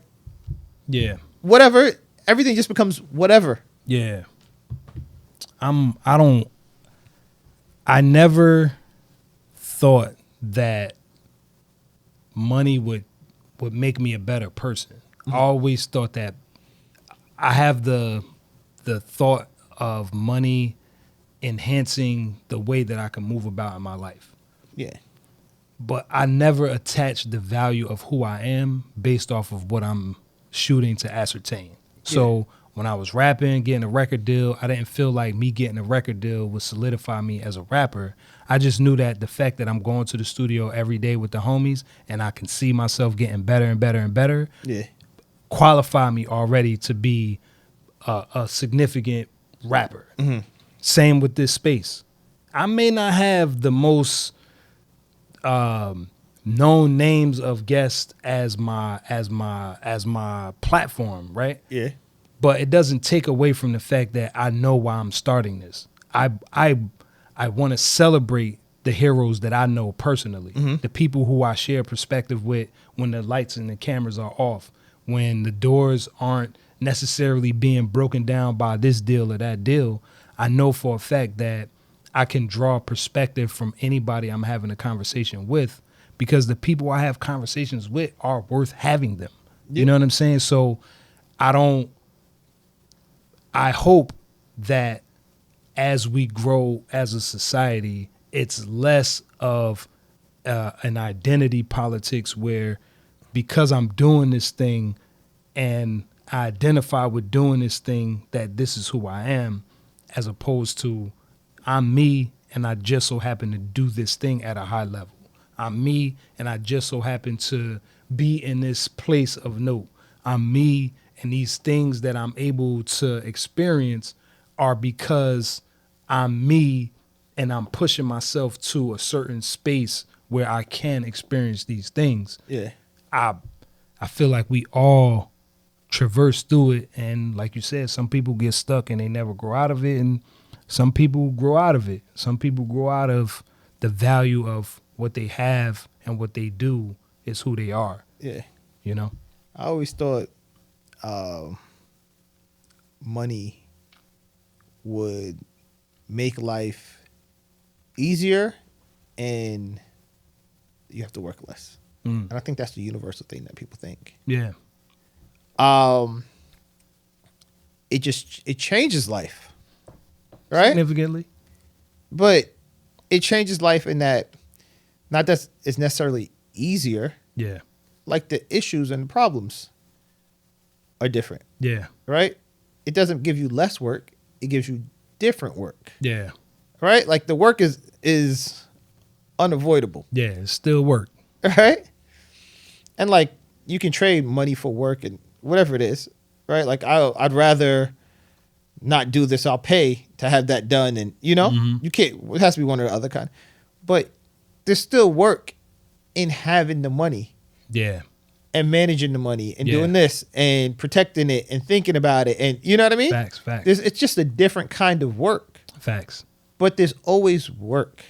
Yeah, whatever, everything just becomes whatever. yeah. I never thought that money would make me a better person. I always thought that I have the thought of money enhancing the way that I can move about in my life. Yeah. But I never attached the value of who I am based off of what I'm shooting to ascertain. So when I was rapping, getting a record deal, I didn't feel like me getting a record deal would solidify me as a rapper. I just knew that the fact that I'm going to the studio every day with the homies and I can see myself getting better and better and better Yeah. qualify me already to be a significant rapper. Same with this space. I may not have the most known names of guests as my platform, right? Yeah. But it doesn't take away from the fact that I know why I'm starting this. I want to celebrate the heroes that I know personally, the people who I share perspective with when the lights and the cameras are off, when the doors aren't necessarily being broken down by this deal or that deal. I know for a fact that I can draw perspective from anybody I'm having a conversation with because the people I have conversations with are worth having them. Yeah. You know what I'm saying? So I hope that as we grow as a society, it's less of an identity politics where because I'm doing this thing and I identify with doing this thing that this is who I am, as opposed to I'm me and I just so happen to do this thing at a high level. I'm me and I just so happen to be in this place of note. I'm me and these things that I'm able to experience are because I'm me and I'm pushing myself to a certain space where I can experience these things. Yeah. I feel like we all traverse through it, and like you said, some people get stuck and they never grow out of it, and some people grow out of it. Some people grow out of the value of what they have, and what they do is who they are. Yeah. You know? I always thought money would make life easier and you have to work less. And I think that's the universal thing that people think. Yeah. It changes life, right? Significantly. But it changes life in that not that it's necessarily easier. Yeah. Like the issues and the problems are different, Yeah. right? It doesn't give you less work. It gives you different work, Yeah. right? Like the work is unavoidable, Yeah. It still work. right? And like you can trade money for work and whatever it is, right? Like I'd rather not do this. I'll pay to have that done, and you know, you can't. It has to be one or the other kind. But there's still work in having the money Yeah. and managing the money and Yeah. doing this and protecting it and thinking about it, and you know what I mean? Facts. It's just a different kind of work. Facts. But there's always work.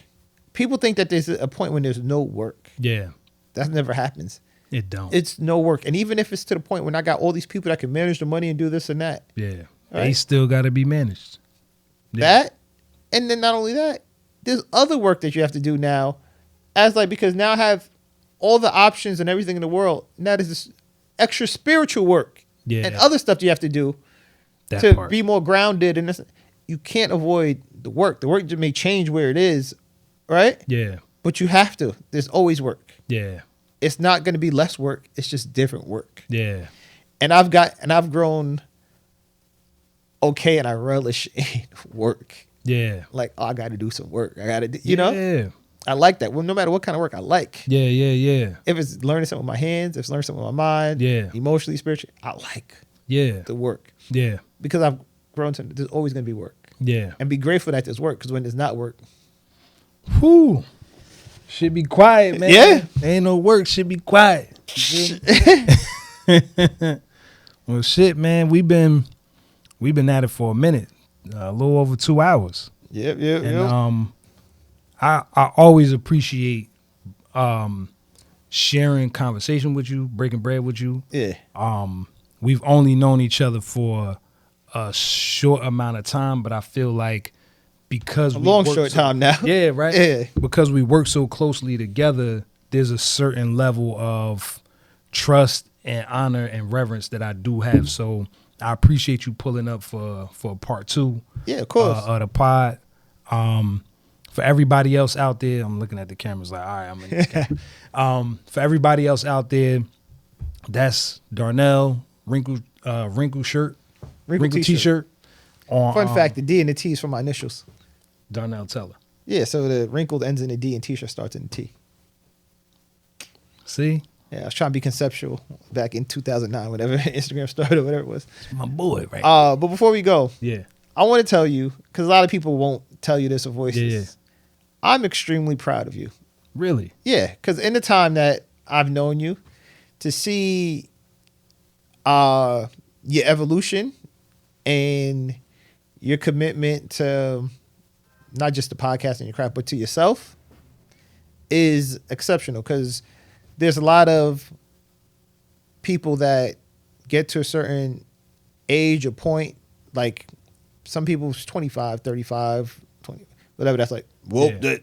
People think that there's a point when there's no work. Yeah. That never happens. It don't. It's no work. And even if it's to the point when I got all these people that can manage the money and do this and that. Yeah. Right. They still got to be managed. Yeah. That, and then not only that, there's other work that you have to do now, because now I have all the options and everything in the world. Now there's this extra spiritual work Yeah. and other stuff you have to do That to part. be more grounded. And you can't avoid the work. The work may change where it is, right? Yeah. But you have to. There's always work. Yeah. It's not going to be less work. It's just different work. Yeah. And I've grown okay, and I relish in work. Yeah. Like, I got to do some work. I got to, you know? Yeah. I like that. Well, no matter what kind of work I like. Yeah. Yeah. Yeah. If it's learning something with my hands, if it's learning something with my mind, Yeah. emotionally, spiritually, I like Yeah. the work. Yeah. Because I've grown to, there's always going to be work. Yeah. And be grateful that there's work, because when there's not work, Whew. Should be quiet, man. Yeah. Ain't no work. Should be quiet. You feel me? Well, shit, man. We've been at it for a minute, a little over 2 hours. Yep. And I always appreciate sharing conversation with you, breaking bread with you. Yeah. We've only known each other for a short amount of time, but I feel like because A long, short time now. yeah, right. Yeah. Because we work so closely together, there's a certain level of trust and honor and reverence that I do have. So I appreciate you pulling up for part 2. Yeah, of course. Of the pod. For everybody else out there, I'm looking at the cameras like, all right, I'm in this camera. For everybody else out there, that's Darnell wrinkle shirt, wrinkle t-shirt. Fun fact, the D and the T is from my initials. Darnell Teller. Yeah, so the wrinkled ends in a D and t-shirt starts in a T. See? Yeah, I was trying to be conceptual back in 2009, whenever Instagram started or whatever it was. It's my boy, right? But before we go, Yeah. I want to tell you, because a lot of people won't tell you this or voices. Yeah. I'm extremely proud of you. Really? Yeah, because in the time that I've known you, to see your evolution and your commitment to not just the podcast and your craft, but to yourself is exceptional, because there's a lot of people that get to a certain age or point, like some people's 25, 35, 20, whatever. That's like, well, Yeah.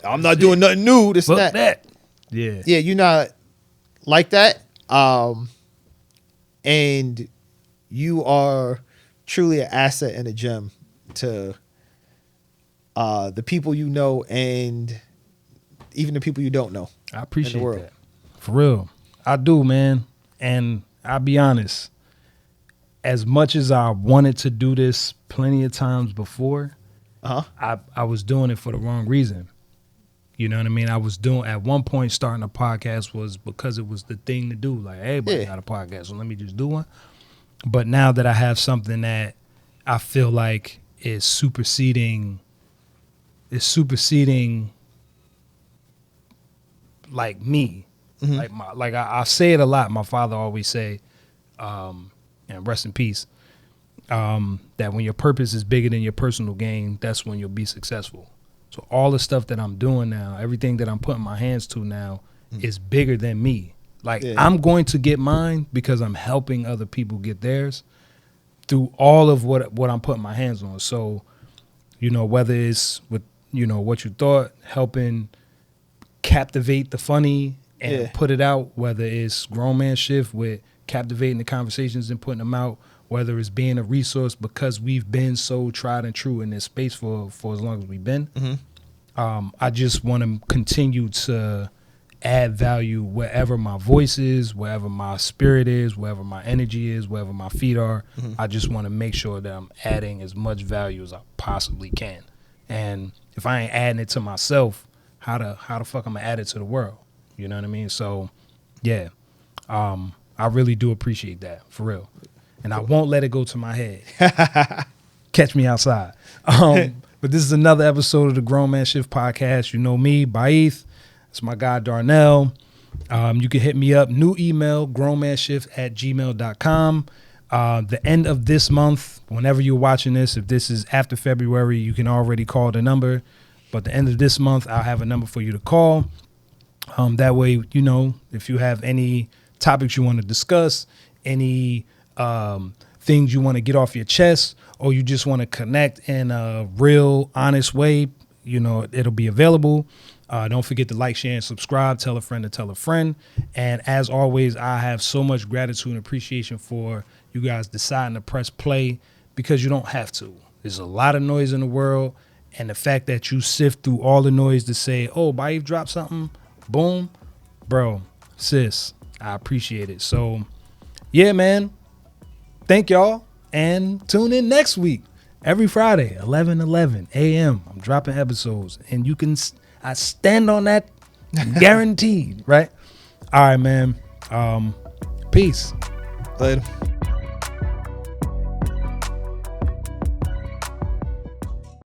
I'm not doing nothing new. This and Fuck that. Yeah. Yeah, you're not like that. And you are truly an asset and a gem to the people you know and even the people you don't know. I appreciate world. that. For real. I do, man. And I'll be honest, as much as I wanted to do this plenty of times before, I was doing it for the wrong reason. You know what I mean? I was doing, at one point, starting a podcast was because it was the thing to do. Like, everybody got a podcast, so let me just do one. But now that I have something that I feel like is superseding like me. Like I say it a lot. My father always say, and rest in peace, that when your purpose is bigger than your personal gain, that's when you'll be successful. So all the stuff that I'm doing now, everything that I'm putting my hands to now is bigger than me. Like I'm going to get mine because I'm helping other people get theirs through all of what I'm putting my hands on. So, you know, whether it's with, you know, what you thought, helping captivate the funny and put it out, whether it's Grown Man Shift with captivating the conversations and putting them out, whether it's being a resource because we've been so tried and true in this space for as long as we've been. I just want to continue to add value wherever my voice is, wherever my spirit is, wherever my energy is, wherever my feet are. I just want to make sure that I'm adding as much value as I possibly can. And if I ain't adding it to myself, how the fuck I'm gonna add it to the world? You know what I mean? So, yeah, I really do appreciate that, for real. And I won't let it go to my head. Catch me outside. But this is another episode of the Grown Man Shift podcast. You know me, Baith. It's my guy, Darnell. You can hit me up. New email, grownmanshift@gmail.com. The end of this month, whenever you're watching this, if this is after February, you can already call the number. But the end of this month, I'll have a number for you to call. That way, you know, if you have any topics you want to discuss, any things you want to get off your chest, or you just want to connect in a real, honest way, you know, it'll be available. Don't forget to like, share, and subscribe. Tell a friend to tell a friend. And as always, I have so much gratitude and appreciation for you guys deciding to press play because you don't have to. There's a lot of noise in the world. And the fact that you sift through all the noise to say, oh, Baif dropped something, boom, bro, sis, I appreciate it. So, yeah, man, thank y'all. And tune in next week, every Friday, 11:11 a.m. I'm dropping episodes. And I stand on that guaranteed, right? All right, man. Peace. Later.